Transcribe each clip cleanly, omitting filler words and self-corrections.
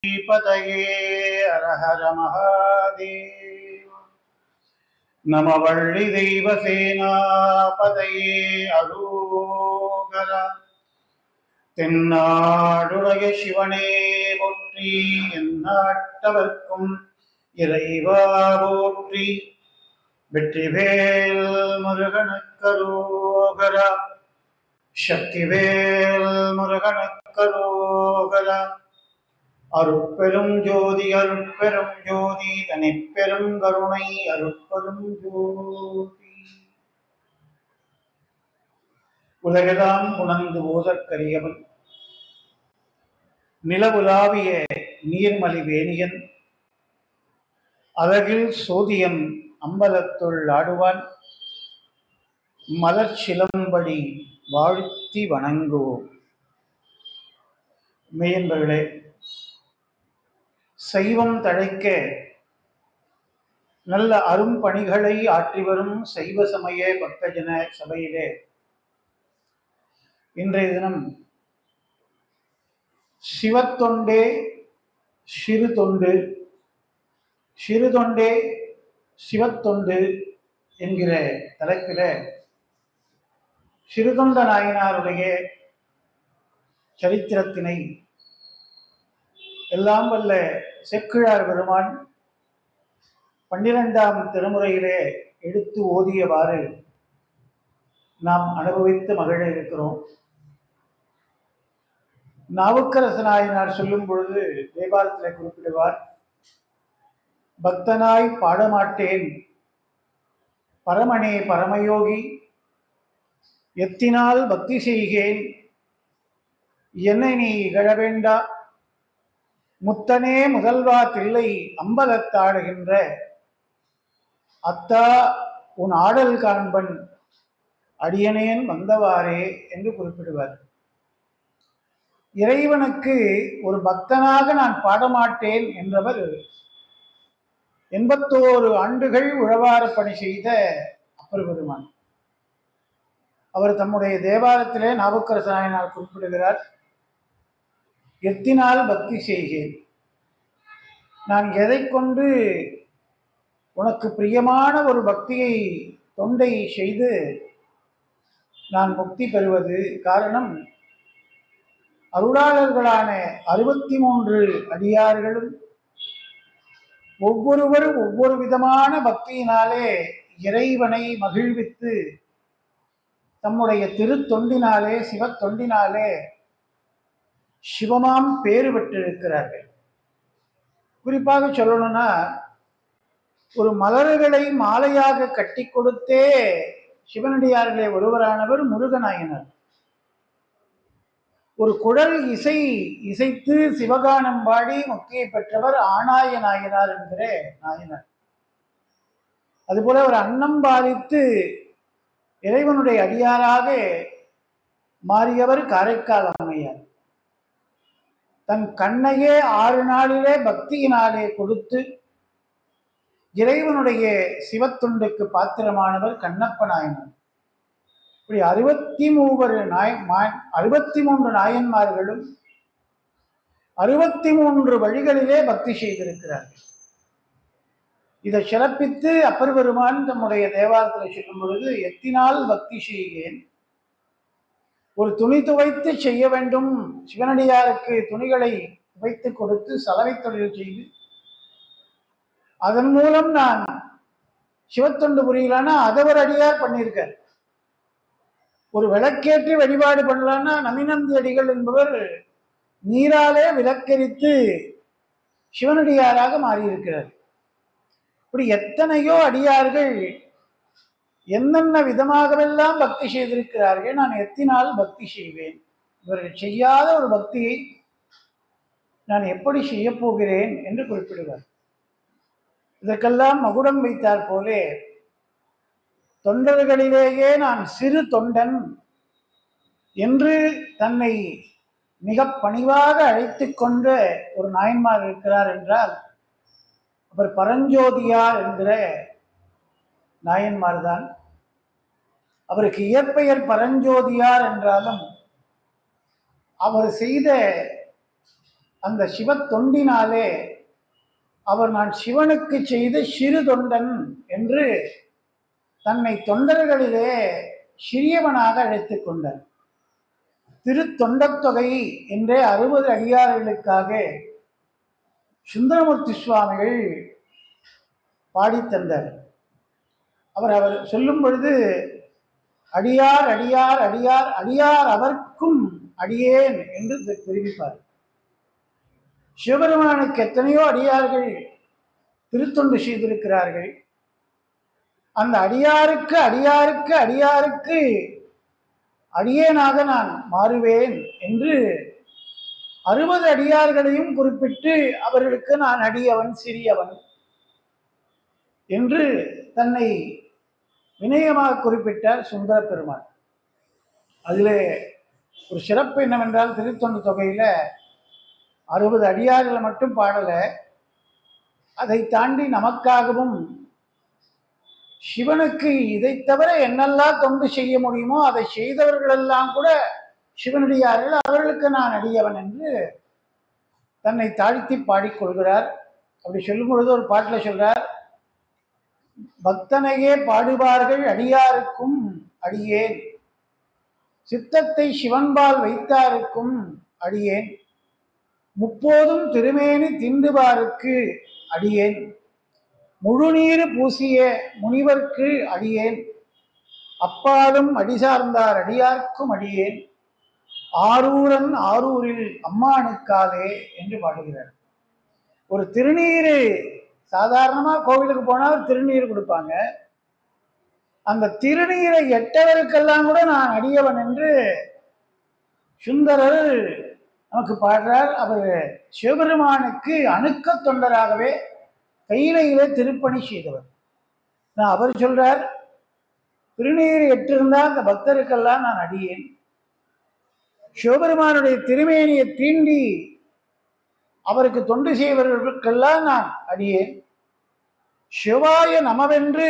பதையே அரஹர மகாதேவ நம வள்ளி தெய்வ சேனாபதையே அரோகரா தென்னாடுடைய சிவனே போற்றி எந்நாட்டவர்க்கும் இறைவா போற்றி வெற்றிவேல் முருகனுக்கரோகரா சக்திவேல் முருகனுக்கரோகரா அருட்பெரும் ஜோதி அருட்பெரும் ஜோதி தனிப்பெரும் கருணை அருட்பெரும் ஜோதி உலகெல்லாம் உணர்ந்து ஓதற்கரியவன் நிலவுலாவிய நீர்மலி வேணியன் அழகில் சோதியம் அம்பலத்துள் ஆடுவான் மலர் சிலம்படி வாழ்த்தி வணங்குவோம். மெய்யன்பர்களே, சைவம் தழைக்க நல்ல அரும்பணிகளை ஆற்றி வரும் சைவ சமய பக்தஜன சபையிலே இன்றைய தினம் சிவத்தொண்டே சிறு தொண்டு, சிறு தொண்டே சிவத்தொண்டு என்கிற தலைப்பில சிறுதொண்ட நாயனாருடைய சரித்திரத்தினை எல்லாம் வல்ல செக்கிழார் பெருமான் 12ஆம் திருமுறையிலே எடுத்து ஓதியவாறு நாம் அனுபவித்து மகிழ இருக்கிறோம். நாவுக்கரசு நாயனார் சொல்லும் பொழுது தேவாரத்தில் குறிப்பிடுவார், பக்தனாய் பாடமாட்டேன் பரமனே பரமயோகி, எத்தினால் பக்தி செய்கேன் என்னை நீ இகழ வேண்டா, முத்தனே முதல்வா தில்லை அம்பலத்தாடுகின்ற அத்தா உன் ஆடல் காண்பன் அடியனேன் வந்தவாறே என்று குறிப்பிடுவார். இறைவனுக்கு ஒரு பக்தனாக நான் பாடமாட்டேன் என்றவர் 81 ஆண்டுகள் உழவார பணி செய்த அப்பர் பெருமான். அவர் தம்முடைய தேவாரத்திலே நாவுக்கரசு நாயனார் குறிப்பிடுகிறார், எத்தினால் பக்தி செய்கேன், நான் எதை கொண்டு உனக்கு பிரியமான ஒரு பக்தியை தொண்டை செய்து நான் முக்தி பெறுவது? காரணம், அருளாளர்களான 63 அடியார்களும் ஒவ்வொருவரும் ஒவ்வொரு விதமான பக்தியினாலே இறைவனை மகிழ்வித்து தம்முடைய திருத்தொண்டினாலே சிவத்தொண்டினாலே சிவமாம் பேறு பெற்றிருக்கிறார்கள். குறிப்பாக சொல்லணும்னா, ஒரு மலர்களை மாலையாக கட்டி கொடுத்தே சிவனடியார்களே ஒருவரானவர் முருகநாயனார். ஒரு குழல் இசைத்து சிவகானம் பாடி முக்தியை பெற்றவர் ஆணாய நாயனார் என்கிற நாயனார். அதுபோல ஒரு அன்னம் பாலித்து இறைவனுடைய அடியாராக மாறியவர் காரைக்கால் அம்மையார். தன் கண்ணையே 6 நாளிலே பக்தியினாலே கொடுத்து இறைவனுடைய சிவத்துண்டுக்கு பாத்திரமானவர் கண்ணப்ப நாயனார். இப்படி 63 நாயன்மார்களும் 63 வழிகளிலே பக்தி செய்திருக்கிறார்கள். இதை சிறப்பித்து அப்பர் பெருமான் தம்முடைய தேவாரத்தில் சொல்லும் பொழுது, எத்தினால் பக்தி செய்கேன், ஒரு துணி துவைத்து செய்ய வேண்டும், சிவனடியாருக்கு துணிகளை துவைத்து கொடுத்து சலவை தொழில் செய்து அதன் மூலம் நான் சிவத்தொண்டு புரியலான்னா அதை ஒரு அடியார் பண்ணியிருக்கார். ஒரு விளக்கேற்றி வழிபாடு பண்ணலான்னா நமினந்தி அடிகள் என்பவர் நீராலே விளக்கரித்து சிவனடியாராக மாறியிருக்கிறார். இப்படி எத்தனையோ அடியார்கள் என்னென்ன விதமாகவெல்லாம் பக்தி செய்திருக்கிறார்கள். நான் எத்தினால் பக்தி செய்வேன், இவர்கள் செய்யாத ஒரு பக்தியை நான் எப்படி செய்ய போகிறேன் என்று குறிப்பிடுவார். இதற்கெல்லாம் மகுடம் வைத்தார் போலே, தொண்டர்களிலேயே நான் சிறு தொண்டன் என்று தன்னை மிக பணிவாக அழைத்து கொண்ட ஒரு நாயன்மார் இருக்கிறார் என்றால் அவர் பரஞ்சோதியார் என்கிற நாயன்மார் தான். அவருக்கு இயற்பெயர் பரஞ்சோதியார் என்றாலும் அவர் செய்த அந்த சிவ தொண்டினாலே அவர் நான் சிவனுக்கு செய்த சிறு தொண்டன் என்று தன்னை தொண்டர்களிலே சிறியவனாக அழைத்துக் கொண்டார். திருத்தொண்டத்தொகை என்றே 60 அடியார்களுக்காக சுந்தரமூர்த்தி சுவாமிகள் பாடித்தந்தார். அவர் சொல்லும் பொழுது அடியார் அடியார் அடியார் அடியார் அவர்க்கும் அடியேன் என்று தெரிவிப்பார். சிவபெருமானுக்கு எத்தனையோ அடியார்கள் திருத்தொண்டு செய்திருக்கிறார்கள். அந்த அடியாருக்கு அடியாருக்கு அடியாருக்கு அடியேனாக நான் மாறுவேன் என்று 60 அடியார்களையும் குறிப்பிட்டு அவர்களுக்கு நான் அடியவன் சிறியவன் என்று தன்னை வினயமாக குறிப்பிட்டார் சுந்தர பெருமான். அதிலே ஒரு சிறப்பு என்னவென்றால் திருத்தொண்டு தொகையில 60 அடியார்களை மட்டும் பாடலை, அதை தாண்டி நமக்காகவும் சிவனுக்கு இதை தவிர என்னெல்லாம் தொண்டு செய்ய முடியுமோ அதை செய்தவர்களெல்லாம் கூட சிவனடியார்கள், அவர்களுக்கு நான் அடியவன் என்று தன்னை தாழ்த்தி பாடிக்கொள்கிறார். அப்படி சொல்லும் பொழுது ஒரு பாட்டில் சொல்றார், பக்தனையே பாடுவார்கள் அடியாருக்கும் அடியேன், சித்தத்தை சிவன்பால் வைத்தாருக்கும் அடியேன், முப்போதும் திருமேனி திண்டுவாருக்கு அடியேன், முழுநீர் பூசிய முனிவர்க்கு அடியேன், அப்பாலும் அடிசார்ந்தார் அடியார்க்கும் அடியேன், ஆரூரன் ஆரூரில் அம்மானுக்காலே என்று பாடுகிறார். ஒரு திருநீர் சாதாரணமா கோவிலுக்கு போனால் திருநீர் கொடுப்பாங்க. அந்த திருநீரை எட்டவருக்கெல்லாம் கூட நான் அடியவன் என்று சுந்தரர் நமக்கு பாடுறார். அவர் சிவபெருமானுக்கு அணுக்க தொண்டராகவே கையிலையிலே திருப்பணி செய்தவர். அவர் சொல்றார், திருநீர் எட்டிருந்தா அந்த பக்தருக்கெல்லாம் நான் அடியேன், சிவபெருமானுடைய திருமேனியை தீண்டி அவருக்கு தொண்டு செய்வர்களுக்கெல்லாம் நான் அடியேன், சிவாய நமவென்று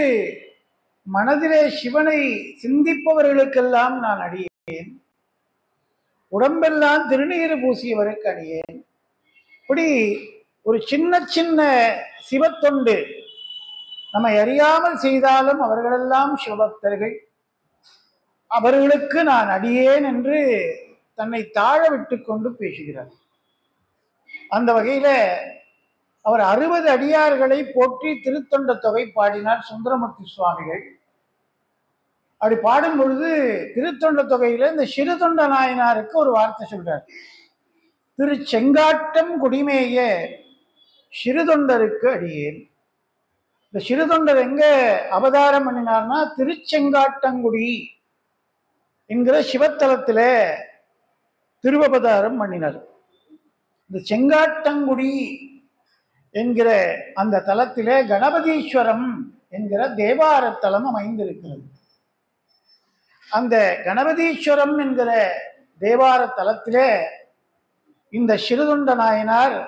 மனதிலே சிவனை சிந்திப்பவர்களுக்கெல்லாம் நான் அடியேன், உடம்பெல்லாம் திருநீர் பூசியவருக்கு அடியேன். இப்படி ஒரு சின்ன சின்ன சிவத்தொண்டு நம்மை அறியாமல் செய்தாலும் அவர்களெல்லாம் சிவபக்தர்கள், அவர்களுக்கு நான் அடியேன் என்று தன்னை தாழ விட்டு கொண்டு பேசுகிறார். அந்த வகையில அவர் 60 அடியார்களை போற்றி திருத்தொண்ட தொகை பாடினார் சுந்தரமூர்த்தி சுவாமிகள். அப்படி பாடும் பொழுது திருத்தொண்ட தொகையில இந்த சிறு தொண்ட நாயனாருக்கு ஒரு வார்த்தை சொல்றார், திரு செங்காட்டம் குடிமேய சிறுதொண்டருக்கு அடியேன். இந்த சிறுதொண்டர் எங்க அவதாரம் பண்ணினார்னா திருச்செங்காட்டங்குடி என்கிற சிவத்தலத்தில திருவபதாரம் பண்ணினார். இந்த செங்காட்டங்குடி என்கிற அந்த தலத்திலே கணபதீஸ்வரம் என்கிற தேவாரத்தலம் அமைந்திருக்கிறது. அந்த கணபதீஸ்வரம் என்கிற தேவார தலத்திலே இந்த சிறுதொண்ட நாயனார்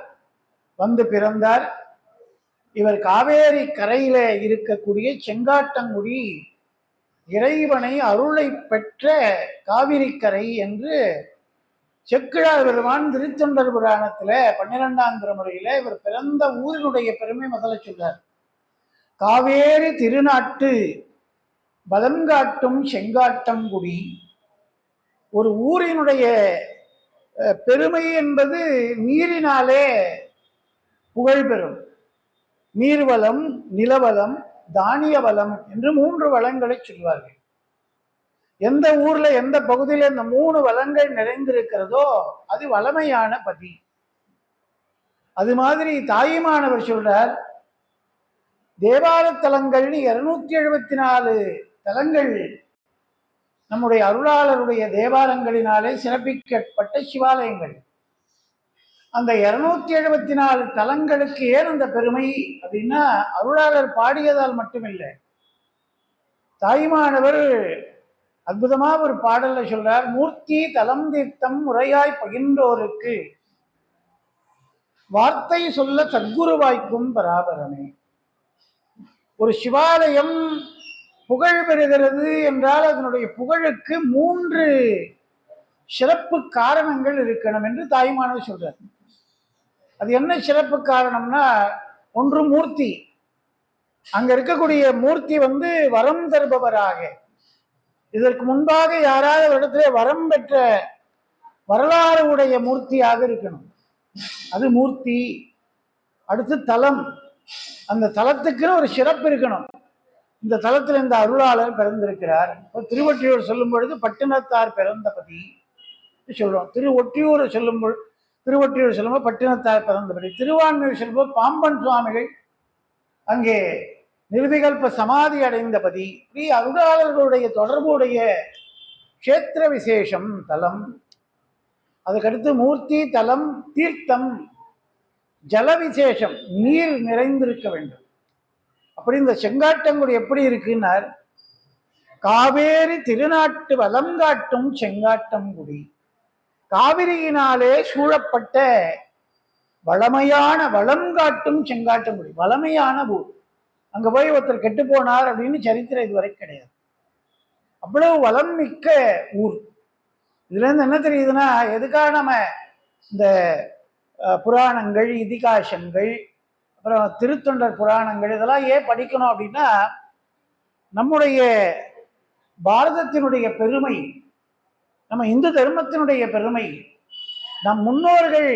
வந்து பிறந்தார். இவர் காவேரி கரையிலே இருக்கக்கூடிய செங்காட்டங்குடி இறைவனை அருளை பெற்ற காவிரி கரை என்று செக்கிழார் பெருமான் திருத்தொண்டர் புராணத்துல 12ஆம் திருமுறையில இவர் பிறந்த ஊரினுடைய பெருமை முதல்ல சொல்றார். காவேரி திருநாட்டு பலங்காட்டும் செங்காட்டங்குடி. ஒரு ஊரினுடைய பெருமை என்பது நீரினாலே புகழ் பெறும். நீர்வளம், நிலவளம், தானிய வளம் என்று 3 வளங்களை சொல்வார்கள். எந்த ஊர்ல எந்த பகுதியில் இந்த 3 வளங்கள் நிறைந்திருக்கிறதோ அது வளமையான பதி. அது மாதிரி தாயுமானவர் சொல்றார், தேவார தலங்கள் 274 தலங்கள் நம்முடைய அருளாளருடைய தேவாரங்களினாலே சிறப்பிக்கப்பட்ட சிவாலயங்கள். அந்த 274 தலங்களுக்கு ஏன் அந்த பெருமை அப்படின்னா அருளாளர் பாடியதால் மட்டுமில்லை, தாயுமானவர் அற்புதமா ஒரு பாடல்ல சொல்றார், மூர்த்தி தலம் தீர்த்தம் முறையாய் பகிர்ந்தோருக்கு வார்த்தை சொல்ல சத்குருவாய்க்கும் பராபரமே. ஒரு சிவாலயம் புகழ் பெறுகிறது என்றால் அதனுடைய புகழுக்கு 3 சிறப்பு காரணங்கள் இருக்கணும் என்று தாயுமானவர் சொல்றார். அது என்ன சிறப்பு காரணம்னா, ஒன்று மூர்த்தி, அங்க இருக்கக்கூடிய மூர்த்தி வந்து வரம் தருபவராக, இதற்கு முன்பாக யாராவது ஒரு இடத்துல வரம் பெற்ற வரலாறு உடைய மூர்த்தியாக இருக்கணும், அது மூர்த்தி. அடுத்து தலம், அந்த தலத்துக்குன்னு ஒரு சிறப்பு இருக்கணும். இந்த தலத்தில் இந்த அருளாளர் பிறந்திருக்கிறார். திருவொற்றியூர் சொல்லும் பொழுது பட்டினத்தார் பிறந்தபதி சொல்றோம். திருவொற்றியூர் சொல்லும்போது திருவொற்றியூர் சொல்லும்போது பட்டினத்தார் பிறந்தபடி, திருவான்மையூர் சொல்லும்போது பாம்பன் சுவாமிகள் அங்கே நிர்விகல்ப சமாதி அடைந்தபதி. இப்படி அருளாளர்களுடைய தொடர்புடைய கஷேத்திர விசேஷம் தலம். அதுக்கடுத்து மூர்த்தி, தலம், தீர்த்தம், ஜல விசேஷம், நீர் நிறைந்திருக்க வேண்டும். அப்படி இந்த செங்காட்டங்குடி எப்படி இருக்குன்னார், காவேரி திருநாட்டு வளம் காட்டும் செங்காட்டங்குடி, காவிரியினாலே சூழப்பட்ட வளமையான வளம் காட்டும் செங்காட்டங்குடி, வளமையான ஊர். அங்க போய் ஒருத்தர் கெட்டு போனார் அப்படின்னு சரித்திரம் இதுவரை கிடையாது. அவ்வளவு வளம் மிக்க ஊர். இதுல இருந்து என்ன தெரியுதுன்னா, எதுக்காக நம்ம இந்த புராணங்கள், இதிகாசங்கள், அப்புறம் திருத்தொண்டர் புராணங்கள் இதெல்லாம் ஏன் படிக்கணும் அப்படின்னா, நம்முடைய பாரதத்தினுடைய பெருமை, நம்ம இந்து தர்மத்தினுடைய பெருமை, நம் முன்னோர்கள்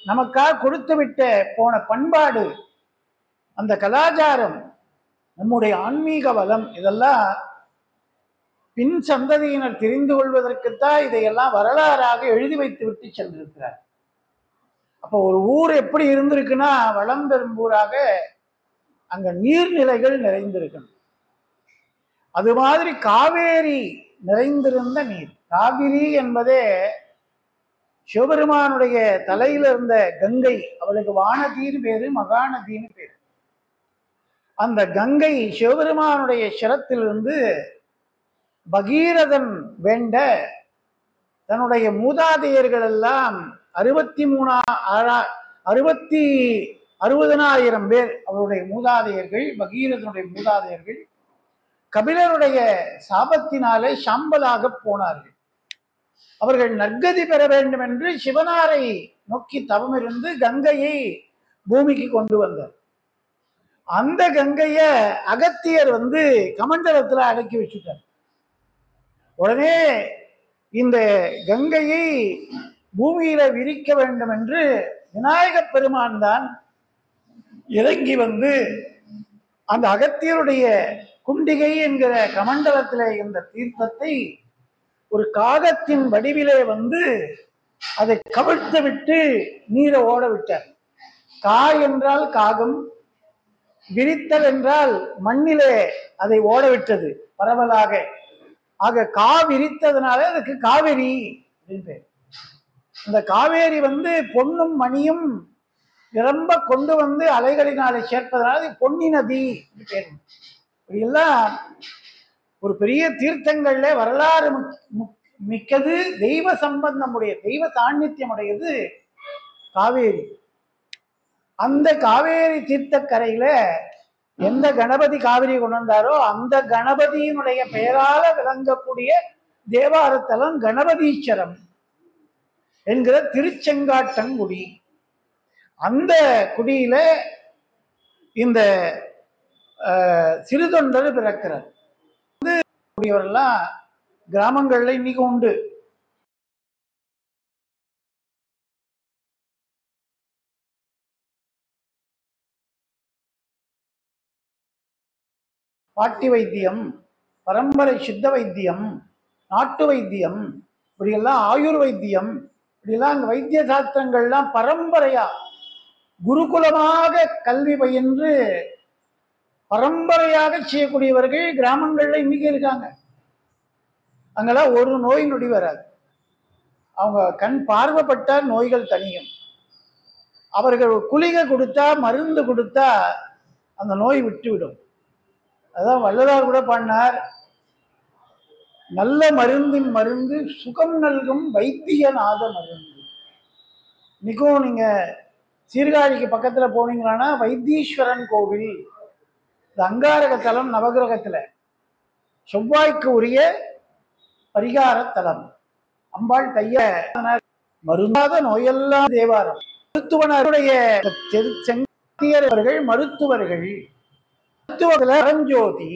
நமக்காக கொடுத்து விட்ட போன பண்பாடு, அந்த கலாச்சாரம், நம்முடைய ஆன்மீக வளம், இதெல்லாம் பின் சந்ததியினர் தெரிந்து கொள்வதற்குத்தான் இதையெல்லாம் வரலாறாக எழுதி வைத்து விட்டு சென்றிருக்கிறார். அப்போ ஒரு ஊர் எப்படி இருந்திருக்குன்னா, வளம் பெறும் ஊராக அங்க நீர்நிலைகள் நிறைந்திருக்கணும். அது மாதிரி காவேரி நிறைந்திருந்த நீர். காவிரி என்பதே சிவபெருமானுடைய தலையில இருந்த கங்கை, அவளுக்கு வானதின்னு பேரு, மகாநதின்னு பேரு. அந்த கங்கை சிவபெருமானுடைய சிரத்திலிருந்து பகீரதன் வேண்ட தன்னுடைய மூதாதையர்கள் எல்லாம் 60,000 பேர் அவருடைய மூதாதையர்கள், பகீரதனுடைய மூதாதையர்கள் கபிலருடைய சாபத்தினாலே சாம்பலாக போனார்கள். அவர்கள் நற்கதி பெற வேண்டும் என்று சிவனாரை நோக்கி தவம் இருந்து கங்கையை பூமிக்கு கொண்டு வந்தார். அந்த கங்கைய அகத்தியர் வந்து கமண்டலத்துல அடக்கி வச்சுட்டார். உடனே இந்த கங்கையை பூமியில விரிக்க வேண்டும் என்று விநாயக பெருமான் தான் இறங்கி வந்து அந்த அகத்தியருடைய குண்டிகை என்கிற கமண்டலத்திலே இந்த தீர்த்தத்தை ஒரு காகத்தின் வடிவிலே வந்து அதை கவிழ்த்து விட்டு நீரை ஓட விட்டார். கா என்றால் காகம், விரித்தல் என்றால் மண்ணிலே அதை ஓட விட்டது பரவலாக. ஆக கா விரித்ததுனால அதுக்கு காவேரி அப்படின்னு பேர். இந்த காவேரி வந்து பொன்னும் மணியும் நிரம்ப கொண்டு வந்து அலைகளினாலே சேர்ப்பதனால பொன்னி நதி பேர். இப்படியெல்லாம் ஒரு பெரிய தீர்த்தங்கள்ல வரலாறு மிக்கது, தெய்வ சம்பந்தமுடைய, தெய்வ சாநித்தியம் உடையது காவேரி. அந்த காவேரி தீர்த்தக்கரையில எந்த கணபதி காவிரி கொண்டு வந்தாரோ அந்த கணபதியினுடைய பெயரால விளங்கக்கூடிய தேவாரத்தலம் கணபதீஸ்வரம் என்கிற திருச்செங்காட்டங்குடி. அந்த குடியில இந்த சிறுதொண்டர் பிறக்கிறார். கூடியவரெல்லாம் கிராமங்கள்ல இன்னைக்கு உண்டு. பாட்டி வைத்தியம், பரம்பரை சித்த வைத்தியம், நாட்டு வைத்தியம், இப்படியெல்லாம் ஆயுர் வைத்தியம், இப்படியெல்லாம் அங்கே வைத்திய சாஸ்திரங்கள்லாம் பரம்பரையா குருகுலமாக கல்வி பயின்று பரம்பரையாக செய்யக்கூடியவர்கள் கிராமங்கள்ல இன்னைக்கு இருக்காங்க. அங்கெல்லாம் ஒரு நோய் நொடி வராது. அவங்க கண் பார்வைப்பட்ட நோய்கள் தனியும். அவர்கள் குளிகை கொடுத்தா, மருந்து கொடுத்தா அந்த நோய் விட்டுவிடும். அதான் வள்ளலார் கூட பண்ணார், நல்ல மருந்தின் மருந்து சுகம் நல்கும் வைத்தியநாத மருந்து. இன்னைக்கும் நீங்க சீர்காழிக்கு பக்கத்துல போனீங்கன்னா வைத்தீஸ்வரன் கோவில், இந்த அங்காரக தலம், நவகிரகத்துல செவ்வாய்க்கு உரிய பரிகார தலம். அம்பாள் கைய மருந்தாத நோயெல்லாம் தேவாரம். மருத்துவனுடைய செங்கத்தியர்கள் மருத்துவர்கள் பரஞ்சோதி.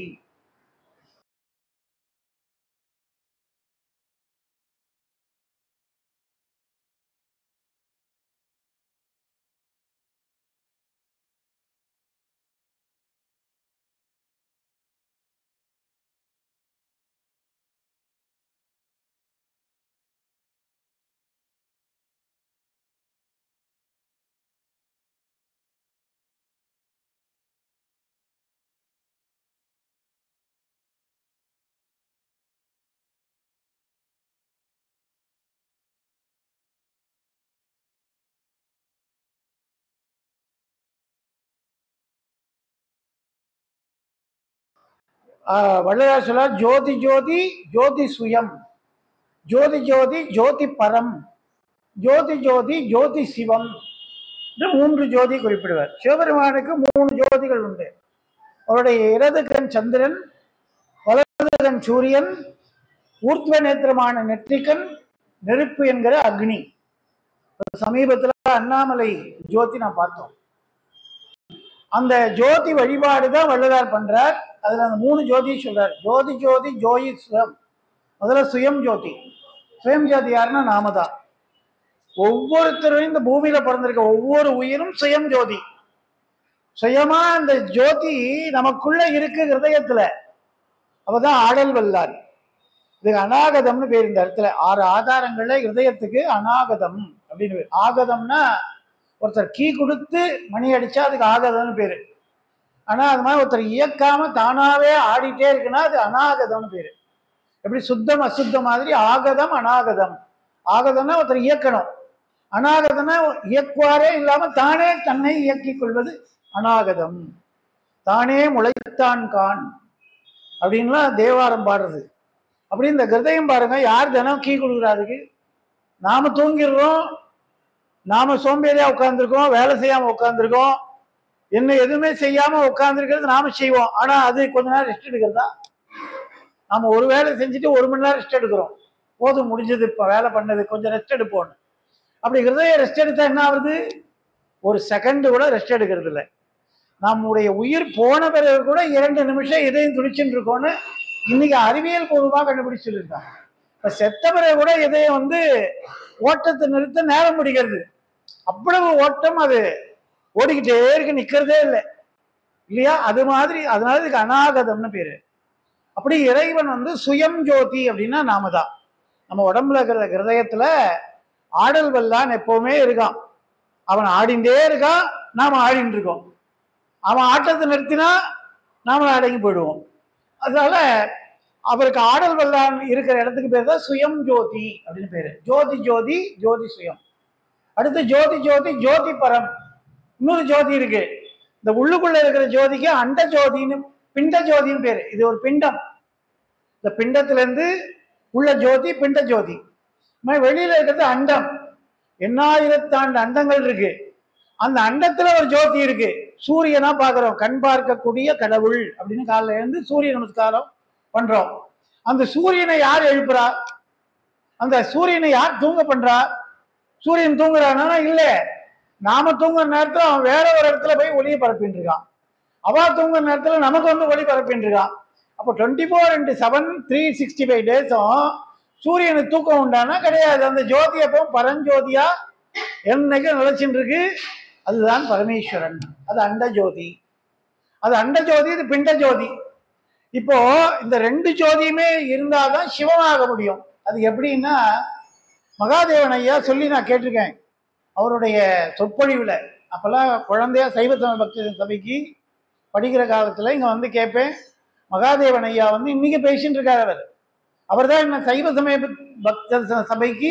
வள்ளலார் சொல்றார், ஜோதி ஜோதி ஜோதி சுயம், ஜோதி ஜோதி ஜோதி பரம், ஜோதி ஜோதி ஜோதி சிவம் என்று 3 ஜோதி குறிப்பிடுவார். சிவபெருமானுக்கு 3 ஜோதிகள் உண்டு. அவருடைய இடது கண் சந்திரன், வலது கண் சூரியன், ஊர்த்வ நேத்திரமான நெற்றிக்கண் நெருப்பு என்கிற அக்னி. சமீபத்தில் அண்ணாமலை ஜோதி நான் பார்த்தோம். அந்த ஜோதி வழிபாடு தான் வள்ளலார் பண்றார். அதுல அந்த 3 ஜோதியை சொல்றார். ஜோதி ஜோதி ஜோதி சுயம். முதல்ல சுயம் ஜோதி. சுயம் ஜோதி யாருன்னா நாம தான். ஒவ்வொருத்தரும் இந்த பூமியில பிறந்திருக்க ஒவ்வொரு உயிரும் சுயம் ஜோதி. சுயமா அந்த ஜோதி நமக்குள்ள இருக்கு ஹிருதயத்துல. அப்பதான் ஆடல் வல்லார். இதுக்கு அநாகதம்னு பேர். இந்த இடத்துல 6 ஆதாரங்கள்ல ஹிருதயத்துக்கு அநாகதம் அப்படின்னு பேர். ஆகதம்னா ஒருத்தர் கீ கொடுத்து மணி அடிச்சா அதுக்கு ஆகதம்னு பேரு. ஆனா அது மாதிரி ஒருத்தர் இயக்காம தானாவே ஆடிட்டே இருக்குன்னா அது அநாகதம்னு பேரு. எப்படி சுத்தம் அசுத்தம் மாதிரி ஆகதம் அநாகதம். ஆகதம்னா ஒருத்தர் இயக்கணும், அநாகதம்னா இயக்குவாரே இல்லாம தானே தன்னை இயக்கிக் கொள்வது அநாகதம். தானே முளைத்தான் கான் அப்படின்லாம் தேவாரம் பாடுறது. அப்படி இந்த கிருதயம் பாருங்க, யார் தினம் கீ கொடுக்குறாருக்கு? நாம தூங்கிடுறோம், நாம சோம்பேறியா உட்கார்ந்துருக்கோம், வேலை செய்யாம உட்கார்ந்துருக்கோம், என்ன எதுவுமே செய்யாம உட்கார்ந்துருக்கிறது நாம செய்வோம். ஆனா அது கொஞ்ச நேரம் ரெஸ்ட் எடுக்கிறதா? நாம ஒரு வேலை செஞ்சுட்டு 1 மணி நேரம் ரெஸ்ட் எடுக்கிறோம். போதும், முடிஞ்சது, இப்ப வேலை பண்ணது, கொஞ்சம் ரெஸ்ட் எடுப்போம். அப்படி ஹிருதயம் ரெஸ்ட் எடுத்தா என்ன ஆகுது? ஒரு செகண்ட் கூட ரெஸ்ட் எடுக்கிறது இல்லை. நம்முடைய உயிர் போன பிறகு கூட 2 நிமிஷம் இதயம் துடிச்சுட்டு இருக்கோன்னு இன்னைக்கு அறிவியல் பூர்வமாக கண்டுபிடிச்சிருக்காங்க. இப்ப செத்த பிறகு கூட இதயம் ஓட்டத்தை நிறுத்த நேரம் பிடிக்கிறது. அவ்வளவு ஓட்டம், அது ஓடிக்கிட்டே இருக்கு, நிக்கிறதே இல்லை இல்லையா? அது மாதிரி. அதனால இதுக்கு அநாகதம்னு பேரு. அப்படி இறைவன் சுயம் ஜோதி அப்படின்னா நாம தான். நம்ம உடம்புல இருக்கிற ஹிருதயத்துல ஆடல் வல்லான் எப்பவுமே இருக்கான். அவன் ஆடிண்டே இருக்கான், நாம ஆடிட்டு இருக்கோம். அவன் ஆட்டத்தை நிறுத்தினா நாம அடங்கி போயிடுவோம். அதனால அவருக்கு ஆடல் வல்லான் இருக்கிற இடத்துக்கு பேர் தான் சுயம் ஜோதி அப்படின்னு பேரு. ஜோதி ஜோதி ஜோதி சுயம். அடுத்து ஜோதி ஜோதி ஜோதி பரம். இன்னொரு ஜோதி இருக்கு. இந்த உள்ளுக்குள்ள இருக்கிற ஜோதிக்கு அண்ட ஜோதின்னு, பிண்ட ஜோதின்னு பேரு. இது ஒரு பிண்டம். இந்த பிண்டத்துல இருந்து உள்ள ஜோதி பிண்ட ஜோதி. வெளியில இருக்கிறது அண்டம். 8000 அண்டங்கள் இருக்கு. அந்த அண்டத்துல ஒரு ஜோதி இருக்கு. சூரியனா பாக்குறோம், கண் பார்க்கக்கூடிய கடவுள் அப்படின்னு காலையில இருந்து சூரிய நமஸ்காரம் பண்றோம். அந்த சூரியனை யார் எழுப்புறா? அந்த சூரியனை யார் தூங்க பண்றா? சூரியன் தூங்குறானா? இல்ல, நாம தூங்குற நேரத்துல அவன் வேற ஒரு இடத்துல போய் ஒளியை பரப்பின்னு இருக்கான். அவ தூங்குற நேரத்துல நமக்கு ஒளி பரப்பின்னு இருக்கான். அப்போ 24/7 365 டேஸும் சூரியனை தூக்கம் உண்டானா கிடையாது. அந்த ஜோதி அப்போ பரஞ்சோதியா என்னைக்கு நிலைச்சுட்டு இருக்கு. அதுதான் பரமேஸ்வரன். அது அண்ட ஜோதி. அது அண்ட ஜோதி, இது பிண்ட ஜோதி. இப்போ இந்த 2 ஜோதியுமே இருந்தாதான் சிவமாக முடியும். அது எப்படின்னா, மகாதேவன் ஐயா சொல்லி நான் கேட்டிருக்கேன் அவருடைய சொற்பொழிவுல. அப்பெல்லாம் குழந்தையா சைவ தமிழ் பக்தி சபைக்கு படிக்கிற காலத்துல இங்க கேட்பேன். மகாதேவன் ஐயா இன்னைக்கு பேசிட்டு இருக்காரு. அவர் தான் என்ன சைவ சமய பக்த சபைக்கு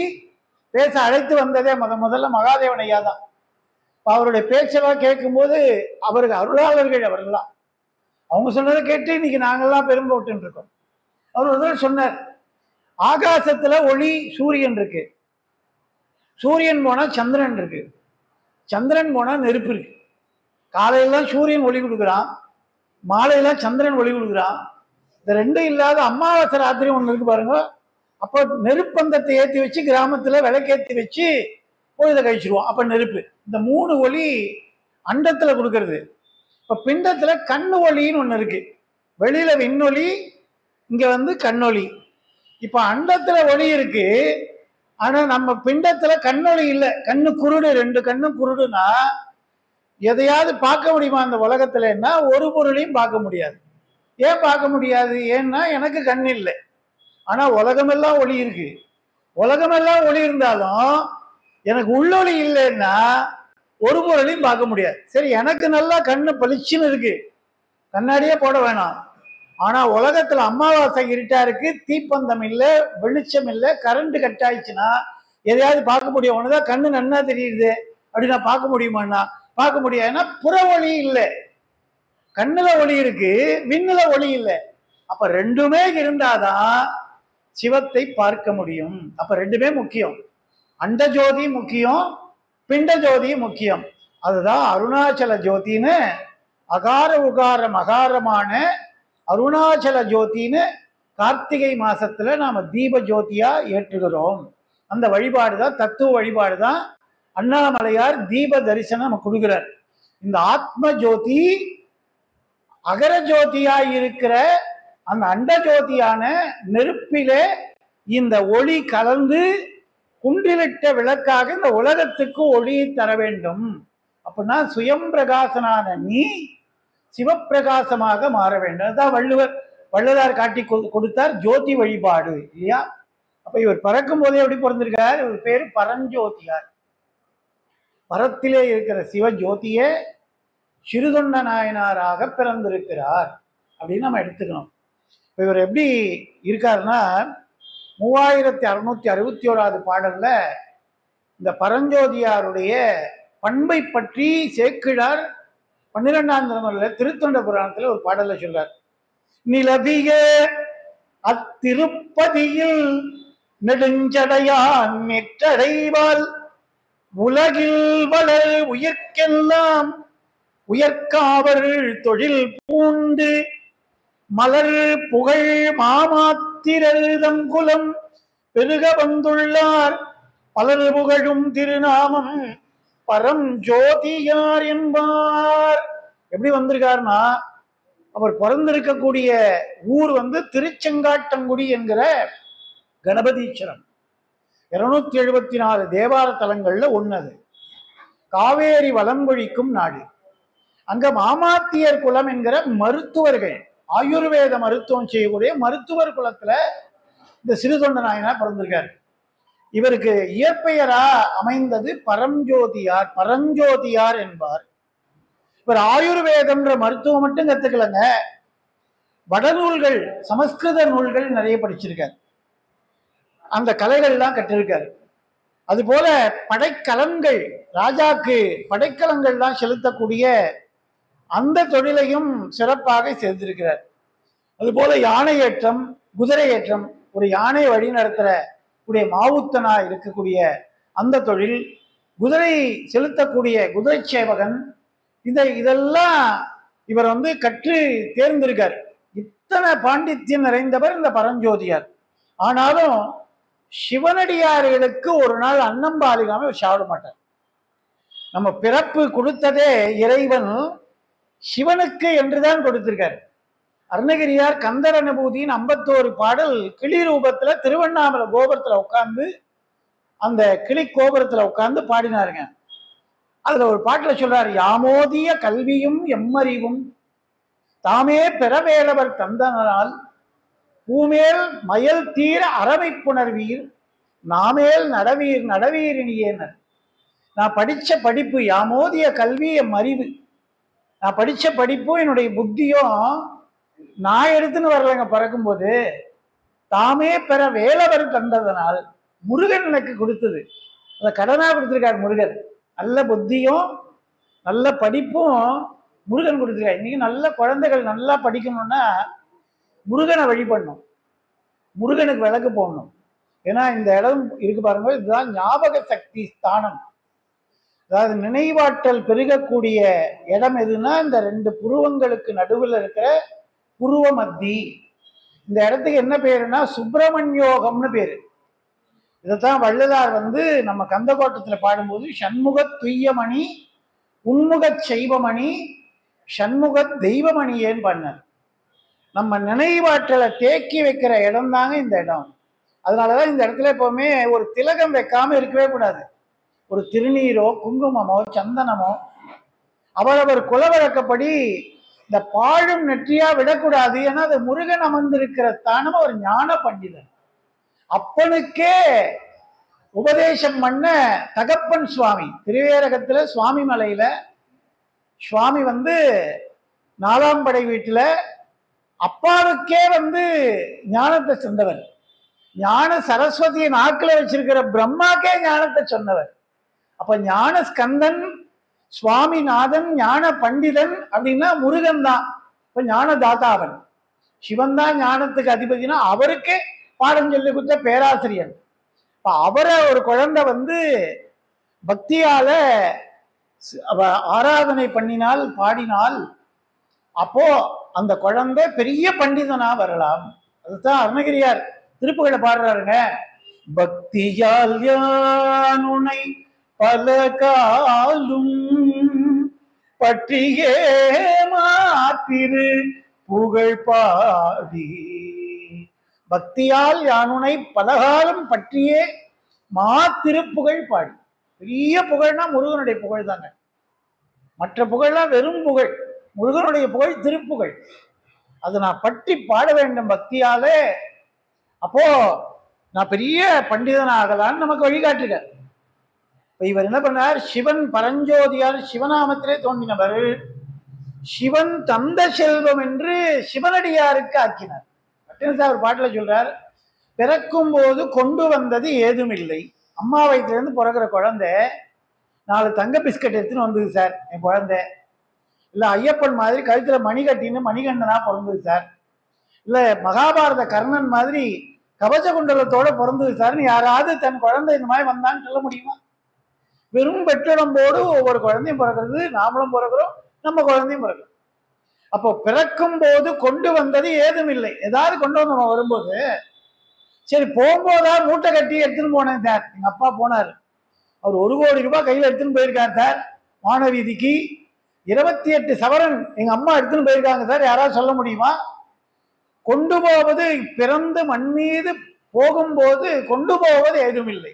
பேச அழைத்து வந்ததே முதல்ல மகாதேவன் ஐயா தான். அவருடைய பேச்செல்லாம் கேட்கும்போது அவருக்கு அருளாளர்கள் அவர்கள்லாம் அவங்க சொன்னதை கேட்டு இன்னைக்கு நாங்கள்லாம் பெரும்போட்டு இருக்கோம். அவர் ஒரு சொன்னார், ஆகாசத்துல ஒளி சூரியன் இருக்கு, சூரியன் போனா சந்திரன் இருக்கு, சந்திரன் போனா நெருப்பு இருக்கு. காலையெல்லாம் சூரியன் ஒளி கொடுக்குறான், மாலையெல்லாம் சந்திரன் ஒளி கொடுக்குறான். இந்த 2 இல்லாத அமாவாசை ராத்திரி ஒன்று இருக்கு பாருங்க. அப்போ நெருப்பந்தத்தை ஏற்றி வச்சு கிராமத்துல விளக்கேற்றி வச்சு பொழுத கழிச்சிருவோம். அப்ப நெருப்பு. இந்த 3 ஒளி அண்டத்துல கொடுக்கறது. இப்ப பிண்டத்துல கண்ணு ஒளின்னு ஒண்ணு இருக்கு. வெளியில விண்ணொலி, இங்க கண்ணொளி. இப்ப அண்டத்துல ஒளி இருக்கு, ஆனா நம்ம பிண்டத்துல கண்ணொளி இல்லை. கண்ணு குருடு, 2 கண்ணும் குருடுனா எதையாவது பார்க்க முடியுமா அந்த உலகத்துலன்னா ஒரு பொருளையும் பார்க்க முடியாது. ஏன் பார்க்க முடியாது? ஏன்னா எனக்கு கண் இல்லை. ஆனா உலகமெல்லாம் ஒளி இருக்கு. உலகமெல்லாம் ஒளி இருந்தாலும் எனக்கு உள்ளொளி இல்லைன்னா ஒரு பொருளையும் பார்க்க முடியாது. சரி, எனக்கு நல்லா கண்ணு பளிச்சுன்னு இருக்கு, கண்ணாடியே போட வேணாம். ஆனா உலகத்துல அமாவாசை இருட்டா இருக்கு, தீப்பந்தம் இல்லை, வெளிச்சம் இல்லை, கரண்ட் கட் ஆயிடுச்சுன்னா எதையாவது பார்க்க முடியும். ஒண்ணுதான் கண்ணு நன்னா தெரியுது அப்படின்னா பார்க்க முடியுமான்னா பார்க்க முடியாது. ஏன்னா புற ஒளி இல்லை. கண்ணுல ஒளி இருக்கு, விண்ணுல ஒளி இல்லை. அப்ப ரெண்டுமே இருந்தாதான் சிவத்தை பார்க்க முடியும். அப்ப ரெண்டுமே முக்கியம். அண்ட ஜோதி முக்கியம், பிண்ட ஜோதி முக்கியம். அதுதான் அருணாச்சல ஜோதின்னு, அகார உகார மகாரமான அருணாச்சல ஜோதின்னு கார்த்திகை மாசத்துல நாம தீப ஜோதியா ஏற்றுகிறோம். அந்த வழிபாடுதான், தத்துவ வழிபாடுதான் அண்ணாமலையார் தீப தரிசனம் நம்ம கொடுக்கிறார். இந்த ஆத்ம ஜோதி அகர ஜோதியாய் இருக்கிற அந்த அண்ட ஜோதியான நெருப்பிலே இந்த ஒளி கலந்து குண்டிலிட்ட விளக்காக இந்த உலகத்துக்கு ஒளியை தர வேண்டும். அப்படின்னா சுயம் பிரகாசனான நீ சிவப்பிரகாசமாக மாற வேண்டும். அதான் வள்ளலார் காட்டி கொடுத்தார் ஜோதி வழிபாடு இல்லையா? அப்ப இவர் பறக்கும் போதே எப்படி பிறந்திருக்கார்? இவர் பேரு பரஞ்சோதியார். பரத்திலே இருக்கிற சிவ ஜோதியே சிறுதொண்ட நாயனாராக பிறந்திருக்கிறார் அப்படின்னு நம்ம எடுத்துக்கணும். இப்போ இவர் எப்படி இருக்காருன்னா 3661 பாடல்ல இந்த பரஞ்சோதியாருடைய பண்பை பற்றி சேக்கிழார் 12ஆம் திருமுறையில திருத்தொண்ட புராணத்துல ஒரு பாடல்ல சொல்றார். நிலவிய அத்திருப்பதியில் நெடுஞ்சடையான் நெற்றடைவால் உலகில் வளர் உயிர்க்கெல்லாம் உயர்காவர் தொழில் பூண்டு மலர் புகழ் மாமாத்திரதம் குலம் பெருக வந்துள்ளார் பலர் புகழும் திருநாமம் பரம் ஜோதியார் என்பார். எப்படி வந்திருக்காருன்னா, அவர் பிறந்திருக்கக்கூடிய ஊர் திருச்செங்காட்டங்குடி என்கிற கணபதீஸ்வரம். 274 தேவார தலங்கள்ல ஒன்னது. காவேரி வலம்பொழிக்கும் நாடு. அங்க மாமாத்தியர் குலம் என்கிற மருத்துவர்கள், ஆயுர்வேத மருத்துவம் செய்யக்கூடிய மருத்துவர் குலத்துல இந்த சிறுதொண்ட நாயனார் பிறந்திருக்காரு. இவருக்கு இயற்பெயரா அமைந்தது பரஞ்சோதியார். பரஞ்சோதியார் என்பார். இவர் ஆயுர்வேதம்ன்ற மருத்துவம் மட்டும் கத்துக்கலங்க, வடநூல்கள் சமஸ்கிருத நூல்கள் நிறைய படிச்சிருக்காரு. அந்த கலைகள்லாம் கற்றிருக்காரு. அது போல படைக்கலன்கள், ராஜாக்கு படைக்கலங்கள்லாம் செலுத்தக்கூடிய அந்த தொழிலையும் சிறப்பாக செய்திருக்கிறார். அதுபோல யானை ஏற்றம், குதிரை ஏற்றம், ஒரு யானை வழி நடத்துற கூடிய மாவுத்தனா இருக்கக்கூடிய அந்த தொழில், குதிரை செலுத்தக்கூடிய குதிரை சேவகன், இதெல்லாம் இவர் கற்று தேர்ந்திருக்கார். இத்தனை பாண்டித்யம் நிறைந்தவர் இந்த பரஞ்சோதியார். ஆனாலும் சிவனடியார்களுக்கு ஒரு நாள் அன்னம் பாலிகாம சாப்பிட மாட்டார். நம்ம பிறப்பு கொடுத்ததே இறைவன் சிவனுக்கு என்றுதான் கொடுத்திருக்காரு. அருணகிரியார் கந்தர் அனுபூதியின் 51 பாடல் கிளி ரூபத்துல திருவண்ணாமலை கோபுரத்துல உட்கார்ந்து, அந்த கிளி கோபுரத்துல உட்கார்ந்து பாடினாருங்க. அதுல ஒரு பாட்டுல சொல்றாரு, யாமோதிய கல்வியும் எம்மறிவும் தாமே பெறவேலவர் தந்தனால் பூமேல் மயல் தீர அறவை புணர்வீர் நாமேல் நடவீர் நடவீரினியேனர். நான் படிச்ச படிப்பு, யாமோதிய கல்வி எம் அறிவு, நான் படிச்ச படிப்பும் என்னுடைய புத்தியும் நான் எடுத்துன்னு வரலைங்க பறக்கும்போது, தாமே பெற வேலவர் தந்ததனால் முருகன் எனக்கு கொடுத்தது. அதை கடனா கொடுத்துருக்காரு முருகன். நல்ல புத்தியும் நல்ல படிப்பும் முருகன் கொடுத்துருக்காரு. இன்னைக்கு நல்ல குழந்தைகள் நல்லா படிக்கணும்னா முருகனை வழிபடணும், முருகனுக்கு விளக்கு போடணும். ஏன்னா இந்த இடம் இருக்கு பாருங்க, இதுதான் ஞாபக சக்தி ஸ்தானம். அதாவது நினைவாற்றல் பெருகக்கூடிய இடம் எதுன்னா இந்த 2 புருவங்களுக்கு நடுவில் இருக்கிற புருவ மத்தி. இந்த இடத்துக்கு என்ன பேருன்னா சுப்பிரமணியோகம்னு பேரு. இதைத்தான் வள்ளலார் நம்ம கந்தகோட்டத்துல பாடும்போது சண்முக துய்யமணி உன்முக செய்வமணி சண்முக தெய்வமணியேன்னு பண்ணார். நம்ம நினைவாற்றலை தேக்கி வைக்கிற இடம் தாங்க இந்த இடம். அதனாலதான் இந்த இடத்துல எப்பவுமே ஒரு திலகம் வைக்காம இருக்கவே கூடாது. ஒரு திருநீரோ குங்குமமோ சந்தனமோ அவரவர் குலவழக்கப்படி இந்த பாழும் நெற்றியா விடக்கூடாது. ஏன்னா அது முருகன் அமர்ந்திருக்கிற தானமா ஒரு ஞான பண்டிதன். அப்பனுக்கே உபதேசம் பண்ண தகப்பன் சுவாமி திருவேரகத்துல சுவாமி மலையில சுவாமி 4ஆம் படை வீட்டுல அப்பாவுக்கே ஞானத்தை சொன்னவர். ஞான சரஸ்வதியை நாக்குல வச்சிருக்கிற பிரம்மாக்கே ஞானத்தை சொன்னவர். அப்ப ஞான ஸ்கந்தன் சுவாமிநாதன் ஞான பண்டிதன் அப்படின்னா முருகன் தான். இப்ப ஞான தாத்தாவன் சிவன் தான் ஞானத்துக்கு அதிபதினா அவருக்கே பாடம் சொல்லி கொடுத்த பேராசிரியர். இப்ப அவரை ஒரு குழந்தை பக்தியால ஆராதனை பண்ணினால் பாடினால் அப்போ அந்த குழந்தை பெரிய பண்டிதனா வரலாம். அதுதான் அருணகிரியார் திருப்புகளை பாடுறாருங்க. பக்தியால் யானுனை பல காலும் பற்றியே மாத்திரு புகழ் பாடி. பக்தியால் யானுனை பலகாலம் பற்றியே திருப்புகழ் பாடி. பெரிய புகழ்னா முருகனுடைய புகழ் தாங்க. மற்ற புகழ்லாம் வெறும் புகழ். முருகனுடைய புகழ் திருப்புகழ். அது நான் பற்றி பாட வேண்டும் பக்தியாலே. அப்போ நான் பெரிய பண்டிதன் ஆகலான்னு நமக்கு வழிகாட்டுக. இவர் என்ன பண்ணார்? சிவன் பரஞ்சோதியார் சிவநாமத்திலே தோன்றினவர். சிவன் தந்த செல்வம் என்று சிவனடியாருக்கு ஆக்கினார். அவர் பாட்டுல சொல்றார், பிறக்கும் போது கொண்டு வந்தது ஏதும் இல்லை. அம்மா வயிற்றுலேருந்து பிறக்கிற குழந்தை 4 தங்க பிஸ்கட் எடுத்துன்னு வந்தது சார் என் குழந்தை. இல்லை ஐயப்பன் மாதிரி கழுத்துல மணி கட்டின்னு மணிகண்டனா பிறந்தது சார். இல்லை மகாபாரத கர்ணன் மாதிரி கவச குண்டலத்தோட பிறந்தது சார்னு யாராவது தன் குழந்தை இந்த மாதிரி வந்தான்னு சொல்ல முடியுமா? வெறும் பெற்றோடு ஒவ்வொரு குழந்தையும் பிறக்கிறது. நாமளும் பிறக்கிறோம், நம்ம குழந்தையும் பிறக்கிறோம். அப்போ பிறக்கும் போது கொண்டு வந்தது ஏதும் இல்லை. ஏதாவது கொண்டு வந்து நம்ம வரும்போது சரி போகும்போதா மூட்டை கட்டி எடுத்துன்னு போனேன் சார். எங்க அப்பா போனார், அவர் 1 கோடி ரூபாய் கையில எடுத்துன்னு போயிருக்கார் சார். வானவீதிக்கு 28 சவரன் எங்க அம்மா எடுத்துன்னு போயிருக்காங்க சார். யாராவது சொல்ல முடியுமா? கொண்டு போவது பிறந்து மண் மீது போகும்போது கொண்டு போவது ஏதும் இல்லை.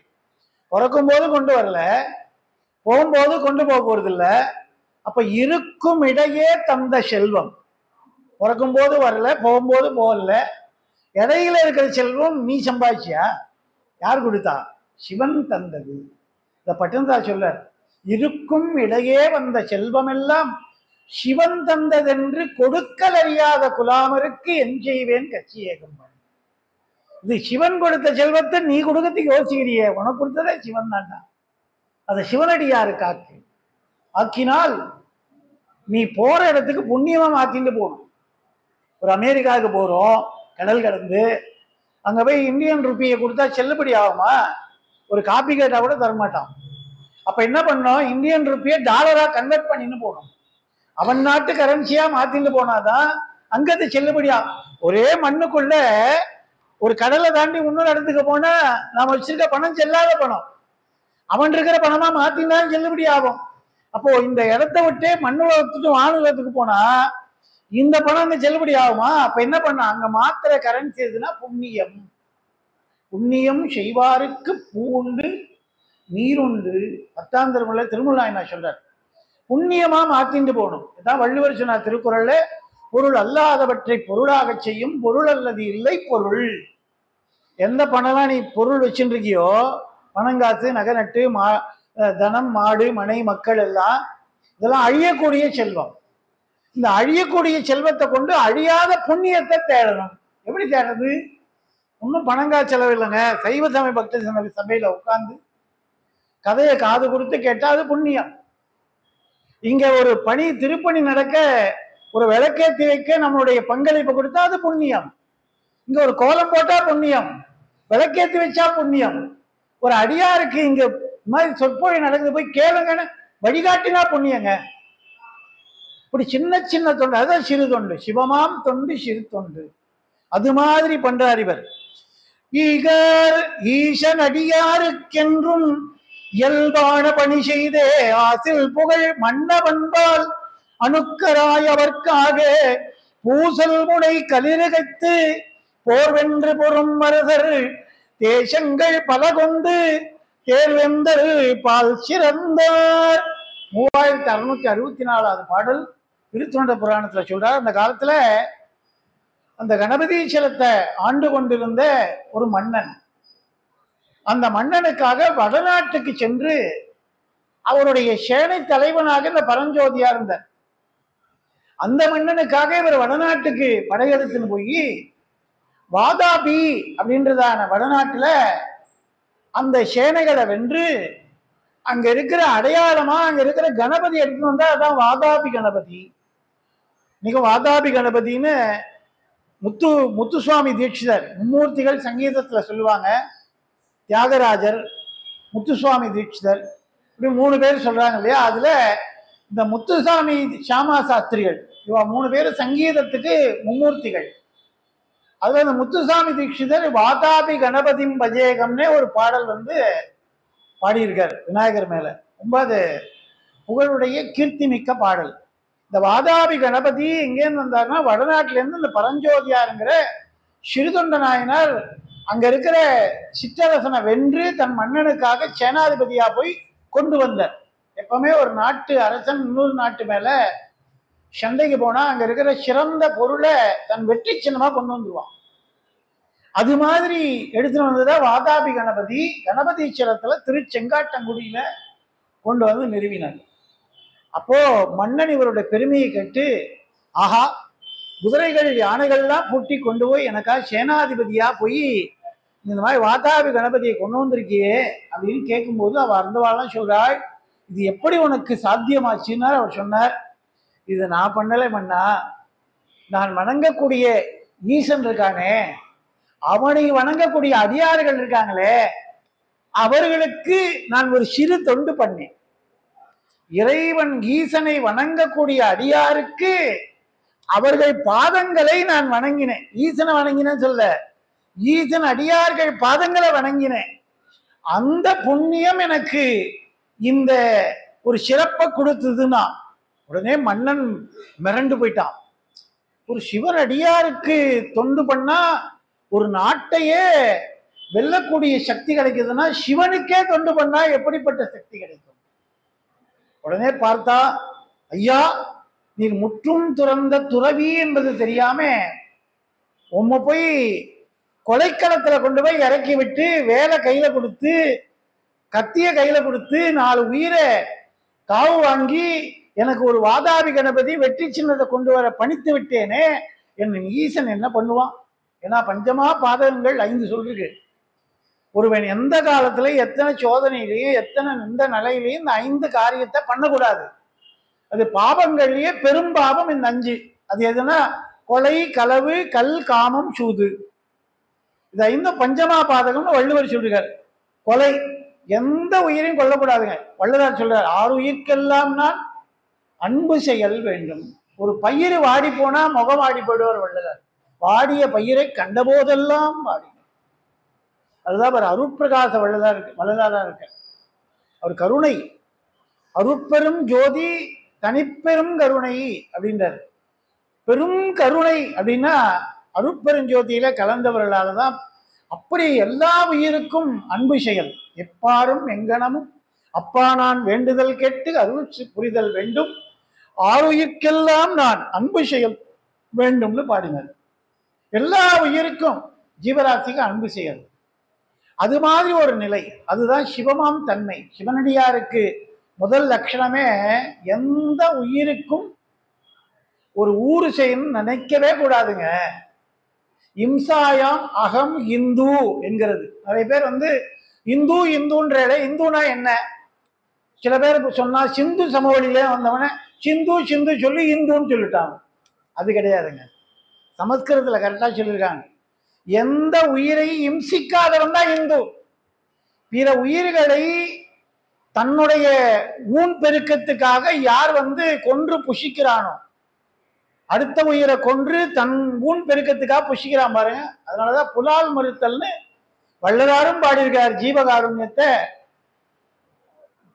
பிறக்கும் போது கொண்டு வரல, போகும்போது கொண்டு போக போறது இல்லை. அப்ப இருக்கும் இடையே தந்த செல்வம். பிறக்கும் போது வரல, போகும்போது போகல. இடையில இருக்கிற செல்வம் நீ சம்பாதிச்சியா? யார் கொடுத்தா? சிவன் தந்தது. இந்த பட்டந்தா சொல்ல, இருக்கும் இடையே வந்த செல்வம் எல்லாம் சிவன் தந்ததென்று கொடுக்கல் அறியாத குலாமருக்கு என் செய்வேன் கட்சி ஏகம். இது சிவன் கொடுத்த செல்வத்தை நீ கொடுக்கறதுக்கு யோசிக்கிறியே, உனக்கு கொடுத்ததே சிவன் தான்டா. அதை சிவனடியாருக்கு ஆக்கினால் நீ போற இடத்துக்கு புண்ணியமா மாத்திட்டு போகணும். ஒரு அமெரிக்காவுக்கு போறோம், கடல் கடந்து அங்க போய் இந்தியன் ருப்பியை கொடுத்தா செல்லுபடி ஆகுமா? ஒரு காப்பி கேட்டா கூட தரமாட்டான். அப்ப என்ன பண்ணோம்? இந்தியன் ருப்பியை டாலரா கன்வெர்ட் பண்ணின்னு போகணும். அவன் நாட்டு கரன்சியா மாத்திட்டு போனாதான் அங்கது செல்லுபடியா. ஒரே மண்ணுக்குள்ள ஒரு கடலை தாண்டி இன்னொரு இடத்துக்கு போனா நாம வச்சிருக்க பணம் செல்லாத பணம், அவன் இருக்கிற பணமா மாத்தினாலும் செல்லுபடி ஆகும். அப்போ இந்த இடத்த விட்டு மண்ணுலகத்துக்கு வானுலகத்துக்கு போனா இந்த பணம் அங்க செல்லுபடி ஆகுமா? அப்ப என்ன பண்ண? அங்க மாத்திர கரன்சி எதுனா புண்ணியம். புண்ணியம் செய்வாருக்கு பூ உண்டு நீருண்டு. 10ஆம் திருமுறை திருமுருகாயனா சொல்றார், புண்ணியமா மாத்திண்டு போகணும். இதான் வள்ளுவர் சொன்னார் திருக்குறள்ல, பொருள் அல்லாதவற்றை பொருளாக செய்யும் பொருள் அல்லது இல்லை பொருள். எந்த பணம்லாம் நீ பொருள் வச்சுட்டு இருக்கியோ, பணங்காசு நகை நட்டு தனம் மாடு மனை மக்கள் எல்லாம், இதெல்லாம் அழியக்கூடிய செல்வம். இந்த அழியக்கூடிய செல்வத்தை கொண்டு அழியாத புண்ணியத்தை தேடணும். எப்படி தேடுறது? ஒன்றும் பணங்கா செலவு இல்லைங்க. சைவ சமய பக்த சபையில உட்கார்ந்து கதையை காது கொடுத்து கேட்டா அது புண்ணியம். இங்க ஒரு பணி திருப்பணி நடக்க ஒரு விளக்கேற்றி வைக்க நம்மளுடைய பங்களிப்பு கொடுத்தா அது புண்ணியம். இங்க ஒரு கோலம் போட்டா புண்ணியம், விளக்கேற்றி வச்சா புண்ணியம். ஒரு அடியாருக்கு இங்க மாதிரி சொற்பொழி நடக்குது போய் கேளுங்கன்னு வழிகாட்டினா புண்ணியங்க. இப்படி சின்ன சின்ன தொண்டு, அதான் சிறு தொண்டு. சிவமாம் தொண்டு சிறு தொண்டு. அது மாதிரி பண்றார் இவர். ஈகர் ஈசன் அடியாருக்கென்றும் இயல்பான பணி செய்தே ஆசில் புகழ் மன்னவன்பால் அணுக்கராய் அவர்க்காக பூசல் முனை கலிருகைத்து போர்வென்று பொறும் மருதர் தேசங்கள் பல கொண்டு தேர்வெந்தர் பால் சிறந்தார். 3664 பாடல் திருத்தொண்ட புராணத்துல சொல்றார். அந்த காலத்துல அந்த கணபதீஸ்வரத்தை ஆண்டு கொண்டிருந்த ஒரு மன்னன், அந்த மன்னனுக்காக வடநாட்டுக்கு சென்று அவருடைய சேனை தலைவனாக இந்த பரஞ்சோதியா இருந்தார். அந்த மன்னனுக்காக இவர் வடநாட்டுக்கு படையெடுத்துன்னு போய் வாதாபி அப்படின்றதான வடநாட்டுல அந்த சேனைகளை வென்று அங்க இருக்கிற அடையாளமா அங்க இருக்கிற கணபதி எடுத்துன்னு வந்தா அதான் வாதாபி கணபதி. மிக வாதாபி கணபதினு முத்துசுவாமி தீட்சிதர், மும்மூர்த்திகள் சங்கீதத்துல சொல்லுவாங்க. தியாகராஜர், முத்துசுவாமி தீட்சிதர், இப்படி 3 பேர் சொல்றாங்க இல்லையா. அதுல இந்த முத்துசாமி சாமா சாஸ்திரிகள் இவா 3 பேர் சங்கீதத்துக்கு மும்மூர்த்திகள். அதுல இந்த முத்துசாமி தீட்சிதர் வாதாபி கணபதி பஜேகம்னே ஒரு பாடல் பாடியிருக்கார் விநாயகர் மேல. ரொம்ப அது புகழுடைய கீர்த்தி மிக்க பாடல். இந்த வாதாபி கணபதி எங்கேருந்து வந்தாருன்னா வடநாட்டில இருந்து இந்த பரஞ்சோதியாருங்கிற சிறுதொண்ட நாயனார் அங்க இருக்கிற சிற்றரசனை வென்று தன் மன்னனுக்காக சேனாதிபதியா போய் கொண்டு வந்தார். எப்பவுமே ஒரு நாட்டு அரசன் இன்னொரு நாட்டு மேல சண்டைக்கு போனா அங்க இருக்கிற சிறந்த பொருளை தன் வெற்றி சின்னமா கொண்டு வந்துருவான். அது மாதிரி எடுத்துட்டு வந்ததா வாதாபி கணபதி கணபதீஸ்வரத்துல திருச்செங்காட்டங்குடியில கொண்டு வந்து நிறுவினார். அப்போ மன்னன் இவருடைய பெருமையை கேட்டு, ஆஹா, குதிரைகள் யானைகள்லாம் பூட்டி கொண்டு போய் எனக்காக சேனாதிபதியா போய் இந்த மாதிரி வாதாபி கணபதியை கொண்டு வந்திருக்கியே அப்படின்னு கேட்கும்போது அவ அருந்தவாள்லாம் சொல்றாள், இது எப்படி உனக்கு சாத்தியமாச்சுன்னா அவர் சொன்னார், இது நான் பண்ணலை மன்னா, நான் வணங்கக்கூடிய ஈசன் இருக்கானே, அவனை வணங்கக்கூடிய அடியார்கள் இருக்காங்களே, அவர்களுக்கு நான் ஒரு சிறு தொண்டு பண்ணேன். இறைவன் ஈசனை வணங்கக்கூடிய அடியாருக்கு அவர்கள் பாதங்களை நான் வணங்கினேன். ஈசனை வணங்கினேன்னு சொல்ல, ஈசன் அடியார்கள் பாதங்களை வணங்கினேன். அந்த புண்ணியம் எனக்கு இந்த ஒரு சிறப்பை கொடுத்ததுன்னா உடனே மன்னன் மிரண்டு போயிட்டான். ஒரு சிவன் அடியாருக்கு தொண்டு பண்ணா ஒரு நாட்டையே வெல்லக்கூடிய சக்தி கிடைக்குதுன்னா சிவனுக்கே தொண்டு பண்ணா எப்படிப்பட்ட சக்தி கிடைக்கும்? உடனே பார்த்தா, ஐயா, நீர் முற்றும் துறந்த துறவி என்பது தெரியாம உம்மை போய் கொலைக்களத்துல கொண்டு போய் இறக்கி விட்டு வேலை கையில கொடுத்து கத்திய கையில கொடுத்து 4 உயிரை காவு வாங்கி எனக்கு ஒரு வாதாபி கணபதி வெற்றி சின்னத்தை கொண்டு வர பணித்து விட்டேனே, என் ஈசன் என்ன பண்ணுவான்? ஏன்னா பஞ்சமா பாதகங்கள் 5 சொல்லிருக்கு. ஒருவன் எந்த காலத்துல எத்தனை சோதனையிலையும் எத்தனை இந்த நிலையிலையும் இந்த 5 காரியத்தை பண்ணக்கூடாது. அது பாபங்கள்லயே பெரும் பாபம் இந்த 5. அது எதுனா கொலை, களவு, கல், காமம், சூது. இது 5 பஞ்சமா பாதகம்னு வள்ளுவர் சொல்றார். கொலை, எந்த உயிரையும் கொல்லக்கூடாதுங்க. வள்ளுவர் சொல்றார், 6 உயிர்க்கெல்லாம் நான் அன்பு செயல் வேண்டும். ஒரு பயிர் வாடி போனா முகம் வாடி போயிடுவார் வள்ளுவர். வாடிய பயிரை கண்டபோதெல்லாம் வாடி. அதுதான் அவர் அருட்பிரகாச வள்ளலாரா இருக்க. அவர் கருணை, அருட்பெரும் ஜோதி தனிப்பெரும் கருணை அப்படின்றார். பெரும் கருணை அப்படின்னா அருட்பெருஞ்சோதியில கலந்தவர்களால தான். அப்படி எல்லா உயிருக்கும் அன்பு செயல். எப்பாரும் எங்கனமும் அப்பா நான் வேண்டுதல் கேட்டு அருள் புரிதல் வேண்டும், ஆறுயிர்க்கெல்லாம் நான் அன்பு செயல் வேண்டும்னு பாடினார். எல்லா உயிருக்கும் ஜீவராசிக்கு அன்பு செயல். அது மாதிரி ஒரு நிலை, அதுதான் சிவமாம் தன்மை. சிவனடியாருக்கு முதல் லட்சணமே எந்த உயிருக்கும் ஒரு ஊறு செய்யணும்னு நினைக்கவே கூடாதுங்க. இம்சாயாம் அகம் இந்து என்கிறது. நிறைய பேர் இந்து இந்துன்ற இந்துனா என்ன? சில பேர் சொன்னா சிந்து சமவெளியிலே வந்தவன சிந்து சிந்து சொல்லி இந்துன்னு சொல்லிட்டாங்க. அது கிடையாதுங்க. சமஸ்கிருதத்துல கரெக்டா சொல்லியிருக்காங்க, எந்த உயிரை இம்சிக்காதவன் தான் இந்து. பிற உயிர்களை தன்னுடைய ஊன் பெருக்கத்துக்காக யார் கொன்று புஷிக்கிறானோ, அடுத்த உயிரை கொன்று தன் ஊன் பெருக்கத்துக்காக புஷிக்கிறான் பாருங்க. அதனாலதான் புலால் மறுத்தல்னு வள்ளலாரும் பாடியிருக்கார் ஜீவகாருண்யத்தை,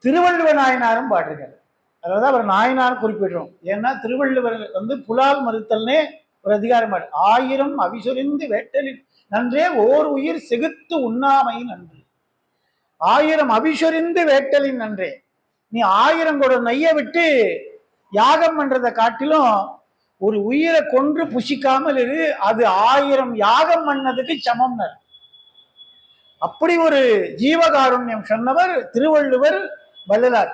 திருவள்ளுவர் நாயனாரும் பாடியிருக்காரு. அதாவது அவர் நாயனார் குறிப்பிடுறோம். ஏன்னா திருவள்ளுவர் புலால் மறுத்தல்னே ஒரு அதிகாரம் பாடு. 1000 அவிசொரிந்து வேட்டலில் நன்றே ஓர் உயிர் செகுத்து உண்ணாமை நன்று. 1000 அவிசொரிந்து வேட்டலின் நன்றே. நீ 1000 கூட நெய்ய விட்டு யாகம் பண்றதை காட்டிலும் ஒரு உயிரை கொன்று புசிக்காமல் இரு, அது 1000 யாகம் பண்ணதுக்கு சமம். அப்படி ஒரு ஜீவகாருண்யம் சொன்னவர் திருவள்ளுவர், வள்ளலார்.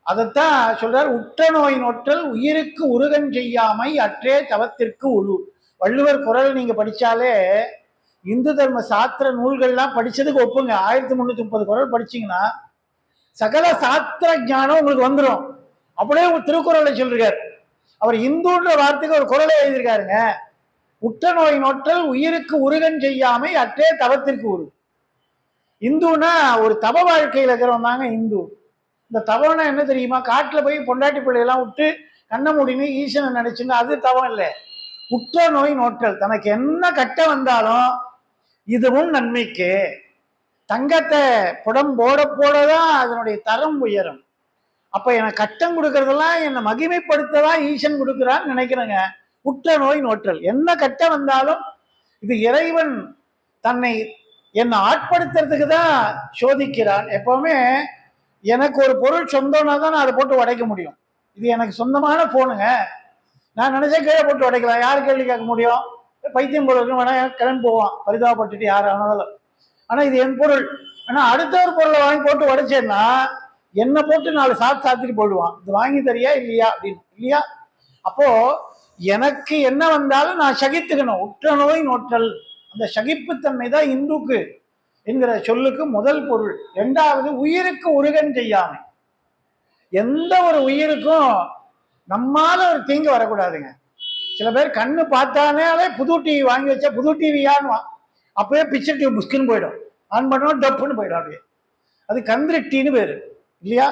அதைத்தான் சொல்றார், உற்ற நோய் நொற்றல் உயிருக்கு உருகன் செய்யாமை அற்றே தவத்திற்கு உழு. வள்ளுவர் குரல் நீங்க படிச்சாலே இந்து தர்ம சாஸ்திர நூல்கள்லாம் படிச்சதுக்கு ஒப்புங்க. 1330 குரல் படிச்சீங்கன்னா சகல சாஸ்திர ஞானம் உங்களுக்கு வந்துடும். அப்படியே திருக்குறளை சொல்றார். அவர் இந்துன்ற வார்த்தைக்கு ஒரு குரலை எழுதியிருக்காருங்க. உற்ற நோய் நொற்றல் உயிருக்கு உருகன் செய்யாமை அற்றே தவத்திற்கு உரு. இந்துனா ஒரு தவ வாழ்க்கையில் இருக்கிறவன் தாங்க இந்து. இந்த தவம்னா என்ன தெரியுமா? காட்டுல போய் பொண்டாட்டி பிள்ளையெல்லாம் விட்டு கண்ண முடின்னு ஈசனை நினைச்சுன்னு அது தவம் இல்லை. உற்ற நோய் நோற்றல், தனக்கு என்ன கட்டம் வந்தாலும் இதுவும் நன்மைக்கு. தங்கத்தை புடம் போட போடதான் அதனுடைய தரம் உயரும். அப்ப எனக்கு கட்டம் கொடுக்கறதெல்லாம் என்னை மகிமைப்படுத்ததான் ஈசன் கொடுக்குறான்னு நினைக்கிறேங்க. உற்ற நோய் நோற்றல், என்ன கட்டம் வந்தாலும் இது இறைவன் தன்னை என்னை ஆட்படுத்துறதுக்கு தான் சோதிக்கிறான். எப்பவுமே எனக்கு ஒரு பொருள் சொந்தம்னா தான் நான் அதை போட்டு உடைக்க முடியும். இது எனக்கு சொந்தமான போனுங்க, நான் நினைச்சா கீழே போட்டு உடைக்கலாம். யார் கேள்வி கேட்க முடியும்? பைத்தியம் போல இருக்கு வேணா கிளம்பி போவான் பரிதாபப்பட்டுட்டு யார் ஆனாலும். ஆனா இது என் பொருள். ஆனா அடுத்த ஒரு பொருளை வாங்கி போட்டு உடைச்சேன்னா என்னை போட்டு 4 சாத்திட்டு போயிடுவான். இது வாங்கி தரியா இல்லையா அப்படின்னு. இல்லையா? அப்போ எனக்கு என்ன வந்தாலும் நான் சகித்துக்கணும். உற்ற நோய் நோற்றல், அந்த சகிப்புத்தன்மை தான் இந்துக்கு என்கிற சொல்லுக்கு முதல் பொருள். 2வது உயிருக்கு உருகன் செய்யாமை. எந்த ஒரு உயிருக்கும் நம்மால ஒரு தீங்கு வரக்கூடாதுங்க. சில பேர் கண்ணு பார்த்தாலே புது டிவி வாங்கி வச்சா புது டிவியான்னு அப்பவே பிக்சர் டிவி புஸ்குன்னு போயிடும். ஆன் பண்ணோம் டப்புன்னு போயிடும். அப்படியே அது கந்திருட்டின்னு பேரு. இல்லையா?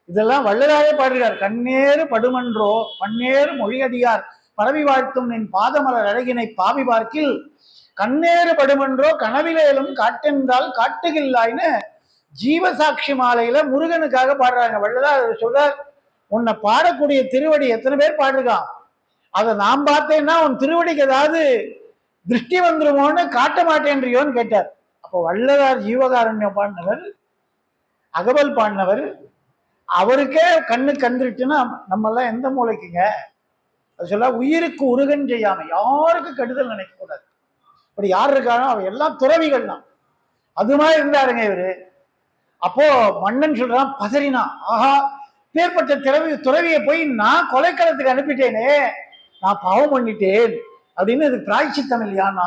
இதெல்லாம் வள்ளலாரே பாடுகிறார். கண்ணேறு படுமன்றோ பன்னேறு மொழியடியார் பரவி வாழ்த்தும் என் பாதமலர் அழகினை பாவி பார்க்கில் கண்ணேறு படுமன்றோ கனவிலேலும் காட்டென்றால் காட்டுகில்லாயின்னு ஜீவசாட்சி மாலையில முருகனுக்காக பாடுறாங்க. வள்ளலார் சொல்றார், உன்னை பாடக்கூடிய திருவடி எத்தனை பேர் பாடுறான், அதை நான் பார்த்தேன்னா உன் திருவடிக்கு ஏதாவது திருஷ்டி வந்துருமோன்னு காட்ட மாட்டேன்றியோன்னு கேட்டார். அப்போ வள்ளலார் ஜீவகாருண்யம் பாடினவர், அகவல் பாடினவர். அவருக்கே கண்ணு கந்துருச்சுன்னா நம்மெல்லாம் எந்த மூளைக்குங்க? அது சொல்ல உயிருக்கு உருகன் செய்யாம, யாருக்கு கெடுதல் நினைக்க கூடாது. அப்படி யார் இருக்காரோ அவ எல்லாம் துறவிகள் தான். அது மாதிரி இருந்தாருங்க இவரு. அப்போ மன்னன் சொல்றான், பதறினா, ஆஹா பேர்பட்ட துறவியை போய் நான் கொலைக்களத்துக்கு அனுப்பிட்டேனே, நான் பாவம் பண்ணிட்டேன் அப்படின்னு இதுக்கு பிராய்ச்சித்தம் இல்லையான்னா.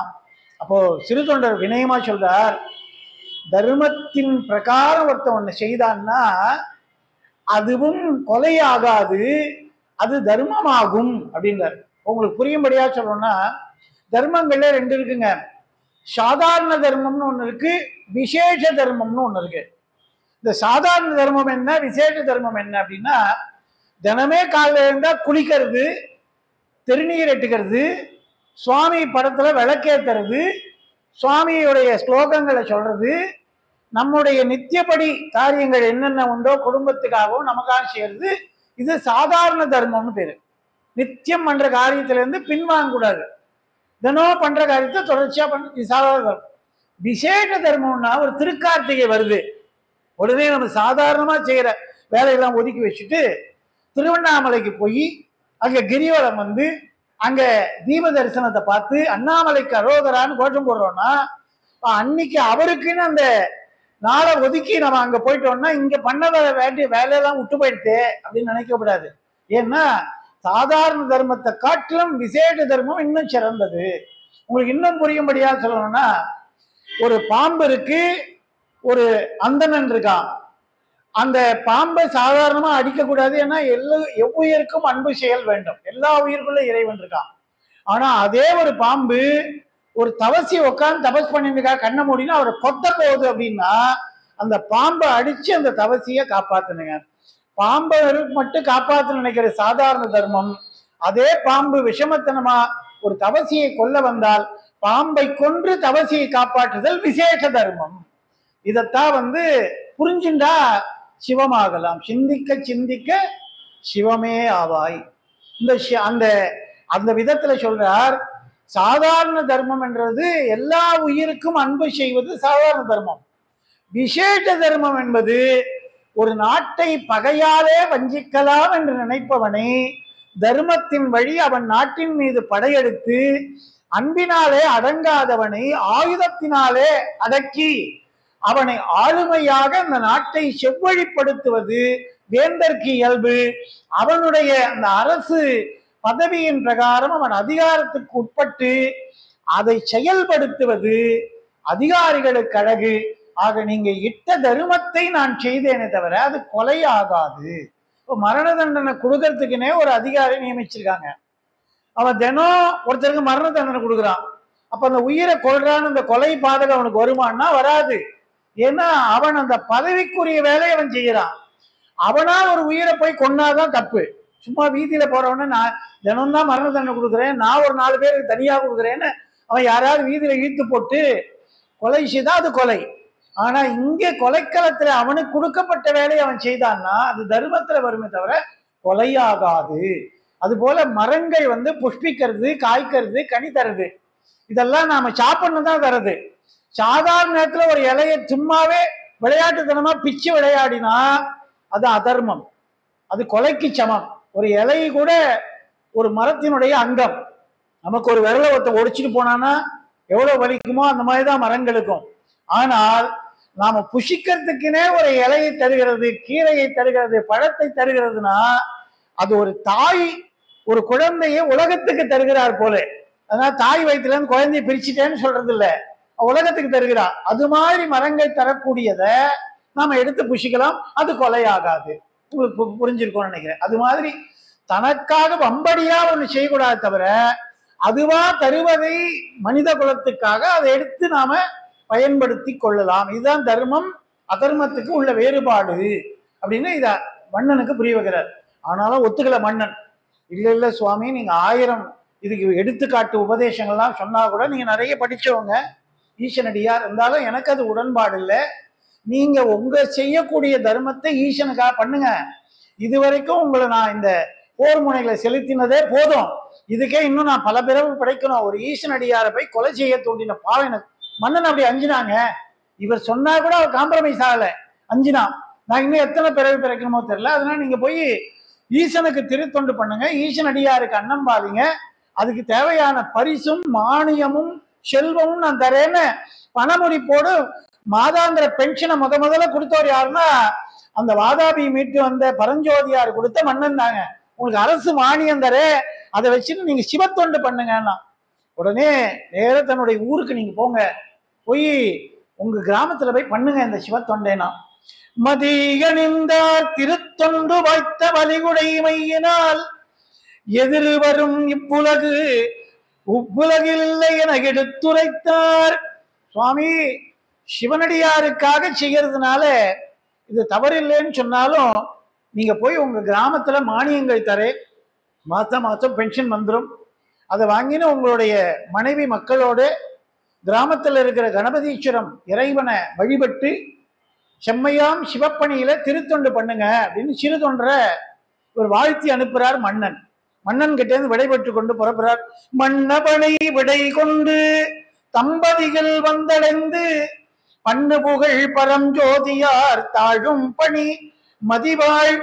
அப்போ சிறு தொண்டர் வினயமா சொல்றார், தர்மத்தின் பிரகாரம் ஒருத்தன் ஒண்ணு செய்தான்னா அதுவும் கொலையாகாது, அது தர்மமாகும் அப்படின்றார். உங்களுக்கு புரியும்படியா சொல்லணும்னா, தர்மங்கள்ல 2 இருக்குங்க. சாதாரண தர்மம்னு ஒண்ணு இருக்கு, விசேஷ தர்மம்னு ஒண்ணு இருக்கு. இந்த சாதாரண தர்மம் என்ன, விசேஷ தர்மம் என்ன அப்படின்னா, தினமே காலையில் இருந்தா குளிக்கிறது, திருநீர் எட்டுக்கிறது, சுவாமி படத்துல விளக்கேத்துறது, சுவாமியுடைய ஸ்லோகங்களை சொல்றது, நம்முடைய நித்தியப்படி காரியங்கள் என்னென்ன உண்டோ குடும்பத்துக்காகவும் நமக்காக செய்யறது, இது சாதாரண தர்மம்னு பேரு. நித்தியம் பண்ற காரியத்துல இருந்து பின்வாங்க கூடாது. தினம் பண்ற காரியத்தை தொடர்ச்சியா இது சாதாரண தர்மம். விசேஷ தர்மம்னா ஒரு திருக்கார்த்திகை வருது, உடனே நம்ம சாதாரணமா செய்யற வேலையெல்லாம் ஒதுக்கி வச்சுட்டு திருவண்ணாமலைக்கு போய் அங்க கிரிவலம் வந்து அங்க தீப தரிசனத்தை பார்த்து அண்ணாமலைக்கு அரோகரான்னு கோஷம் போடுறோம்னா, அன்னைக்கு அவருக்குன்னு அந்த நாளை ஒதுக்கி நம்ம அங்க போயிட்டோம்னா இங்க பண்ண வேண்டிய வேலையெல்லாம் விட்டு போயிடுது அப்படின்னு நினைக்கக்கூடாது. ஏன்னா சாதாரண தர்மத்தை காட்டிலும் விசேஷ தர்மம் இன்னும் சிறந்தது. உங்களுக்கு இன்னும் புரியும்படியா சொல்லணும்னா, ஒரு பாம்பு இருக்கு, ஒரு அந்தணன் இருக்கான். அந்த பாம்பை சாதாரணமா அடிக்கக்கூடாது, ஏன்னா எவ்வுயிருக்கும் அன்பு செயல் வேண்டும், எல்லா உயிருக்குள்ள இறைவன் இருக்கான். ஆனா அதே ஒரு பாம்பு ஒரு தவசி உட்காந்து தபஸ் பண்ணிருக்கா, கண்ண மூடினா அவரை கொத்த போகுது அப்படின்னா அந்த பாம்பை அடிச்சு அந்த தவசியை காப்பாத்தணுங்க. பாம்பை மட்டும் காப்பாற்ற நினைக்கிற சாதாரண தர்மம், அதே பாம்பு விஷமத்தனமா ஒரு தவசியை கொல்ல வந்தால் பாம்பை கொன்று தவசியை காப்பாற்றுதல் விசேஷ தர்மம். இதத்தான் புரிஞ்சுண்டா சிவமாகலாம். சிந்திக்க சிந்திக்க சிவமே ஆவாய். இந்த அந்த அந்த விதத்துல சொல்றார். சாதாரண தர்மம் என்றது எல்லா உயிருக்கும் அன்பு செய்வது சாதாரண தர்மம். விசேஷ தர்மம் என்பது ஒரு நாட்டை பகையாலே வஞ்சிக்கலாம் என்று நினைப்பவனை தர்மத்தின் வழி அவன் நாட்டின் மீது படையெடுத்து அன்பினாலே அடங்காதவனை ஆயுதத்தினாலே அடக்கி அவனை ஆளுமையாக அந்த நாட்டை செவ்வழிப்படுத்துவது வேந்தற்கு இயல்பு. அவனுடைய அந்த அரசு பதவியின் பிரகாரம் அவன் அதிகாரத்துக்கு உட்பட்டு அதை செயல்படுத்துவது அதிகாரிகளுக்கு அழகு. ஆக நீங்க இட்ட தர்மத்தை நான் செய்தேனே தவிர அது கொலை ஆகாது. மரண தண்டனை கொடுக்கறதுக்குன்னே ஒரு அதிகாரி நியமிச்சிருக்காங்க. அவன் தினம் ஒருத்தருக்கு மரண தண்டனை கொடுக்குறான். அப்ப அந்த உயிரை கொள்றான்னு அந்த கொலை பாதகம் அவனுக்கு வருமானா வராது. ஏன்னா அவன் அந்த பதவிக்குரிய வேலையை அவன் செய்யறான். அவனா ஒரு உயிரை போய் கொன்னாதான் தப்பு. சும்மா வீதியில போறவன நான் தினம் தான் மரண தண்டனை கொடுக்குறேன், நான் ஒரு 4 பேருக்கு தனியா கொடுக்குறேன்னு அவன் யாராவது வீதியில இழுத்து போட்டு கொலை செய்தா அது கொலை. ஆனா இங்கே கொலைக்களத்துல அவனுக்கு கொடுக்கப்பட்ட வேலையை அவன் செய்தான்னா அது தர்மத்துல வருமே தவிர கொலையாகாது. அது போல மரங்கள் புஷ்பிக்கிறது, காய்க்கிறது, கனி தருது. இதெல்லாம் நாம சாப்பிடணும் தான் தருது. சாதாரண நேரத்துல ஒரு இலையை சும்மாவே விளையாட்டுத்தனமா பிச்சு விளையாடினா அது அதர்மம், அது கொலைக்கு சமம். ஒரு இலை கூட ஒரு மரத்தினுடைய அங்கம். நமக்கு ஒரு விரலை ஒடிச்சுட்டு போனான்னா எவ்வளவு வலிக்குமோ அந்த மாதிரிதான் மரங்களுக்கும். ஆனால் நாம புஷிக்கிறதுக்குனே ஒரு இலையை தருகிறது, கீரையை தருகிறது, பழத்தை தருகிறதுனா அது ஒரு தாய் ஒரு குழந்தையை உலகத்துக்கு தருகிறார் போல. அதனால தாய் வயிற்றுல இருந்து குழந்தைய பிரிச்சுட்டேன்னு சொல்றது இல்ல, உலகத்துக்கு தருகிறார். அது மாதிரி மரங்கள் தரக்கூடியத நாம எடுத்து புஷிக்கலாம், அது கொலையாகாது. உங்களுக்கு புரிஞ்சிருக்கும்னு நினைக்கிறேன். அது மாதிரி தனக்காக வம்படியா ஒண்ணு செய்யக்கூடாது தவிர அதுவா தருவதை மனித குலத்துக்காக அதை எடுத்து நாம பயன்படுத்தி கொள்ளலாம். இதுதான் தர்மம் அதர்மத்துக்கு உள்ள வேறுபாடு அப்படின்னு இத மன்னனுக்கு புரிய வைக்கிறார். ஆனாலும் ஒத்துக்கல மன்னன். இல்ல சுவாமி, நீங்க 1000 இதுக்கு எடுத்துக்காட்டு உபதேசங்கள்லாம் சொன்னா கூட நீங்க நிறைய படிச்சவங்க, ஈசனடியார் இருந்தாலும் எனக்கு அது உடன்பாடு இல்லை. நீங்க உங்க செய்யக்கூடிய தர்மத்தை ஈசனுக்காக பண்ணுங்க. இதுவரைக்கும் உங்களை நான் இந்த போர் முனைகளை செலுத்தினதே போதும், இதுக்கே இன்னும் நான் பல பிறகு படைக்கணும். ஒரு ஈசனடியாரை போய் கொலை செய்ய தோண்டின பாவம் எனக்கு. மன்னன் அப்படி அஞ்சினாங்க. இவர் சொன்னா கூட அவர் காம்ப்ரமைஸ் ஆகல, அஞ்சினா. நான் இன்னும் எத்தனை பிறகு பிறக்கணுமோ தெரியல. அதனால நீங்க போய் ஈசனுக்கு திருத்தொண்டு பண்ணுங்க, ஈசனடியாருக்கு அன்னம் பாதிங்க, அதுக்கு தேவையான பரிசும் மானியமும் செல்வமும் நான் தரேன்னு பணமுடிப்போடு மாதாந்திர பென்ஷனை முதல்ல கொடுத்தவர் யாருன்னா அந்த வாதாபி மீட்டு வந்த பரஞ்சோதியார் கொடுத்த மன்னன் தாங்க. உங்களுக்கு அரசு மானியம் தரே, அதை வச்சுட்டு நீங்க சிவத்தொண்டு பண்ணுங்கன்னா. உடனே நேர தன்னுடைய ஊருக்கு நீங்க போங்க, போய் உங்க கிராமத்துல போய் பண்ணுங்க இந்த சிவத்தொண்டேனா. மதியணிந்தார் திருத்தொண்டு வைத்த வலிகுடைமையினால் எதிர்வரும் இப்புலகு உப்புலகில் இல்லை என எடுத்துரைத்தார். சுவாமி, சிவனடியாருக்காக செய்யறதுனால இது தவறில்லைன்னு சொன்னாலும் நீங்க போய் உங்க கிராமத்துல மானியங்கள் தரே, மாசம் மாசம் பென்ஷன் வந்துடும். அதை வாங்கின உங்களுடைய மனைவி மக்களோடு கிராமத்தில் இருக்கிற கணபதீஸ்வரம் இறைவனை வழிபட்டு செம்மையாம் சிவப்பணியில திருத்தொண்டு பண்ணுங்க அப்படின்னு சிறு தொண்டரை ஒரு வாழ்த்தி அனுப்புறார் மன்னன். மன்னன் கிட்ட இருந்து விடைபெற்று கொண்டு புறப்படுறார். மன்னபனை விடை கொண்டு தம்பதிகள் வந்தடைந்து பண்ணு புகழ் பரஞ்சோதியார் தாழும் பணி மதிவாழ்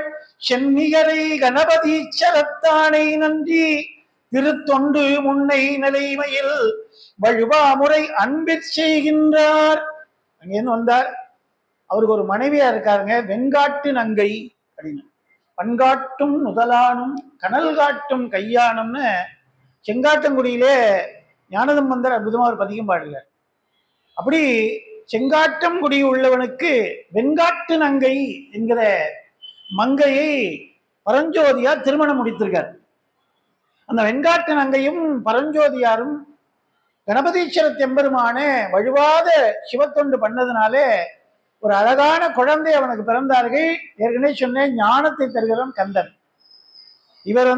சென்னியரை கணபதீச்சரத்தானை நன்றி திருத்தொண்டு முன்னை நிலைமையில் வழுவா முறை அன்பிற் செய்கின்றார். அங்கேருந்து வந்தார். அவருக்கு ஒரு மனைவியா இருக்காருங்க, வெண்காட்டு நங்கை அப்படின்னு. பண்காட்டும் முதலானும் கனல் காட்டும் கையானும்னு செங்காட்டங்குடியிலே ஞானசம்பந்தர் அற்புதமா ஒரு பதிகம் பாடல. அப்படி செங்காட்டங்குடி உள்ளவனுக்கு வெண்காட்டு நங்கை என்கிற மங்கையை பரஞ்சோதியார் திருமணம் முடித்திருக்கார். அந்த வெண்காட்டு நங்கையும் பரஞ்சோதியாரும் கணபதீஸ்வர தெம்பெருமான வழுவாத சிவத்தொண்டு பண்ணதுனாலே ஒரு அழகான குழந்தை அவனுக்கு பிறந்தார்கள். ஏற்கனவே சொன்னேன், ஞானத்தை தருகிறவன் கந்தன். இவர்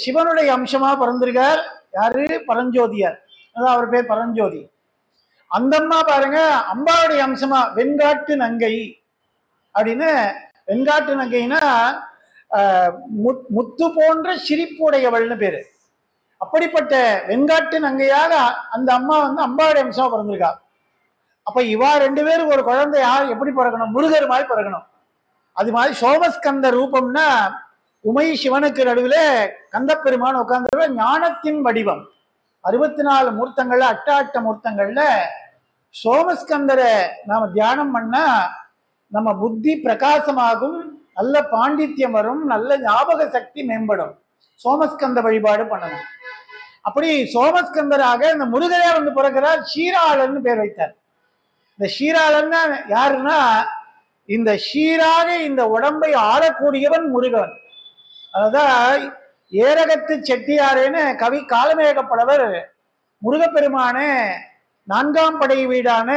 சிவனுடைய அம்சமா பிறந்திருக்கார். யாரு? பரஞ்சோதியார். அதான் அவர் பேர் பரஞ்சோதி. அந்த அம்மா பாருங்க அம்பாவுடைய அம்சமா வெண்காட்டு நங்கை அப்படின்னு. வெண்காட்டு நங்கைன்னா முத்து போன்ற சிரிப்புடையவள்னு பேரு. அப்படிப்பட்ட வெண்காட்டு நங்கையாக அந்த அம்மா வந்து அம்பாவுடைய அம்சமா பிறந்திருக்கா. அப்ப இவா ரெண்டு பேரும் ஒரு குழந்தை யார் எப்படி பிறக்கணும்? முருகர் மாதிரி பிறக்கணும். அது மாதிரி சோமஸ்கந்த ரூபம்னா உமை சிவனுக்கு நடுவில் கந்த பெருமான் உட்கார்ந்து ஞானத்தின் வடிவம். 64 மூர்த்தங்கள்ல அட்டாட்ட மூர்த்தங்கள்ல சோமஸ்கந்தரை நாம தியானம் பண்ணா நம்ம புத்தி பிரகாசமாகும், நல்ல பாண்டித்யம் வரும், நல்ல ஞாபக சக்தி மேம்படும். சோமஸ்கந்த வழிபாடு பண்ணணும். அப்படி சோமஸ்கந்தராக இந்த முருகரே வந்து பிறக்கிறார். ஷீராளன்னு பேர் வைத்தார். இந்த ஷீராளன்னா யாருன்னா இந்த ஷீராக இந்த உடம்பை ஆளக்கூடியவன் முருகன். அதான் ஏரகத்து செட்டியாரேன்னு கவி காலமேக புலவர் முருகப்பெருமான 4ஆம் படை வீடான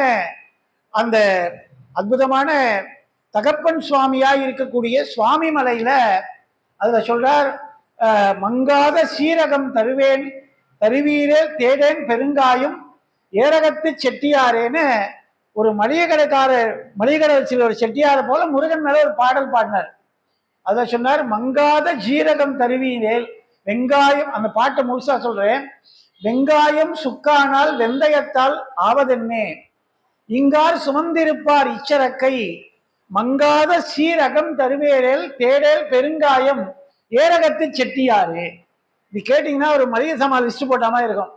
அந்த அற்புதமான தகப்பன் சுவாமியாய் இருக்கக்கூடிய சுவாமி மலையில அதுல சொல்றார், மங்காத சீரகம் தருவேன் தருவீரே தேடேன் பெருங்காயம் ஏரகத்து செட்டியாரேன்னு ஒரு மளிகை கடை ஒரு செட்டியாரை போல முருகன் மேல ஒரு பாடல் பாடினார். அத சொன்னார், மங்காத ஜீரகம் தருவீரேல் வெங்காயம். அந்த பாட்டை முழுசா சொல்றேன். வெங்காயம் சுக்கானால் வெந்தயத்தால் ஆவதென்னே, இங்கார் சுமந்திருப்பார் இச்சரக்கை, மங்காத சீரகம் தருவேரேல் தேடேல் பெருங்காயம் ஏரகத்து செட்டியாரு. இது கேட்டீங்கன்னா ஒரு மளிகை சாமான் லிஸ்ட் போட்ட மாதிரி இருக்கும்.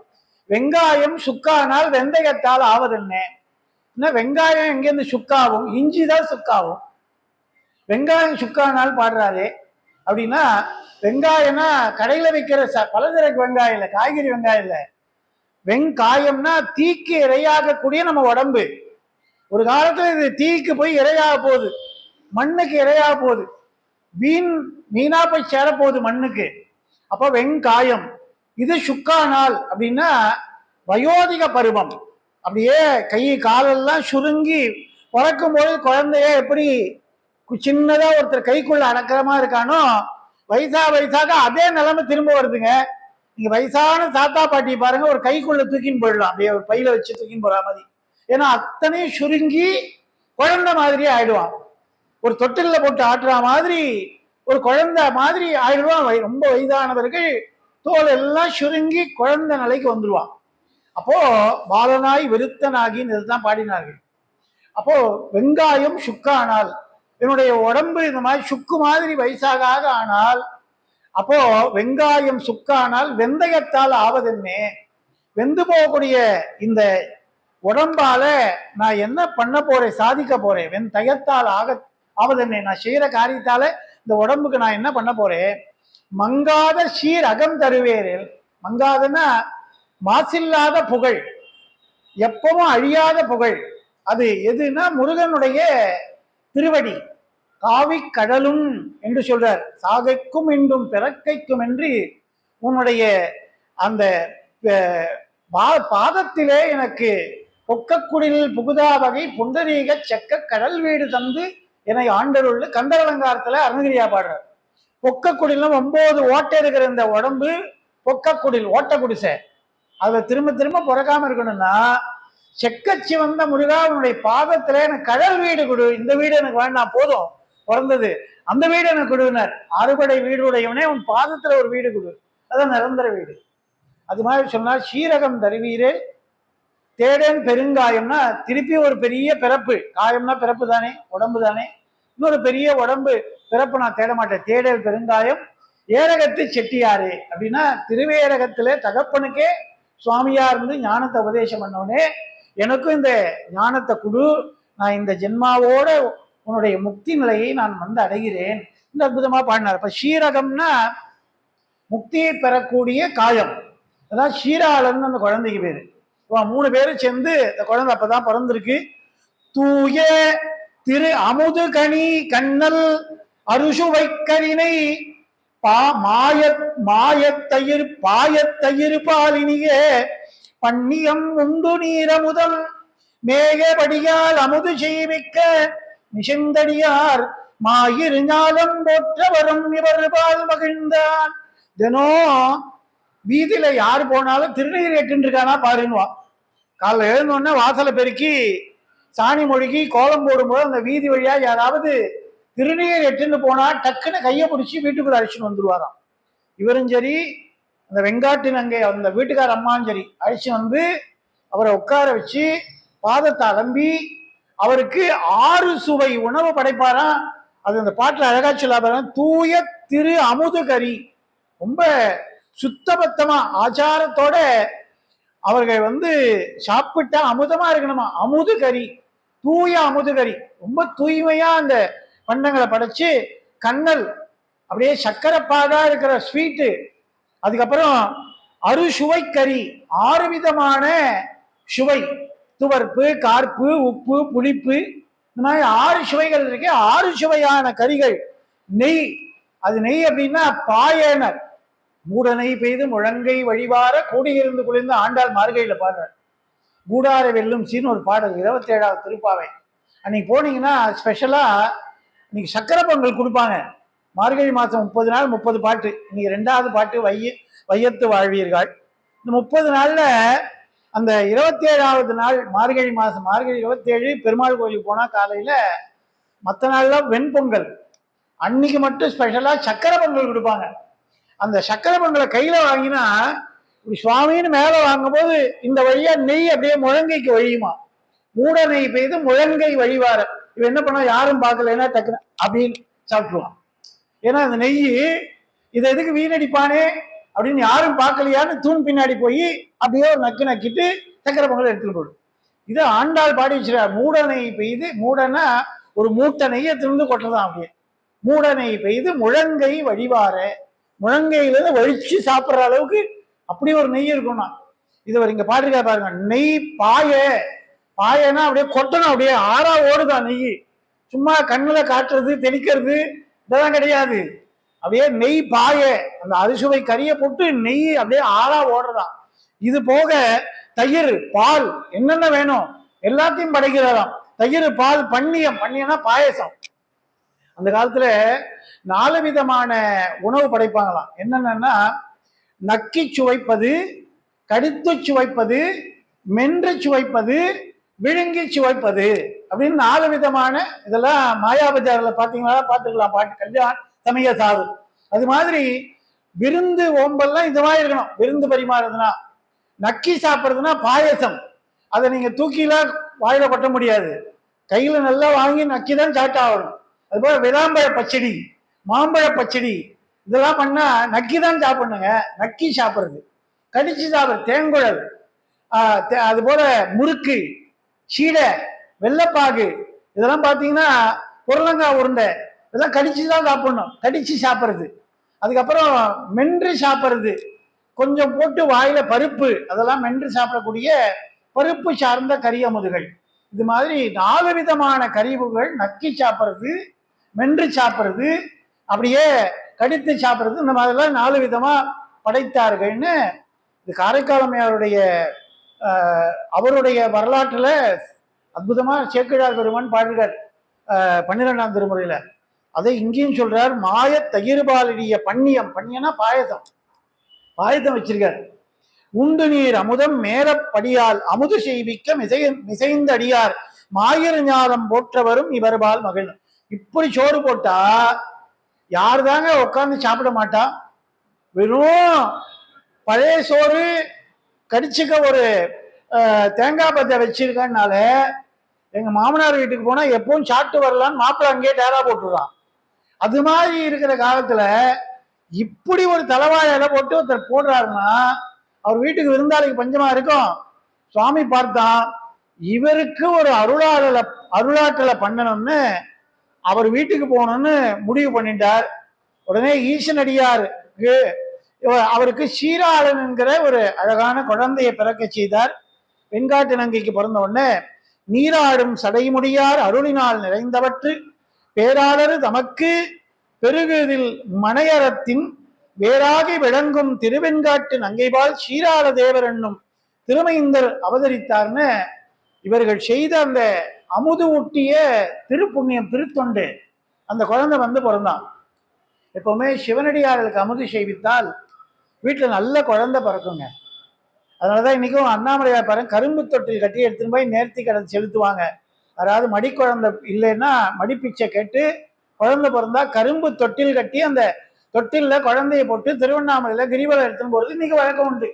வெங்காயம் சுக்கானால் வெந்தயத்தால் ஆவதென்னே. வெங்காயம் எங்கேருந்து சுக்காவும்? இஞ்சி தான் சுக்காவும். வெங்காயம் சுக்கானால் பாடுறாரு அப்படின்னா, வெங்காயம்னா கடையில வைக்கிற பலதரக்கு வெங்காயம் இல்லை, காய்கறி வெங்காயம் இல்லை. வெங்காயம்னா தீக்கு இரையாகக்கூடிய நம்ம உடம்பு. ஒரு காலத்துல இது தீக்கு போய் இரையாக போகுது, மண்ணுக்கு இரையாக போகுது, மீனா போய் சேரப்போகுது மண்ணுக்கு. அப்போ வெங்காயம் இது சுக்கானால் அப்படின்னா வயோதிக பருவம். அப்படியே கை காலெல்லாம் சுருங்கி பிறக்கும் போது குழந்தைய எப்படி சின்னதா ஒருத்தர் கைக்குள்ள அடக்கிறமா இருக்கானோ, வயசாக அதே நிலைமை திரும்ப வருதுங்க. நீங்க வயசான தாத்தா பாட்டி பாருங்க, ஒரு கைக்குள்ள தூக்கின்னு போயிடலாம், அப்படியே ஒரு பையில வச்சு தூக்கின்னு போற மாதிரி. ஏன்னா அத்தனையும் சுருங்கி குழந்தை மாதிரியே ஆயிடுவான். ஒரு தொட்டில போட்டு ஆட்டுற மாதிரி ஒரு குழந்தை மாதிரி ஆயிடுவான். ரொம்ப வயதானவர்கள் தோல் எல்லாம் சுருங்கி குழந்தை நிலைக்கு வந்துடுவான். அப்போ பாலனாய் விருத்தனாகின்னு இதுதான் பாடினார்கள். அப்போ வெங்காயம் சுக்கானால், என்னுடைய உடம்பு இந்த மாதிரி சுக்கு மாதிரி வயசாக ஆனால், அப்போ வெங்காயம் சுக்கானால் வெந்தயத்தால் ஆவதென்னே, வெந்து போகக்கூடிய இந்த உடம்பால நான் என்ன பண்ண போறேன், சாதிக்க போறேன். வெந்தயத்தால் ஆவதென்னே, நான் செய்யற காரியத்தால இந்த உடம்புக்கு நான் என்ன பண்ண போறேன். மங்காத சீர் அகம் தருவேரில், மங்காதன்னா மாசில்லாத புகழ், எப்பவும் அழியாத புகழ். அது எதுனா முருகனுடைய திருவடி. காவி கடலும் என்று சொல்றார். சாகைக்கும் என்றும் பிறக்கைக்கும் என்று உன்னுடைய அந்த பாதத்திலே எனக்கு பொக்கக்குடிலில் புகுதா வகை புண்டரீக செக்க கடல் வீடு தந்து என்னை ஆண்டருள் கந்தர் அலங்காரத்துல அருணகிரியா பாடுறார். பொக்கக்குடிலும் 9 ஓட்டை இருக்கிற இந்த உடம்பு பொக்கக்குடில், ஓட்ட குடிசை. அதுல திரும்ப திரும்ப பிறக்காம இருக்கணும்னா செக்கச்சி வந்த முருகா உன்னுடைய பாதத்துல எனக்கு கடல் வீடு கொடு. இந்த வீடு எனக்கு வேண்டாம், போதும் பிறந்தது, அந்த வீடு எனக்கு கொடுனார். 6 படை வீடு உடையவனே உன் பாதத்துல ஒரு வீடு கொடு, அதான் நிரந்தர வீடு. அது மாதிரி சொன்னார். சீரகம் தருவீரே தேடேன் பெருங்காயம்னா திருப்பி ஒரு பெரிய பிறப்பு. காயம்னா பிறப்பு தானே, உடம்பு தானே. இன்னொரு பெரிய உடம்பு பிறப்பு நான் தேட மாட்டேன். தேடல் பெருங்காயம் ஏரகத்து செட்டியாரு அப்படின்னா திருவேரகத்துல தகப்பனுக்கே சுவாமியா இருந்து ஞானத்தை உபதேசம் பண்ணோடனே எனக்கும் இந்த ஞானத்தை கொடு, நான் இந்த ஜென்மாவோட உன்னுடைய முக்தி நிலையை நான் வந்து அடைகிறேன். இந்த அற்புதமா பாடினார். இப்ப ஷீரகம்னா முக்தியை பெறக்கூடிய காயம். அதான் ஷீராளன் அந்த குழந்தைக்கு பேரு. 3 பேரும் சேர்ந்து இந்த குழந்தை அப்பதான் பிறந்திருக்கு. தூய திரு அமுது கனி கண்ணல் அருசுவை கரினை பாயத்தயிர் பாலினியே பன்னியம் உண்டு நீரமுதம் மேகபடியால் அமுது செய்விக்க நிசந்தடியார் மாயிரு ஞாலம் போற்றவரும் இவர் பால் மகிழ்ந்தான். தினம் வீதியில யாரு போனாலும் திருநீர் எட்டுன்னு இருக்கானா பாருன்னுவா. காலைல எழுந்தோடனே வாசலை பெருக்கி சாணி மொழிகி கோலம் போடும்போது அந்த வீதி வழியா யாராவது திருநீர் எட்டுன்னு போனா டக்குன்னு கையை பிடிச்சி வீட்டுக்குள்ள அழிச்சுன்னு வந்துருவாராம். இவரும் சரி, அந்த வெங்காட்டு நங்கை அந்த வீட்டுக்கார அம்மாவும் சரி அழிச்சு வந்து அவரை உட்கார வச்சு பாதத்தை அலம்பி அவருக்கு 6 சுவை உணவு படைப்பாராம். அது அந்த பாட்டில் அழகா சொல்லாபாரு, தூய திரு அமுது கறி. ரொம்ப சுத்தபத்தமா ஆச்சாரத்தோட அவர்கள் வந்து சாப்பிட்டா அமுதமா இருக்கணுமா. அமுது கறி, தூய அமுது கறி, ரொம்ப தூய்மையா அந்த பண்டங்களை படைச்சு கண்ணல் அப்படியே சக்கரைப்பாகா இருக்கிற ஸ்வீட்டு, அதுக்கப்புறம் அறுசுவை கறி, 6 விதமான சுவை, துவர்ப்பு, கார்ப்பு, உப்பு, புளிப்பு, இந்த மாதிரி 6 சுவைகள் இருக்கு. 6 சுவையான கறிகள். நெய், அது நெய் அப்படின்னா பாயனர். மூட நெய் பெய்து முழங்கை வழிவார கூடியிருந்து குளிர்ந்து ஆண்டாள் மார்கையில பாடுறார். கூடார வெல்லும் சீன்னு ஒரு பாடல், 27வது திருப்பாவை. அன்னைக்கு போனீங்கன்னா ஸ்பெஷலா இன்னைக்கு சக்கரை பொங்கல் கொடுப்பாங்க. மார்கழி மாதம் 30 நாள் 30 பாட்டு. இன்னைக்கு 2வது பாட்டு வையத்து வாழ்வீர்கள். இந்த 30 நாள்ல அந்த 27வது நாள் மார்கழி மாதம், மார்கழி 27 பெருமாள் கோயிலுக்கு போனா காலையில, மற்ற நாள்ல வெண்பொங்கல், அன்னைக்கு மட்டும் ஸ்பெஷலா சக்கரை பொங்கல் கொடுப்பாங்க. அந்த சக்கரை பொங்கலை கையில வாங்கினா சுவாமின்னு மேல வாங்கும் போது இந்த வழியா நெய் அப்படியே முழங்கைக்கு வழியுமா. மூட நெய் பெய்து முழங்கை வழிவார. இவன் என்ன பண்ணா யாரும் பார்க்கலன்னா டக்குன்னு அப்படின்னு சாப்பிட்டுருவான். ஏன்னா அந்த நெய் இதை எதுக்கு வீணடிப்பானே அப்படின்னு யாரும் பார்க்கலையான்னு தூண் பின்னாடி போய் அப்படியே ஒரு நக்கு நக்கிட்டு சக்கரை பொங்கல் எடுத்துட்டு போடும். இது ஆண்டாள் பாடி வச்சிருக்கார். மூட நெய் பெய்து, மூடனா ஒரு மூட்டை நெய்யை திருந்து கொட்டதான். அப்படியே மூட நெய் பெய்து முழங்கை வழிவார, முழங்கையிலிருந்து வழிச்சு சாப்பிட்ற அளவுக்கு அப்படி ஒரு நெய் இருக்கும்னா. இது ஒரு இங்க பாட்டுக்கா பாருங்க, நெய் பாய, பாயனா அப்படியே கொட்டணும், அப்படியே ஆறா ஓடுதான் நெய். சும்மா கண்ணுல காட்டுறது தெளிக்கிறது இதெல்லாம் கிடையாது. அப்படியே நெய் பாய, அந்த அறுசுவை கறியை போட்டு நெய் அப்படியே ஆறா ஓடுறதாம். இது போக தயிர், பால், என்னென்ன வேணும் எல்லாத்தையும் படைக்கிறாராம். தயிர், பால், பன்னியம், பன்னியம்னா பாயசம். அந்த காலத்துல 4 விதமான உணவு படைப்பாங்களாம். என்னென்னா நக்கி சுவைப்பது, கடித்து சுவைப்பது, மென்று சுவைப்பது, விழுங்கி சுவைப்பது அப்படின்னு 4 விதமான. இதெல்லாம் மாயாபஜாரில் பார்த்தீங்களா, பார்த்துக்கலாம் பாட்டு, கல்யாண சமய சாது. அது மாதிரி விருந்து ஓம்பல்லாம் இது மாதிரி இருக்கணும். விருந்து பரிமாறுறதுனா, நக்கி சாப்பிட்றதுனா பாயசம். அதை நீங்க தூக்கிலாம் வாயில கொட்ட முடியாது, கையில நல்லா வாங்கி நக்கி தான் சாப்பிட்டாகணும். அதுபோல விளாம்பழ பச்சடி, மாம்பழ பச்சடி, இதெல்லாம் பண்ணா நக்கி தான் சாப்பிடணுங்க. நக்கி சாப்பிட்றது, கடிச்சு சாப்பிட்றது, தேங்குழல், அது போல முறுக்கு, சீடை, வெள்ளப்பாகு, இதெல்லாம் பார்த்தீங்கன்னா புடலங்காய் உருண்டை, இதெல்லாம் கடிச்சு தான் சாப்பிடணும், கடிச்சு சாப்பிட்றது. அதுக்கப்புறம் மென்று சாப்பிட்றது, கொஞ்சம் போட்டு வாயில பருப்பு, அதெல்லாம் மென்று சாப்பிடக்கூடிய பருப்பு சார்ந்த கரியமுதுகள். இது மாதிரி 4 விதமான கறிவுகள், நக்கி சாப்பிட்றது, மென்று சாப்பிட்றது, அப்படியே கடித்து சாப்பிட்றது, இந்த மாதிரிலாம் 4 விதமா படைத்தார்கள்னு இது காரைக்காலமையாருடைய அவருடைய வரலாற்றுல அற்புதமா சேக்கிழார் பெருமான் பாடுகிறார் 12ஆம் திருமுறையில. அதை இங்கேயும் சொல்றார். மாய தயிர்பாலிய பன்னியம், பன்னியனா பாயசம், பாயசம் வச்சிருக்கார். உண்டு நீர் அமுதம் மேறப்படியால் அமுது செய்விக்க மிசைந்த அடியார் மாயிறு ஞானம் போற்றவரும் இவர்பால் மகிழ். இப்படி சோறு போட்டா யாரு தாங்க உட்காந்து சாப்பிட மாட்டா. வெறும் பழைய சோறு கடிச்சுக்க ஒரு தேங்காய் பத்தை வச்சிருக்கனால எங்க மாமனார் வீட்டுக்கு போனா எப்பவும் சாப்பிட்டு வரலான்னு மாப்பிள்ளை அங்கேயே டேரா போட்டுருவான். அது மாதிரி இருக்கிற காலத்துல இப்படி ஒரு தலைவாழை இலை போட்டு ஒருத்தர் போடுறாருன்னா அவர் வீட்டுக்கு விருந்தாளிக்கு பஞ்சமா இருக்கும். சுவாமி பார்த்தா இவருக்கு ஒரு அருளாற்றலை பண்ணணும்னு அவர் வீட்டுக்கு போகணும்னு முடிவு பண்ணிட்டார். உடனே ஈசனடியாருக்கு அவருக்கு சீராளன் என்கிற ஒரு அழகான குழந்தையை பிறக்க செய்தார். வெண்காட்டு நங்கைக்கு பிறந்த உடனே நீராடும் சடைமுடியார் அருளினால் நிறைந்தவற்று பேராளர் தமக்கு பெருகுதில் மனையறத்தின் வேறாகி விளங்கும் திருவெண்காட்டு நங்கைபால் சீராள தேவர் என்னும் திருமைந்தர் அவதரித்தார்னு இவர்கள் செய்த அந்த அமுது ஊட்டிய திருப்புண்ணியம், திருத்தொண்டு, அந்த குழந்தை வந்து பிறந்தான். எப்பவுமே சிவனடியார்களுக்கு அமுது செய்வித்தால் வீட்டில் நல்ல குழந்தை பிறக்குங்க. அதனாலதான் இன்னைக்கும் அண்ணாமலையார் பாருங்க கரும்பு தொட்டில் கட்டி எடுத்துன்னு போய் நேர்த்தி கடன் செலுத்துவாங்க. அதாவது மடிக்குழந்தை இல்லைன்னா மடிப்பிச்சை கேட்டு குழந்தை பிறந்தா கரும்பு தொட்டில் கட்டி அந்த தொட்டில்ல குழந்தைய போட்டு திருவண்ணாமலையில கிரிவலம் எடுத்துன்னு போறது இன்னைக்கு வழக்கம் உண்டு.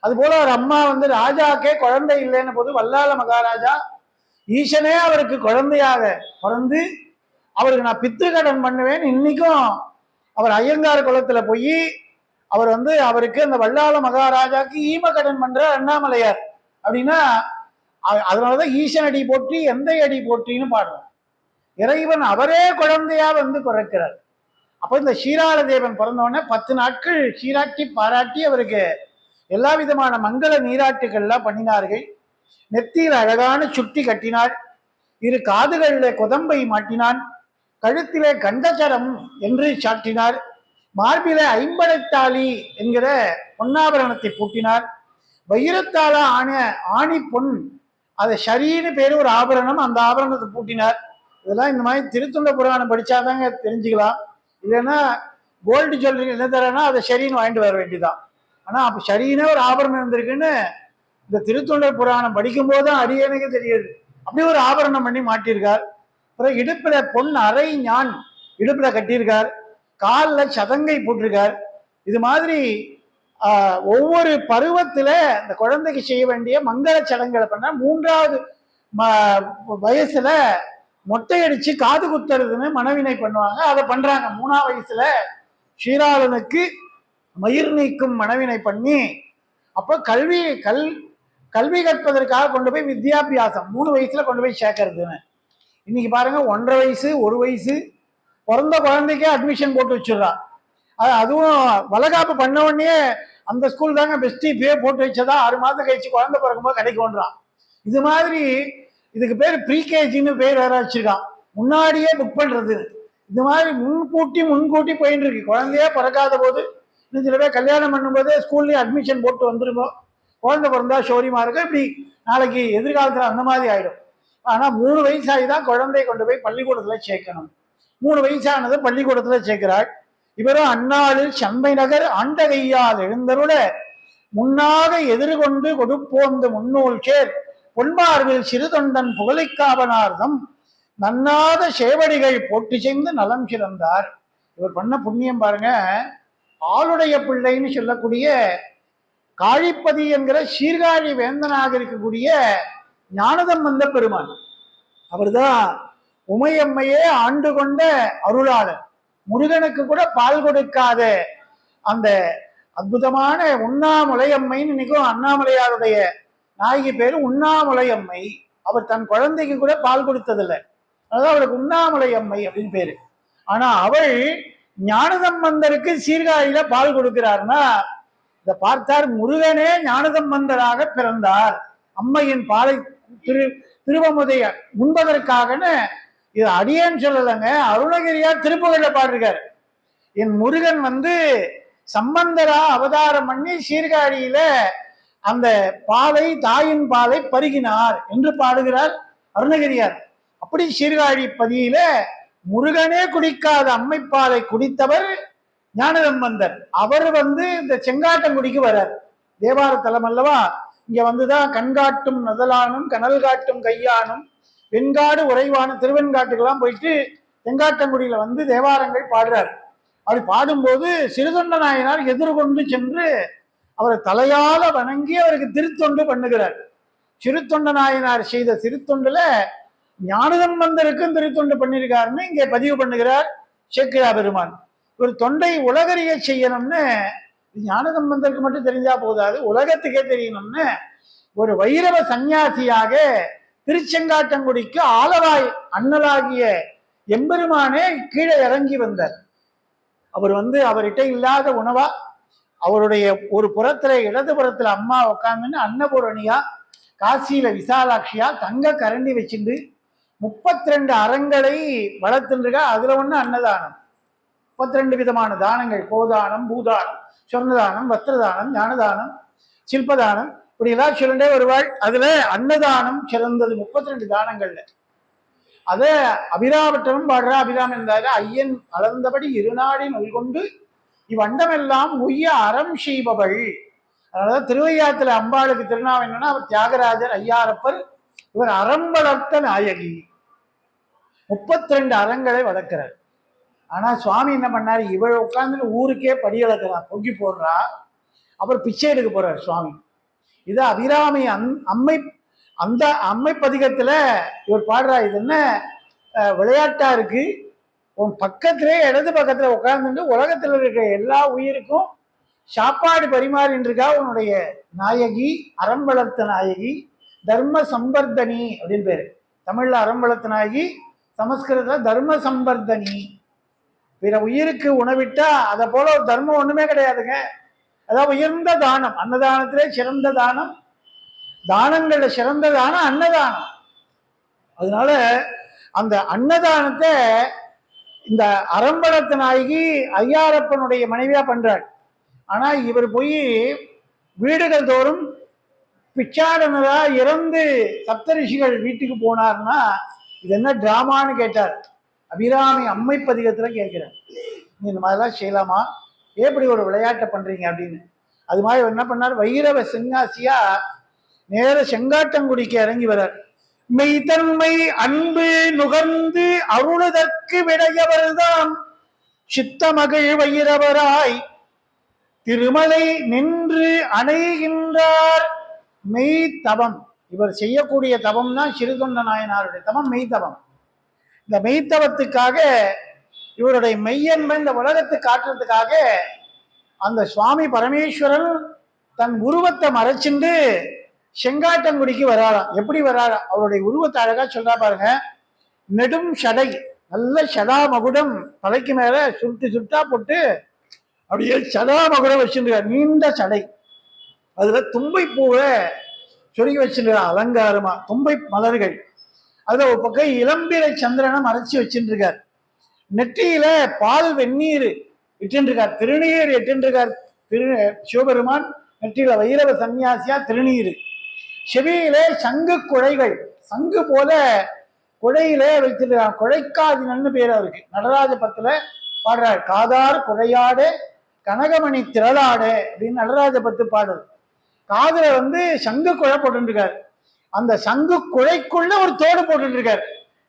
அது போல ஒரு அம்மா வந்து ராஜாக்கே குழந்தை இல்லைன்னு போது வல்லாள மகாராஜா ஈசனே அவருக்கு குழந்தையாக பிறந்து அவருக்கு நான் பித்ரு கடன் பண்ணுவேன். இன்னைக்கும் அவர் ஐயங்கார் குளத்துல போய் அவர் வந்து அவருக்கு அந்த வல்லாள மகாராஜாக்கு ஈம கடன் பண்ற அண்ணாமலையார் அப்படின்னா அதனாலதான் ஈசன் அடி போற்றி எந்த அடி போற்றின்னு பாடுறோம். இறைவன் அவரே குழந்தையா வந்து பிறக்கிறார். அப்போ இந்த சீராள தேவன் பிறந்தவொடனே 10 நாட்கள் சீராட்டி பாராட்டி அவருக்கு எல்லா விதமான மங்கள நீராட்டுகள்லாம் பண்ணினார்கள். நெத்தியில் அழகான சுட்டி கட்டினாள், 2 காதுகளில் குதம்பை மாட்டினான், கழுத்திலே கண்டச்சரம் என்று சாட்டினார், மார்பிலே ஐம்படைத்தாளி என்கிற பொன்னாபரணத்தை பூட்டினார், வைரத்தால ஆன ஆணி பொன் அதை ஷரீன்னு பேரு ஒரு ஆபரணம், அந்த ஆபரணத்தை பூட்டினார். இதெல்லாம் இந்த மாதிரி திருத்துண்ட புராணம் படிச்சாதாங்க தெரிஞ்சுக்கலாம். இல்லைன்னா கோல்டு ஜுவல்லரி என்ன தரேன்னா அதை ஷரீன்னு வாங்கிட்டு வர வேண்டியதான். ஆனா அப்ப ஷரீனே ஒரு ஆபரணம் இருந்திருக்குன்னு இந்த திருத்தொண்டர் புராணம் படிக்கும் போதுதான் அடியனுக்கு தெரியுது. அப்படி ஒரு ஆபரணம் பண்ணி மாட்டியிருக்கார். அப்புறம் இடுப்புல பொன் அரை ஞான் இடுப்புல கட்டியிருக்கார், காலில் சதங்கை போட்டிருக்கார். இது மாதிரி ஒவ்வொரு பருவத்துல இந்த குழந்தைக்கு செய்ய வேண்டிய மங்கள சடங்குகளை பண்ண 3வது வயசுல மொட்டை அடிச்சு காது குத்துறதுன்னு மனவினை பண்ணுவாங்க. அதை பண்றாங்க. 3ஆம் வயசுல ஸ்ரீராளனுக்கு மயிர் நீக்கும் மனவினை பண்ணி அப்போ கல்வி கற்பதற்காக கொண்டு போய் வித்யாபியாசம் 3 வயசுல கொண்டு போய் சேர்க்கறதுன்னு. இன்னைக்கு பாருங்க 1.5 வயசு 1 வயசு பிறந்த குழந்தைக்கே அட்மிஷன் போட்டு வச்சிடறான். அதுவும் வளகாப்பு பண்ண உடனே அந்த ஸ்கூல் தாங்க பெஸ்ட் இப்பயே போட்டு வச்சதா 6 மாதம் கழிச்சு குழந்தை பிறக்கும்போது கிடைக்கும்ன்றான். இது மாதிரி இதுக்கு பேர் ப்ரீகேஜின்னு பேர் வேற வச்சிருக்கான், முன்னாடியே புக் பண்றது. இது மாதிரி முன்கூட்டி போயிட்டு இருக்கு. குழந்தையே பிறக்காத போது இன்னும் சில பேர் கல்யாணம் பண்ணும்போதே ஸ்கூல்லேயே அட்மிஷன் போட்டு வந்துருக்கோம். குழந்தை பிறந்தா ஷோரிமா இருக்கு, இப்படி நாளைக்கு எதிர்காலத்தில் அந்த மாதிரி ஆயிடும். ஆனா 3 வயசாகி தான் குழந்தைய கொண்டு போய் பள்ளிக்கூடத்துல சேர்க்கணும். 3 வயசானது பள்ளிக்கூடத்துல சேர்க்கிறாள். இவரும் அந்நாளில் சென்மை நகர் ஆண்ட கையால் எழுந்தருள முன்னாக எதிர்கொண்டு கொடுப்போந்து முன்னூல் சேர் பொன்மார்பில் சிறு தொண்டன் புகழைக்காவனார்தம் நன்னாத சேவடிகள் போட்டி செய்து நலம் சிறந்தார். இவர் பண்ண புண்ணியம் பாருங்க. ஆளுடைய பிள்ளைன்னு சொல்லக்கூடிய காழிப்பதி என்கிற சீர்காழி வேந்தனாக இருக்கக்கூடிய ஞானதம்பந்த பெருமான், அவர்தான் உமையம்மையே ஆண்டு கொண்ட அருளாளர். முருகனுக்கு கூட பால் கொடுக்காத அந்த அற்புதமான உண்ணாமுலையம்மைன்னு இன்னைக்கும் அண்ணாமலையாருடைய நாயகி பேரு உண்ணாமுலையம்மை. அவர் தன் குழந்தைக்கு கூட பால் கொடுத்ததில்லை, அதான் அவருக்கு உண்ணாமுலையம்மை அப்படின்னு பேரு. ஆனா அவள் ஞானதம்பந்தருக்கு சீர்காழியில பால் கொடுக்கிறார்னா இதை பார்த்தார். முருகனே ஞானதம்பந்தராக பிறந்தார், அம்மையின் பாலை திருவமுதைய உண்பதற்காகன்னு. இது அடியேன்னு சொல்லலைங்க, அருணகிரியார் திருப்புகழ்ல பாடிருக்காரு. என் முருகன் வந்து சம்பந்தரா அவதாரம் பண்ணி சீர்காழியில அந்த பாலை தாயின் பாலை பருகினார் என்று பாடுகிறார் அருணகிரியார். அப்படி சீர்காழி பதியில முருகனே குடிக்காத அம்மைப்பாலை குடித்தவர் ஞானதம்பந்தர். அவர் வந்து இந்த செங்காட்டங்குடிக்கு வர்றார். தேவார தலம் அல்லவா, இங்க வந்துதான் கண்காட்டும் நதலானும் கனல் காட்டும் கையானும் வெண்காடு உறைவானும் திருவெண்காட்டுக்கெல்லாம் போயிட்டு செங்காட்டங்குடியில வந்து தேவாரங்கள் பாடுறார். அப்படி பாடும்போது சிறுதொண்ட நாயனார் எதிர்கொண்டு சென்று அவரை தலையால வணங்கி அவருக்கு திருத்தொண்டு பண்ணுகிறார். சிறுத்தொண்ட நாயனார் செய்த திருத்தொண்டுல ஞானதம்பந்தருக்கும் திருத்தொண்டு பண்ணியிருக்காருன்னு இங்கே பதிவு பண்ணுகிறார் சேக்கிழா பெருமான். ஒரு தொண்டை உலகறிய செய்யணும்னு ஞானதம்பந்தருக்கு மட்டும் தெரிஞ்சா போதாது, உலகத்துக்கே தெரியணும்னு ஒரு வைரவ சந்நியாசியாக திருச்செங்காட்டங்குடிக்கு ஆலவாய் அண்ணலாகிய எம்பெருமானே கீழே இறங்கி வந்தார். அவர் வந்து அவர்கிட்ட இல்லாத உணவா அவருடைய ஒரு புறத்துல இடது புறத்துல அம்மா உட்காந்துன்னு அன்னபூரணியா காசியில விசாலாட்சியா தங்க கரண்டி வச்சுட்டு 32 அறங்களை வளர்த்துருக்கா. அதுல ஒண்ணு அன்னதானம். 32 விதமான தானங்கள், கோதானம், பூதானம், சொர்ணதானம், வஸ்திரதானம், ஞானதானம், சில்பதானம், இப்படி எல்லாம் சொல்லிட்டே வருவாள். அதுல அன்னதானம் சிறந்தது 32 தானங்கள்ல. அத அபிராமட்டமும் பாடுறா. அபிராமன் இருந்தாரு. ஐயன் அளந்தபடி இருநாடி நல்கொண்டு இவ்வண்டமெல்லாம் உய்ய அறம் செய்பவள். அதாவது திருவையாத்துல அம்பாளுக்கு திருநாமம் என்னன்னா, அவர் தியாகராஜர் ஐயாரப்பர், இவர் அறம் வளர்த்த நாயகி. 32 அறங்களை வளர்க்கிறார். ஆனா சுவாமி என்ன பண்ணாரு, இவள் உட்கார்ந்து ஊருக்கே படி இழக்கிறார், பொங்கி போடுறா. அப்புறம் பிச்சை எடுக்க போறார் சுவாமி. இது அபிராமி அம்மை, அந்த அம்மை பதிகத்துல இவர் பாடுறா. இது என்ன விளையாட்டா இருக்கு, உன் பக்கத்திலே இடது பக்கத்துல உட்கார்ந்துட்டு உலகத்துல இருக்கிற எல்லா உயிருக்கும் சாப்பாடு பரிமாறின்னு இருக்கா உன்னுடைய நாயகி, அறம் வளர்த்த நாயகி, தர்ம சம்பர்தனி அப்படின்னு பேரு. தமிழ்ல அறம் வளர்த்த நாயகி, சமஸ்கிருதத்துல தர்ம சம்பர்தனி. பிற உயிருக்கு உணவிட்டா அதை போல ஒரு தர்மம் ஒண்ணுமே கிடையாதுங்க. அதாவது உயர்ந்த தானம், அன்னதானத்திலே சிறந்த தானம், தானங்கள்ல சிறந்த தானம் அன்னதானம். அதனால அந்த அன்னதானத்தை இந்த அறம்பளத்த நாயகி ஐயாரப்பனுடைய மனைவியா பண்றாள். ஆனா இவர் போய் வீடுகள் தோறும் பிச்சாடனரா இறந்து சப்தரிஷிகள் வீட்டுக்கு போனார்னா இது என்ன டிராமான்னு கேட்டார். அபிராமி அம்மை பதிகத்துல கேட்கிறார், நீ இந்த மாதிரிலாம் செய்யலாமா, எப்படி ஒரு விளையாட்டை பண்றீங்க அப்படின்னு. அது மாதிரி என்ன பண்ணார், வைரவ சிங்காசியா நேர செங்காட்டங்குடிக்கு இறங்கி வர்றார். மெய்தன்மை அன்பு நுகர்ந்து அருளுதற்கு விடையவர்தான் சித்தமகிழ் வைரவராய் திருமலை நின்று அணைகின்றார். மெய் தவம், இவர் செய்யக்கூடிய தவம் தான் சிறுதொண்ட நாயனாருடைய தவம், மெய்தவம். இந்த மெய்த்தவத்துக்காக இவருடைய மெய்யன்பை இந்த உலகத்தை காட்டுறதுக்காக அந்த சுவாமி பரமேஸ்வரன் தன் உருவத்தை மறைச்சிண்டு செங்காட்டங்குடிக்கு வராளாம். எப்படி வராளாம், அவருடைய உருவத்தை அழகா சொல்றா பாருங்க. நெடும் சடை, நல்ல சடா மகுடம் தலைக்கு மேல சுருட்டு சுருட்டா போட்டு அப்படியே சடா மகுடம் வச்சுருக்கார், நீண்ட சடை. அதுல தும்பை பூவை சொருகி வச்சுருக்கார் அலங்காரமா, தும்பை மலர்கள். அதுல ஒரு பக்கம் இளம்பிரை சந்திரனை மறைச்சி வச்சுருக்கார். நெற்றியில பால் வெந்நீர் இட்டுருக்கார், திருநீர் இட்டுருக்கார். சிவபெருமான் நெற்றியில வைரவ சன்னியாசியா திருநீர். செவியிலே சங்கு குழைகள், சங்கு போல குழையிலே வைத்திருக்கார். குழைக்காதினன்னு பேர் அவருக்கு. நடராஜ பத்துல பாடுறார், காதார் குழையாடு கனகமணி திரளாடு அப்படின்னு நடராஜ பத்து பாடுறது. காதுல சங்கு குழை போட்டுருக்காரு. அந்த சங்கு குழைக்குள்ள ஒரு தோடு போட்டுருக்காரு.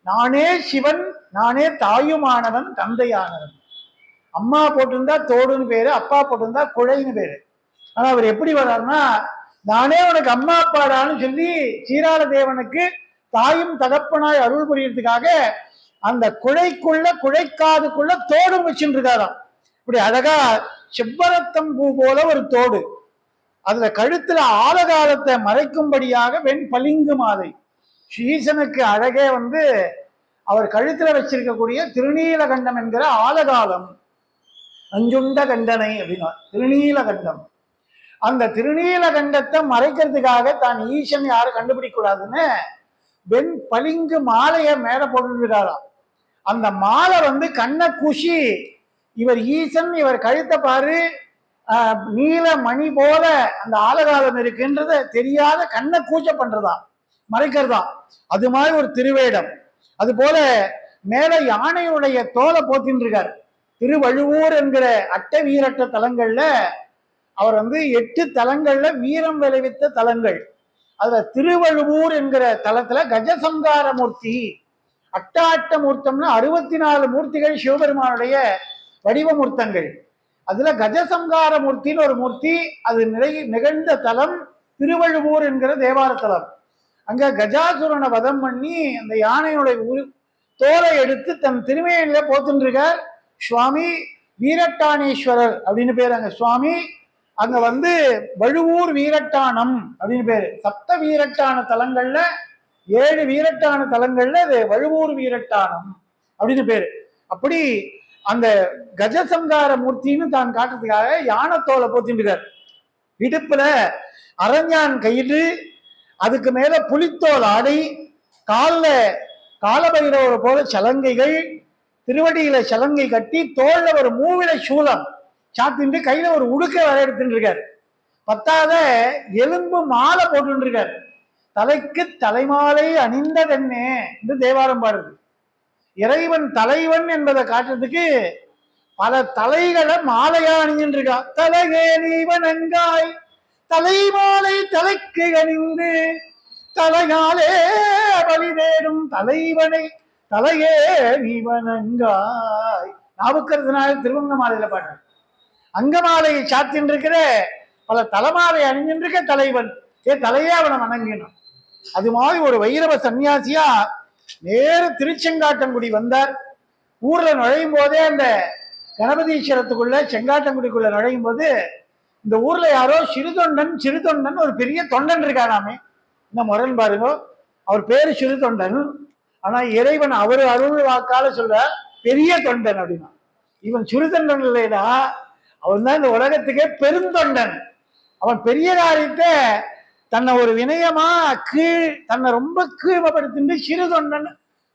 நானே சிவன், நானே தாயுமானவன் தந்தையானவன். அம்மா போட்டிருந்தா தோடுன்னு பேரு, அப்பா போட்டிருந்தா குழைன்னு பேரு. ஆனா அவர் எப்படி வர்றாருன்னா, நானே உனக்கு அம்மா அப்பாடான்னு சொல்லி சீராள தேவனுக்கு தாயும் தகப்பனாய் அருள் புரியறதுக்காக அந்த குழைக்குள்ள குழைக்காதுக்குள்ள தோடு வச்சுட்டு இருக்காராம். இப்படி அழகா செவ்வரத்தம் பூ போல ஒரு தோடு, அதுல கழுத்துல ஆலகாலத்தை மறைக்கும்படியாக வெண் பளிங்கு மாலை. ஈசனுக்கு அழகே அவர் கழுத்துல வச்சிருக்கக்கூடிய திருநீலகண்டம் என்கிற ஆலகாலம். அஞ்சுண்ட கண்டனை அப்படின்னா திருநீலகண்டம். அந்த திருநீலகண்டத்தை மறைக்கிறதுக்காக தான் ஈசன் யாரும் கண்டுபிடிக்க கூடாதுன்னு வெண் பளிங்கு மாலையை மேல போட்டுருக்காராம். அந்த மாலை கண்ணை கூசி, இவர் ஈசன், இவர் கழுத்தை பாரு நீல மணி போல அந்த ஆலகாலம் இருக்குன்றத தெரியாத கண்ணை கூச்ச பண்றதா, மறைக்கிறதா. அது மாதிரி ஒரு திருவேடம். அது போல மேல யானையுடைய தோலை போத்தின்னு இருக்கார். திருவழுவூர் என்கிற அட்ட வீரட்ட தலங்கள்ல அவர் 8 தலங்கள்ல வீரம் விளைவித்த தலங்கள். அதுல திருவழுவூர் என்கிற தலத்துல கஜசங்கார மூர்த்தி, அட்டாட்ட மூர்த்தம்னு 64 மூர்த்திகள் சிவபெருமானுடைய வடிவ மூர்த்தங்கள். அதுல கஜசங்கார மூர்த்தின்னு ஒரு மூர்த்தி, அது நிகழ்ந்த தலம் திருவழுவூர் என்கிற தேவார தலம். அங்க கஜாசுரனை வதம் பண்ணி அந்த யானையுடைய தோலை எடுத்து தன் திருமையில போத்துருக்கார் சுவாமி வீரட்டானேஸ்வரர் அப்படின்னு பேர். அங்க சுவாமி அங்க வழுவூர் வீரட்டானம் அப்படின்னு பேரு. சப்த வீரட்டான தலங்கள்ல 7 வீரட்டான தலங்கள்ல அது வழுவூர் வீரட்டானம் அப்படின்னு பேரு. அப்படி அந்த கஜசங்கார மூர்த்தின்னு தான் காட்டுறதுக்காக யானைத்தோலை போத்திருக்கார். இடுப்புல அரஞ்சான் கயிறு, அதுக்கு மேல புலித்தோல் ஆடை, கால்ல காலபைரவர் போல சலங்கைகள், திருவடியில சலங்கை கட்டி, தோல்ல ஒரு மூவிலை சூலம் சாத்திட்டு, கையில ஒரு உடுக்க வர எடுத்துட்டு இருக்காரு. பத்தாத எலும்பு மாலை போட்டு இருக்காரு. தலைக்கு தலைமாலை அணிந்ததென்னே என்று தேவாரம் பாடுது. இறைவன் தலைவன் என்பதை காட்டுறதுக்கு பல தலைகளை மாலையா அணிஞ்சுட்டு இருக்கா. தலையே நீ வணங்காய் தலை மாலை தலைக்கு அணிந்து தலையாலே வழி தேடும் தலைவனை தலையே நீ வணங்காய். நாவுக்கரசனார் திருவங்க மாலையில பாடுற அங்க மாலையை சாத்தின் இருக்கிற பல தலைமாலை அணிஞ்சிருக்க தலைவன் தலையே அவனை வணங்கினான். அது மாதிரி ஒரு வைரவ சன்னியாசியா நேர திருச்செங்காட்டங்குடி வந்தார். ஊர்ல நுழையும் போதே அந்த கணபதீஸ்வரத்துக்குள்ள செங்காட்டங்குடிக்குள்ள நுழையும் போது இந்த ஊர்ல யாரோ சிறுதொண்டன் ஒரு பெரிய தொண்டன் இருக்காராமே. இந்த முரண் பாருங்க, அவர் பேரு சிறுதொண்டன், ஆனா இறைவன் அவரு அருள் வாக்கால சொல்ற பெரிய தொண்டன் அப்படின்னா. இவன் சிறுதொண்டன் இல்லைன்னா அவன் தான் இந்த உலகத்துக்கே பெருந்தொண்டன். அவன் பெரிய காரியத்தை தன்னை ஒரு வினயமா தன்னை ரொம்ப கீழ்மைப்படுத்திட்டு சிறுதொண்டன்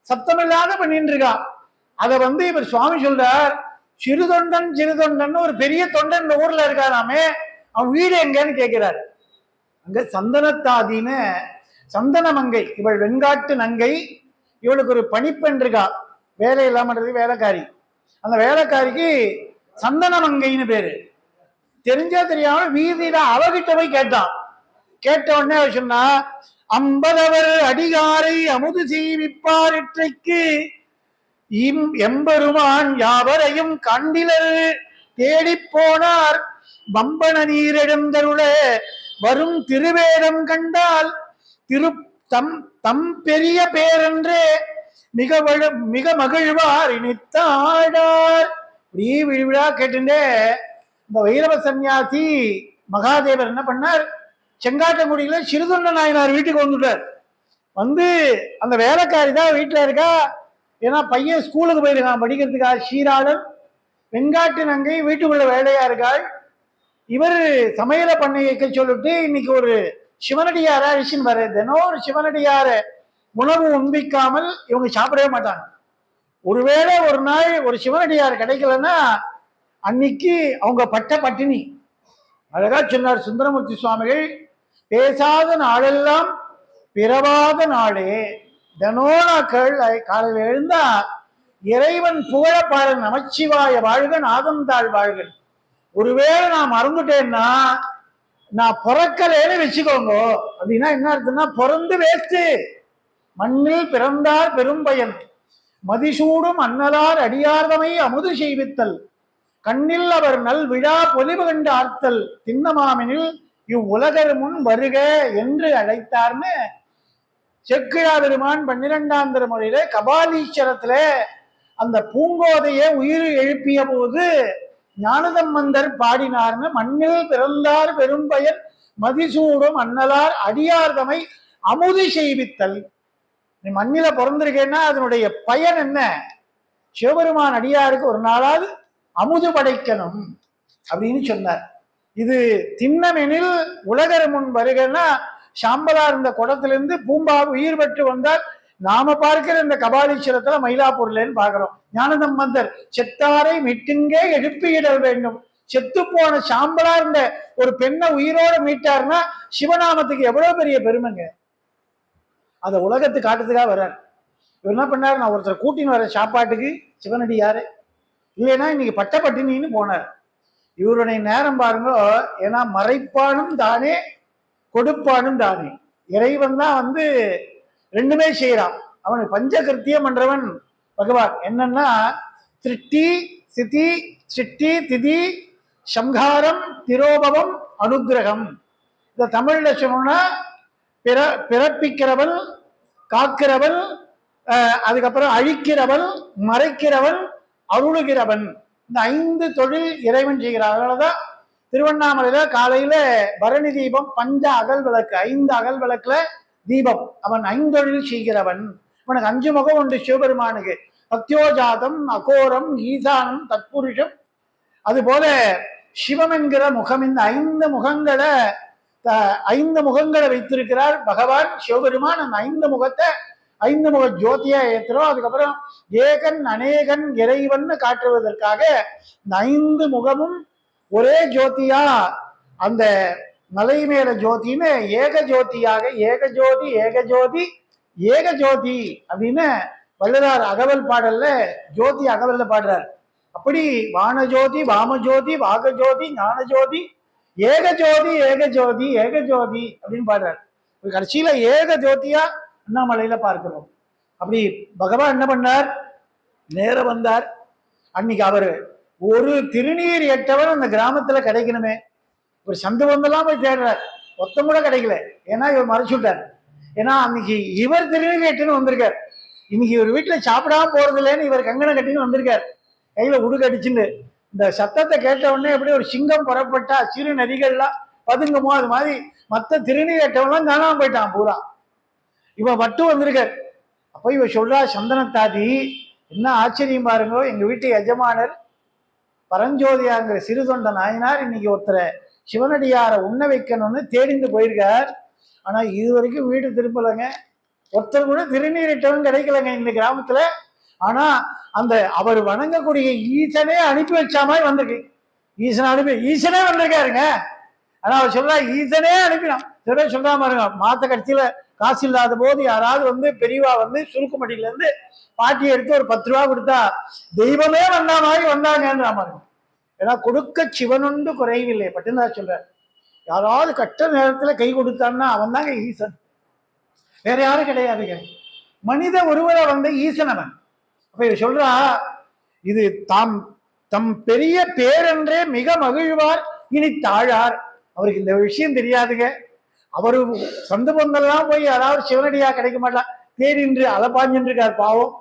சத்தமில்லாத பண்ணிட்டு இருக்கான். அதை இவர் சுவாமி சொல்றார், சிறுதொண்டன் ஒரு பெரிய தொண்டன் இந்த ஊர்ல இருக்காராமே, அவன் வீடு எங்கன்னு கேட்கிறார். அங்க சந்தனத்தாதின்னு சந்தன மங்கை, இவள் வெண்காட்டு நங்கை, இவளுக்கு ஒரு பணிப்பெண் இருக்கா, வேலை இல்லாம வேலைக்காரி. அந்த வேலைக்காரிக்கு சந்தன மங்கைன்னு பேரு. தெரிஞ்சா தெரியாம வீதியில அவகிட்ட போய் கேட்டான். கேட்ட உடனே அவ சொன்னா, அம்பலவர் அடிகாரை அமுது செய்விப்பாரிற்றைக்கு எம்பெருமான் யாவரையும் கண்டிலர் தேடி போனார் வம்பன நீரெழுந்தருள வரும் திருவேடம் கண்டால் தம் பெரிய பேரென்றே மிக மகிழ்வார் இனித்தாடார். இப்படி விழா கேட்டுட்டே இந்த வைரவ சன்னியாசி மகாதேவர் என்ன பண்ணார், செங்காட்டங்குடியில சிறுதொண்ட நாயனார் வீட்டுக்கு வந்துட்டார். அந்த வேலைக்காரி தான் வீட்டுல இருக்கா. ஏன்னா பையன் ஸ்கூலுக்கு போயிருக்கான் படிக்கிறதுக்காக. சீராளன் வெண்காட்டு நங்கை வீட்டுக்குள்ள வேலையா இருக்காள். இவர் சமையல பண்ண வைக்க சொல்லிட்டு இன்னைக்கு ஒரு சிவனடியார அழிச்சுன்னு வர. தினம் ஒரு சிவனடியார உணவு உண்பிக்காமல் இவங்க சாப்பிடவே மாட்டாங்க. ஒருவேளை ஒரு நாள் ஒரு சிவனடியார் கிடைக்கலன்னா அன்னைக்கு அவங்க பட்ட பட்டினி. அழகா சொன்னார் சுந்தரமூர்த்தி சுவாமிகள், பேசாத நாளெல்லாம் பிறவாத நாளே. தினோனாக்கள் காலையில் எழுந்தா இறைவன் புகழப்பாடு நமச்சிவாய வாழ்க நாதந்தாள் வாழ்க. ஒருவேளை நான் மறந்துட்டேன்னா நான் பிறக்கலேன்னு வச்சுக்கோங்க. அப்படின்னா என்ன அர்த்தம்னா, பிறந்து வேஸ்ட். மண்ணில் பிறந்தார் பெரும் பயன் மதிசூடும் அன்னலார் அடியார்தமை அமுது செய்வித்தல் கண்ணில் அவர் நல் விழா பொலிவு கண்டு ஆர்த்தல் திண்ணமாமெனில் இவ்வுலகர் முன் வருக என்று அழைத்தார்னு செக்கிழா பெருமான் 12ஆம் திருமுறையில கபாலீஸ்வரத்துல அந்த பூங்கோதையை உயிர் எழுப்பிய போது ஞானசம்பந்தர் பாடினார்னு, மண்ணில் பிறந்தார் பெரும்பயன் மதிசூடும் அன்னலார் அடியார்தமை அமுது செய்வித்தல். நீ மண்ணில பிறந்திருக்கேன்னா அதனுடைய பயன் என்ன? சிவபெருமான் அடியாருக்கு ஒரு நாளாவது அமுது படைக்கணும் அப்படின்னு சொன்னார். இது திண்ணமெனில் உலகர் முன் வருகன்னா சாம்பலா இருந்த குடத்திலிருந்து பூம்பா உயிர் பெற்று வந்தால் நாம பார்க்கிற இந்த கபாலீஸ்வரத்துல மயிலாப்பூர்லன்னு பாக்குறோம். ஞானசம்பந்தர் செத்தாரை மீட்டுங்கே எழுப்பியிடல் வேண்டும். செத்து போன சாம்பலா இருந்த ஒரு பெண்ணை உயிரோட மீட்டாருன்னா சிவநாமத்துக்கு எவ்வளவு பெரிய பெருமைங்க. அதை உலகத்துக்கு காட்டுறதுக்காக வர்றார். இவர் என்ன பண்ணார், நான் ஒருத்தர் கூட்டின்னு வர சாப்பாட்டுக்கு சிவனடியாரு இல்லைன்னா இன்னைக்கு பட்டப்பட்டினின்னு போனார். இவருடைய நேரம் பாருங்க, ஏன்னா மறைப்பானும் தானே கொடுப்பானும் தானே. இறைவன் தான் ரெண்டுமே செய்யறான். அவனுக்கு பஞ்சகிருத்தியம் பண்றவன் பகவான். என்னன்னா திருஷ்டி சிதி சிட்டி திதி சம்ஹாரம் திரோபவம் அனுகிரகம். இந்த தமிழ்ல சொன்னா பிறப்பிக்கிறவன், காக்கிறவன், அதுக்கப்புறம் அழிக்கிறவன், மறைக்கிறவன், அருளுகிறவன். இந்த 5 தொழில் இறைவன் செய்கிறான். அதனாலதான் திருவண்ணாமலையில காலையில பரணி தீபம், பஞ்ச அகல் விளக்கு, 5 அகல் விளக்குல தீபம். அவன் 5 தொழில் செய்கிறவன். அவனுக்கு 5 முகம் உண்டு சிவபெருமானுக்கு. பக்தியோஜாதம், அகோரம், ஈசானம், தத்புருஷம். அது போல சிவம் என்கிற முகம். இந்த 5 முகங்களை வைத்திருக்கிறார் பகவான் சிவபெருமான். அந்த 5 முகத்தை 5 முக ஜோதியா ஏத்துறோம். அதுக்கப்புறம் ஏகன் அநேகன் இறைவன் காட்டுவதற்காக இந்த 5 முகமும் ஒரே ஜோதியா அந்த மலை மேல ஜோதின்னு ஏக ஜோதியாக ஏகஜோதி ஏகஜோதி ஏகஜோதி அப்படின்னு வள்ளலார் அகவல் பாடல்ல ஜோதி அகவல்ல பாடுறார். அப்படி வானஜோதி, வாமஜோதி, வாகஜோதி, ஞானஜோதி, ஏகஜோதி, ஏகஜோதி, ஏகஜோதி அப்படின்னு பாடுறார். கடைசியில ஏக ஜோதியா அண்ணாமலையில பார்க்கிறோம். அப்படி பகவான் என்ன பண்ணார்? நேர வந்தார். அன்னைக்கு அவரு ஒரு திருநீர் எட்டவர் அந்த கிராமத்துல கிடைக்கணுமே, ஒரு சந்து வந்தெல்லாம் போய் தேடுறார், ஒத்தம் கூட கிடைக்கல. ஏன்னா இவர் மறைச்சு விட்டார். ஏன்னா அன்னைக்கு இவர் திருநீர் எட்டுன்னு வந்திருக்கார். இன்னைக்கு இவர் வீட்டுல சாப்பிடாம போறது இல்லைன்னு இவர் கங்கணம் கட்டின்னு வந்திருக்கார், கையில உடுக்கு அடிச்சுன்னு. இந்த சத்தத்தை கேட்ட உடனே எப்படி ஒரு சிங்கம் புறப்பட்டா சிறு நதிகள்லாம் பதுங்குமோ அது மாதிரி மற்ற திருநீர் எட்டவெல்லாம் காணாம போயிட்டான் பூரா. இவன் மட்டும் வந்திருக்கார். அப்போ இவ சொல்றா, சந்தனத்தாதி என்ன ஆச்சரியம் பாருங்க, எங்க வீட்டு எஜமானர் பரஞ்சோதியாங்கிற சிறு தொண்ட நாயனார் இன்னைக்கு ஒருத்தரை சிவனடியாரை உண்ண வைக்கணும்னு தேடிந்து போயிருக்கார். ஆனா இது வரைக்கும் வீடு திருப்பலைங்க, ஒருத்தர் கூட திருநீரிட்டவன் கிடைக்கலங்க இந்த கிராமத்துல. ஆனா அந்த அவர் வணங்கக்கூடிய ஈசனே அனுப்பி வச்ச மாதிரி வந்திருக்கு. ஈசனே வந்திருக்காருங்க. ஆனா அவர் சொல்றா, ஈசனே அனுப்பினான். சில சொல்றா பாருங்க, மாத்த கட்சியில காசு இல்லாத போது யாராவது வந்து பெரியவா வந்து சுருக்குமட்டில இருந்து பாட்டி எடுத்து ஒரு 10 ரூபா கொடுத்தா தெய்வமே வந்தா மாதிரி வந்தாங்கன்ற பாருங்க. ஏன்னா கொடுக்க சிவனுண்டு குறைவில்லை பட்டுன்னு சொல்ற. யாராவது கட்ட நேரத்துல கை கொடுத்தான்னா அவன் தாங்க ஈசன், வேற யாரும் கிடையாதுங்க. மனித ஒருவரை வந்து ஈசன் அவன். அப்ப இவ சொல்றா, இது தம் பெரிய பேரென்றே மிக மகிழ்வார் இனி தாழார். அவருக்கு இந்த விஷயம் தெரியாதுங்க. அவரு சொந்த பொந்தெல்லாம் போய் யாராவது சிவனடியா கிடைக்க மாட்டான் தேடின்று அலப்பாஞ்சுட்டு இருக்கார் பாவம்.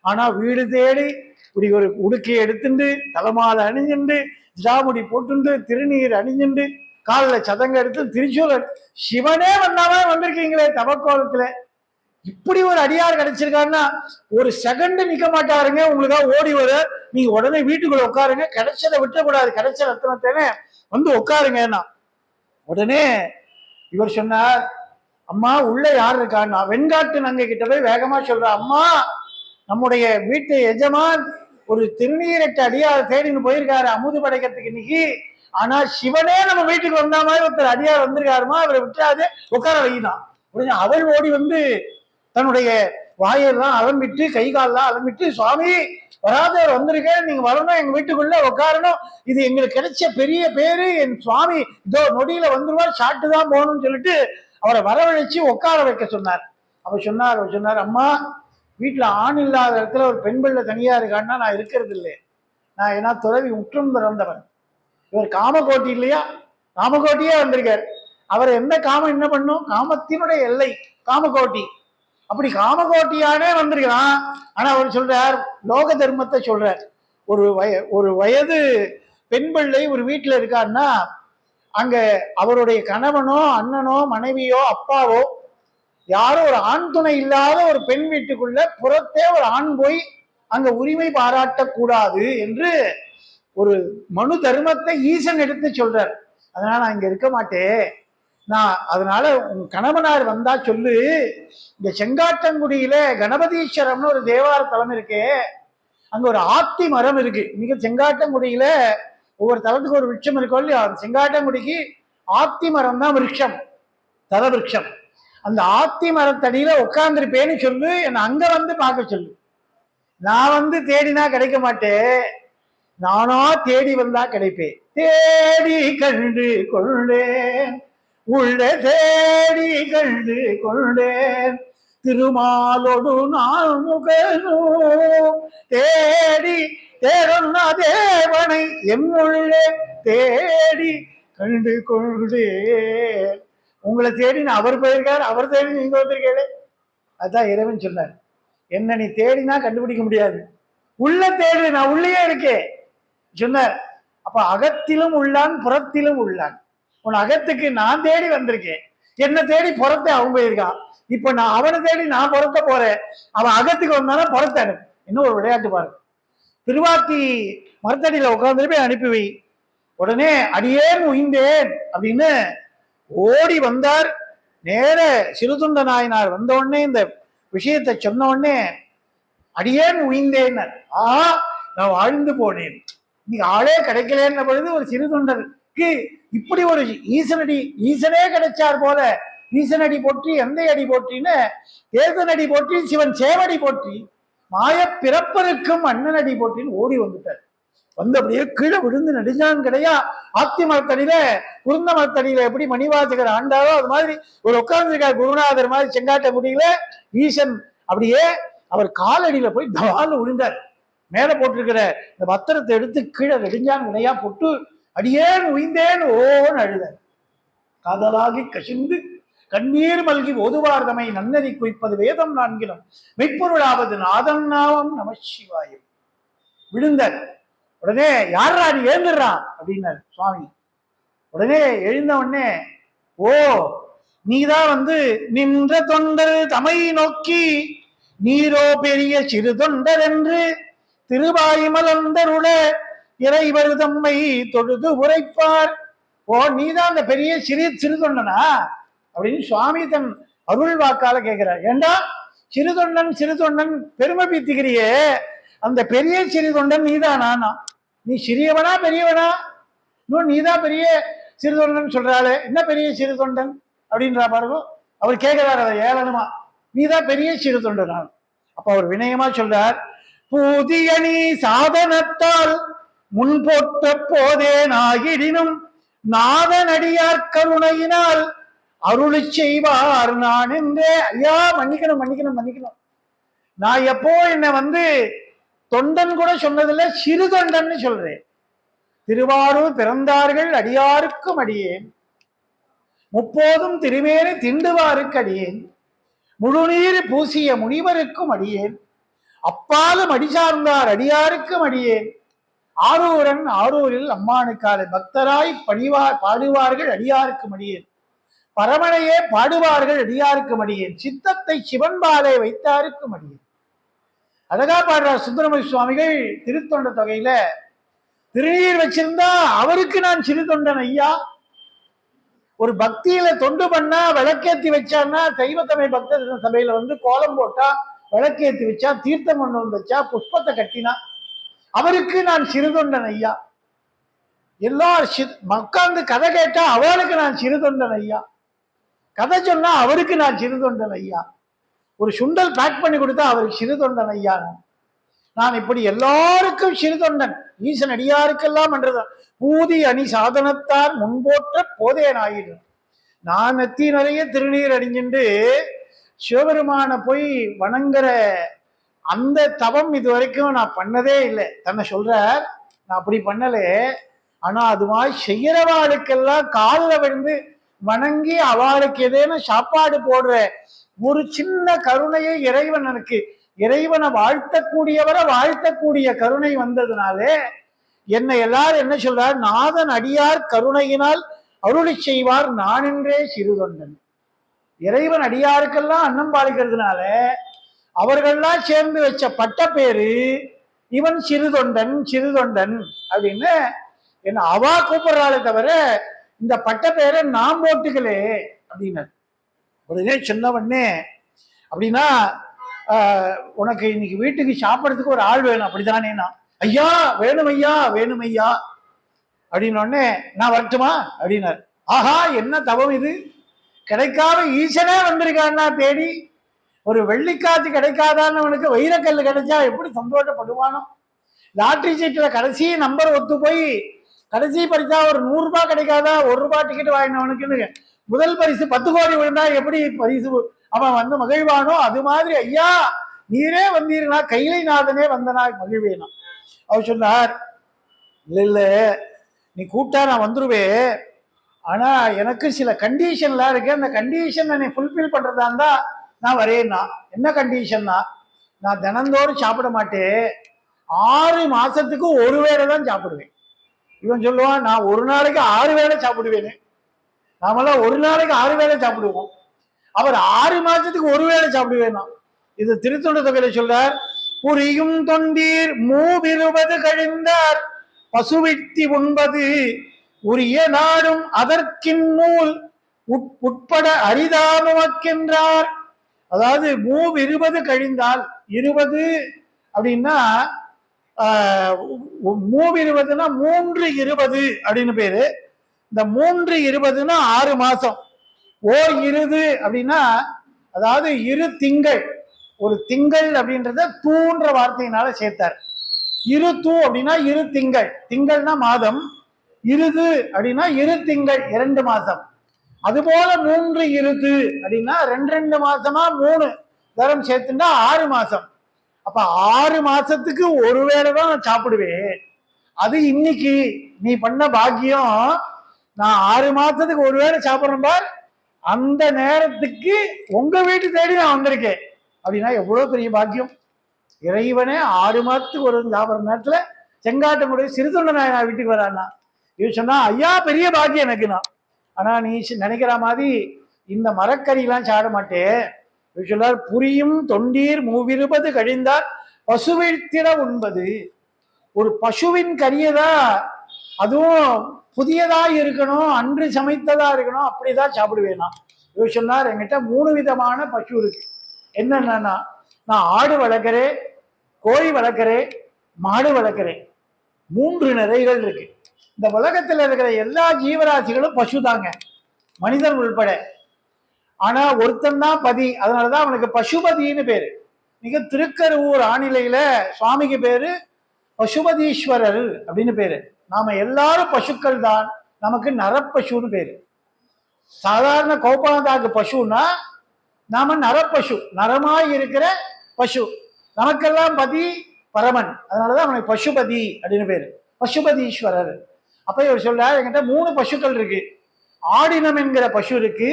ஆனா வீடு தேடி இப்படி ஒரு உடுக்கையை எடுத்துட்டு தலைமாலை அணிஞ்சுண்டு ஜாமுடி போட்டுண்டு திருநீர் அணிஞ்சுண்டு காலில் சதங்க எடுத்து திருச்சூர் சிவனே வந்தாமே வந்திருக்கீங்களே தவக்கோலத்துல. இப்படி ஒரு அடியார் கிடைச்சிருக்காருன்னா ஒரு செகண்ட் நிக்க மாட்டாருங்க, உங்களுக்காக ஓடி வர. நீங்க உடனே வீட்டுக்குள்ள உட்காருங்க, கிடைச்சதை விட்டக்கூடாது, கிடைச்ச ரத்தனத்தேனே வந்து உட்காருங்கன்னா. உடனே இவர் சொன்னார், அம்மா உள்ள யார் இருக்கான்னா வெண்காட்டு நங்கை கிட்ட போய் வேகமா சொல்ற, அம்மா நம்முடைய வீட்டு எஜமான் ஒரு திருநீரட்டு அடியார் தேடின்னு போயிருக்காரு அமுது படைக்கிறதுக்கு இன்னைக்கு. ஆனா சிவனே நம்ம வீட்டுக்கு வந்த மாதிரி ஒருத்தர் அடியார் வந்திருக்காருமா, அவரை விட்டாது உட்கார வைதான். உடனே அவள் ஓடி வந்து தன்னுடைய வாயெல்லாம் அலம்பிட்டு கை காலெல்லாம் அலம்பிட்டு, சுவாமி வராதவர் வந்திருக்கேன், நீங்க வரணும், எங்க வீட்டுக்குள்ள உட்காரணும், இது எங்களுக்கு கிடைச்ச பெரிய பேரு, என் சுவாமி இதோ நொடியில வந்துருவார், சாட்டு தான் போகணும்னு சொல்லிட்டு அவரை வரவழைச்சு உட்கார வைக்க சொன்னார். அவர் சொன்னார், அம்மா வீட்டுல ஆண் இல்லாத இடத்துல ஒரு பெண் பிள்ளை தனியா இருக்கான்னா நான் இருக்கிறது இல்லை. நான் ஏன்னா துறவி உற்றும் பிறந்தவன். இவர் காமகோட்டி இல்லையா, காமகோட்டியே வந்திருக்கார். அவர் எந்த காமம் என்ன பண்ணும், காமத்தினுடைய எல்லை காமகோட்டி. அப்படி காமகோட்டியானே வந்திருக்கிறான். ஆனா அவர் சொல்றார், லோக தர்மத்தை சொல்றார். ஒரு வயது பெண் பிள்ளை ஒரு வீட்டுல இருக்காருன்னா அங்க அவருடைய கணவனோ அண்ணனோ மனைவியோ அப்பாவோ யாரோ ஒரு ஆண் துணை இல்லாத ஒரு பெண் வீட்டுக்குள்ள புறத்தே ஒரு ஆண் போய் அங்க உரிமை பாராட்டக்கூடாது என்று ஒரு மனு தர்மத்தை ஈசன் எடுத்து சொல்றார். அதனால நான் இங்க இருக்க மாட்டேன், நான் அதனால உன் கணவனார் வந்தா சொல்லு, இந்த செங்காட்டங்குடியில கணபதீஸ்வரம்னு ஒரு தேவார தலம் இருக்கு, அங்க ஒரு ஆத்தி மரம் இருக்கு. மிக செங்காட்டங்குடியில ஒவ்வொரு தலத்துக்கு ஒரு விருட்சம் இருக்கும் இல்லையா, செங்காட்டங்குடிக்கு ஆத்தி மரம் தான் விருட்சம், தல விருட்சம். அந்த ஆத்தி மரத்தடியில உட்கார்ந்துருப்பேன்னு சொல்லு, என்னை அங்க வந்து பார்க்க சொல்லு. நான் வந்து தேடினா கிடைக்க மாட்டேன், நானா தேடி வந்தா கிடைப்பேன். தேடி கண்டு கொண்டேன் உள்ள தேடி கண்டு கொண்டேன் திருமாலோடு நான் முகனோ தேடி தேடன்னா தேவனை என்னுள்ளே தேடி கண்டு கொண்டேன். உங்களை தேடி நான் அவர் போயிருக்காரு, அவர் தேடி நீங்க வந்திருக்கீங்களே. அதான் இறைவன் சொன்னார், என்ன நீ தேடினா கண்டுபிடிக்க முடியாது, உள்ள தேடு, நான் உள்ளே இருக்கேன் சொன்னார். அப்ப அகத்திலும் உள்ளான் புறத்திலும் உள்ளான். உன் அகத்துக்கு நான் தேடி வந்திருக்கேன், என்ன தேடி புறத்தை அவன் போயிருக்கான். இப்ப நான் அவனை தேடி நான் புறத்த போறேன், அவன் அகத்துக்கு வந்தானா புறத்தை அனுப்பு. இன்னும் ஒரு விளையாட்டு பாருங்க, திருவாத்தி மரத்தடியில உட்கார்ந்து போய் அனுப்பி வை. உடனே அடியேன் உயிந்தேன் அப்படின்னு ஓடி வந்தார். நேர சிறுதுண்ட நாயனார் வந்த உடனே இந்த விஷயத்தை சொன்ன உடனே அடியேன் உயிந்தேன், நான் வாழ்ந்து போனேன், இன்னைக்கு ஆளே கிடைக்கலன்ற பொழுது ஒரு சிறுதுண்டருக்கு இப்படி ஒரு ஈசனே கிடைச்சார் போல, ஈசனடி போற்றி எந்த அடி போற்றின்னு தேசனடி போற்றி சிவன் சேவடி போற்றி மாய பிறப்பருக்கும் அண்ணனடி போற்றின்னு ஓடி வந்துட்டார். வந்து அப்படியே கீழே விழுந்து நெடுஞ்சான் கிடையா. ஆத்தி மரத்தடியில குருந்த மரத்தடியில எப்படி மணிவாசகர் ஆண்டாரோ அது மாதிரி ஒரு உட்கார்ந்துருக்கார் குருநாதர் மாதிரி செங்காட்ட முடியல. ஈசன் அப்படியே அவர் காலடியில போய் தவான்னு விழுந்தார். மேல போட்டிருக்கிற இந்த பத்திரத்தை எடுத்து கீழே நெடுஞ்சான் கிடையா போட்டு அடியேன் உயிந்தேன் ஓன்னு அழுதார். காதலாகி கசிந்து கண்ணீர் மல்கி ஓதுவார் தமை நன்னதி குய்ப்பது வேதம் நான்கிலும் மெய்ப்பொருளாவது நாதன் நாமம் நமசிவாயம். விழுந்தார். உடனே யாரா நீ எழுந்துடுறான் அப்படின்னாரு சுவாமி. உடனே எழுந்த உடனே, ஓ நீதான் வந்து நின்ற தொண்டர் தமை நோக்கி நீரோ பெரிய சிறு தொண்டர் என்று திருவாயுமலந்தருள இறைவர் தம்மை தொழுது உரைப்பார். ஓ நீதான் அந்த பெரிய சிறு தொண்டனா அப்படின்னு சுவாமி தன் அருள் வாக்கால கேட்கிறார். ஏண்டா சிறு தொண்டன் பெருமை பீத்துக்கிறியே, அந்த பெரிய சிறு தொண்டன் நீதானா? நீ சிறியவனா பெரியவனா? இன்னும் நீதான் பெரிய சிறு தொண்டன் சொல்றாளே, என்ன பெரிய சிறு தொண்டன் அப்படின்றா பாருங்க. அவர் கேட்கிறார் அதை ஏளனமா, நீதான் பெரிய சிறு தொண்டனா? அப்ப அவர் வினயமா சொல்றார், புதிய நீ சாதனத்தால் முன் போட்ட போதே நாயிடினும் நாதனடியார் கருணையினால் அருளி செய்வார் நான் என்றே. ஐயா மன்னிக்கணும், நான் எப்போ என்ன வந்து தொண்டன் கூட சொன்னதில்லை, சிறு தொண்டன் சொல்றேன். திருவாரூர் பிறந்தார்கள் அடியாருக்கும் அடியேன், முப்போதும் திருமேனி திண்டுவாருக்கு அடியேன், முழுநீர் பூசிய முனிவருக்கும் அடியேன், அப்பாலும் அடி சார்ந்தார் அடியாருக்கும் அடியேன், ஆரூரில் அம்மானுக்கால பக்தராய் பாடுவார்கள் அடியாருக்கும் அடியேன், பரமனையே பாடுவார்கள் அடியாருக்கும் அடியேன், சித்தத்தை சிவன்பாலை வைத்தாருக்கும் அடியேன். அழகா பாடுறார் சுந்தரமூர்த்தி சுவாமிகள் திருத்தொண்ட தொகையில. திருநீர் வச்சிருந்தா அவருக்கு நான் சிறு தொண்டன் ஐயா. ஒரு பக்தியில தொண்டு பண்ணா விளக்கேத்தி வச்சான்னா, தெய்வத்தமை பக்த சபையில வந்து கோலம் போட்டா விளக்கேத்தி வச்சா, தீர்த்தம் கொண்டு வந்து வச்சா, புஷ்பத்தை கட்டினா அவருக்கு நான் சிறு தொண்டன் ஐயா. எல்லாரும் உட்கார்ந்து கதை கேட்டா அவளுக்கு நான் சிறு தொண்டன் ஐயா. கதை சொன்னா அவருக்கு நான் சிறு தொண்டன் ஐயா. ஒரு சுண்டல் பேக் பண்ணி கொடுத்தா அவருக்கு சிறு தொண்டன் ஐயா. நான் இப்படி எல்லாருக்கும் சிறு தொண்டன், ஈசன் அடியாருக்கெல்லாம் என்றதான். பூதி அணி சாதனத்தார் முன்போற்ற போதே நாயிடும். நான் நெத்தி நிறைய திருநீர் அடிஞ்சுட்டு சிவபெருமான போய் வணங்குற அந்த தவம் இது வரைக்கும் நான் பண்ணதே இல்லை. தன்னை சொல்றார், நான் அப்படி பண்ணலே. ஆனா அது மாதிரி செய்யறவாளுக்கெல்லாம் காலில் விழுந்து வணங்கி அவளுக்கு ஏதேனும் சாப்பாடு போடுற ஒரு சின்ன கருணையை இறைவன் எனக்கு, இறைவனை வாழ்த்தக்கூடியவரை வாழ்த்தக்கூடிய கருணை வந்ததுனாலே என்னை எல்லாரும் என்ன சொல்றார், நாதன் அடியார் கருணையினால் அருளி செய்வார் நான் என்றே சிறு தொண்டன். இறைவன் அடியாருக்கெல்லாம் அன்னம் பாலிக்கிறதுனால அவர்கள்லாம் சேர்ந்து வச்ச பட்ட பேரு இவன் சிறு தொண்டன் அப்படின்னு என்ன அவா கூப்பிடுறாளே தவிர இந்த பட்ட பேரை நான் போட்டுக்கலே அப்படின்னாரு. உடனே சொன்னவண்ணே, அப்படின்னா உனக்கு இன்னைக்கு வீட்டுக்கு சாப்பிட்றதுக்கு ஒரு ஆள் வேணும் அப்படித்தானேனா? ஐயா வேணும் ஐயா அப்படின்னோடனே, நான் வரட்டுமா அப்படின்னாரு. ஆஹா என்ன தவம் இது, கிடைக்காம ஈசனே வந்திருக்கான்னா தேடி. ஒரு வெள்ளிக்காத்து கிடைக்காதான்னு அவனுக்கு வைரக்கல் கிடைச்சா எப்படி சந்தோஷப்படுவானோ. லாட்டரி சீட்டில் கடைசி நம்பர் ஒத்து போய் கடைசி பரிசா ஒரு 100 ரூபாய் கிடைக்காதா, 1 ரூபாய் டிக்கெட் வாங்கினவனுக்குன்னு முதல் பரிசு 10 கோடி விழுந்தா எப்படி பரிசு அவன் வந்து மகிழ்வானோ, அது மாதிரி ஐயா நீரே வந்தீர்களா, கைலைநாதனே வந்தனா மகிழ்வேனா. அவர் சொன்னார், இல்ல நீ கூப்பிட்டா நான் வந்துருவேன், ஆனா எனக்கு சில கண்டிஷன்லாம் இருக்கு, அந்த கண்டிஷன் என்னை ஃபுல்ஃபில் பண்றதா இருந்தா நான் வரேன்னா. என்ன கண்டிஷன்னா, நான் தினந்தோறும் சாப்பிட மாட்டேன், 6 மாசத்துக்கு ஒரு வேளை தான் சாப்பிடுவேன். இவன் சொல்லுவான், நான் ஒரு நாளைக்கு 6 வேளை சாப்பிடுவேன்னு. நாமெல்லாம் ஒரு நாளைக்கு 6 வேளை சாப்பிடுவோம், அவர் 6 மாசத்துக்கு ஒரு வேளை சாப்பிடுவேனா. இது திருத்தொண்ட தொகையில சொல்றார், புரியும் தொண்டீர் 20 கழிந்தார் பசுவிட்டி உண்பது உரிய நாடும் அதற்கின் நூல் உட்பட அரிதாமக்கின்றார். அதாவது 20 கழிந்தால் 20 அப்படின்னா 20னா 320 அப்படின்னு பேரு. இந்த 320னா 6 மாசம். 20 அப்படின்னா அதாவது 2 திங்கள். ஒரு திங்கள் அப்படின்றத தூன்ற வார்த்தையினால சேர்த்தார். இருது அப்படின்னா இரு திங்கள், திங்கள்னா மாதம், இருது அப்படின்னா இரு திங்கள் 2 மாசம். அதுபோல 3 இருது அப்படின்னா 2 மாசமா 3 தரம் சேர்த்துட்டா 6 மாசம். அப்ப 6 மாசத்துக்கு ஒரு வேளை தான் நான் சாப்பிடுவேன். அது இன்னைக்கு நீ பண்ண பாக்கியம். நான் 6 மாசத்துக்கு ஒரு வேளை சாப்பிட்றேன் பார், அந்த நேரத்துக்கு உங்க வீட்டு தேடி நான் வந்திருக்கேன் அப்படின்னா எவ்வளவு பெரிய பாக்கியம். இறைவனே 6 மாசத்துக்கு ஒரு சாப்பிட்ற நேரத்துல செங்காட்டமுடைய சிறுதொண்ட நாயனா வீட்டுக்கு வரான்னா இது சொன்னா ஐயா பெரிய பாக்கியம் எனக்குண்ணா. ஆனா நீ நினைக்கிற மாதிரி இந்த மரக்கறியெல்லாம் சாட மாட்டேன். சொல்லார் புரியும் தொண்டீர் மூவிருபது கழிந்தார் பசுவிழ்த்திட உண்பது. ஒரு பசுவின் கறியதான், அதுவும் புதியதா இருக்கணும், அன்று சமைத்ததா இருக்கணும், அப்படிதான் சாப்பிடுவேனா. இவர் சொன்னார் என்கிட்ட 3 விதமான பசு இருக்கு. என்னன்னா, நான் ஆடு வளர்க்கிறேன், கோழி வளர்க்கிறேன், மாடு வளர்க்கிறேன். 3 நிறைகள் இருக்கு. இந்த உலகத்துல இருக்கிற எல்லா ஜீவராசிகளும் பசு தாங்க, மனிதன் உள்பட. ஆனா ஒருத்தன் தான் பதி, அதனாலதான் அவனுக்கு பசுபதினு பேரு. மிக திருக்கருவூர் ஆணிலையில சுவாமிக்கு பேரு பசுபதீஸ்வரர் அப்படின்னு பேரு. நாம எல்லாரும் பசுக்கள் தான், நமக்கு நரப்பசுன்னு பேரு. சாதாரண கோபாலதாக்கு பசுன்னா நாம நரப்பசு, நரமாய் இருக்கிற பசு. நமக்கெல்லாம் பதி பரமன், அதனாலதான் அவனுக்கு பசுபதி அப்படின்னு பேரு, பசுபதீஸ்வரர். அப்ப இவர் சொல்ல என்கிட்ட 3 பசுக்கள் இருக்கு. ஆடினம் என்கிற பசு இருக்கு,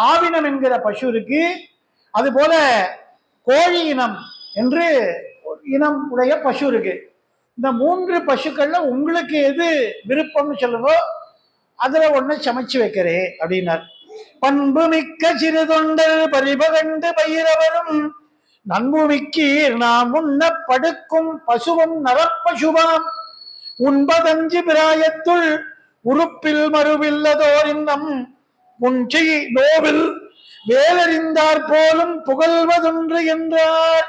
ஆவினம் என்கிற பசு இருக்கு, அது போல கோழி இனம் என்று இனம் உடைய பசு இருக்கு. இந்த 3 பசுக்கள்ல உங்களுக்கு எது விருப்பம்னு சொல்லுங்க, அதுல ஒண்ணு சமைச்சு வைக்கிறேன் அப்படின்னார். பண்பு மிக்க சிறு தொண்டர் பரிபகண்டு பயிரவரும் நண்பு மிக்கீர் நாம் உண்ண படுக்கும் பசுவும் நரப்பசுவாம் உண்பதஞ்சு பிராயத்துள் உறுப்பில் மறுவில்லதோர் இன்னம் முன்சி நோவில் வேலறிந்தார் போலும் புகழ்வதொன்று என்றார்.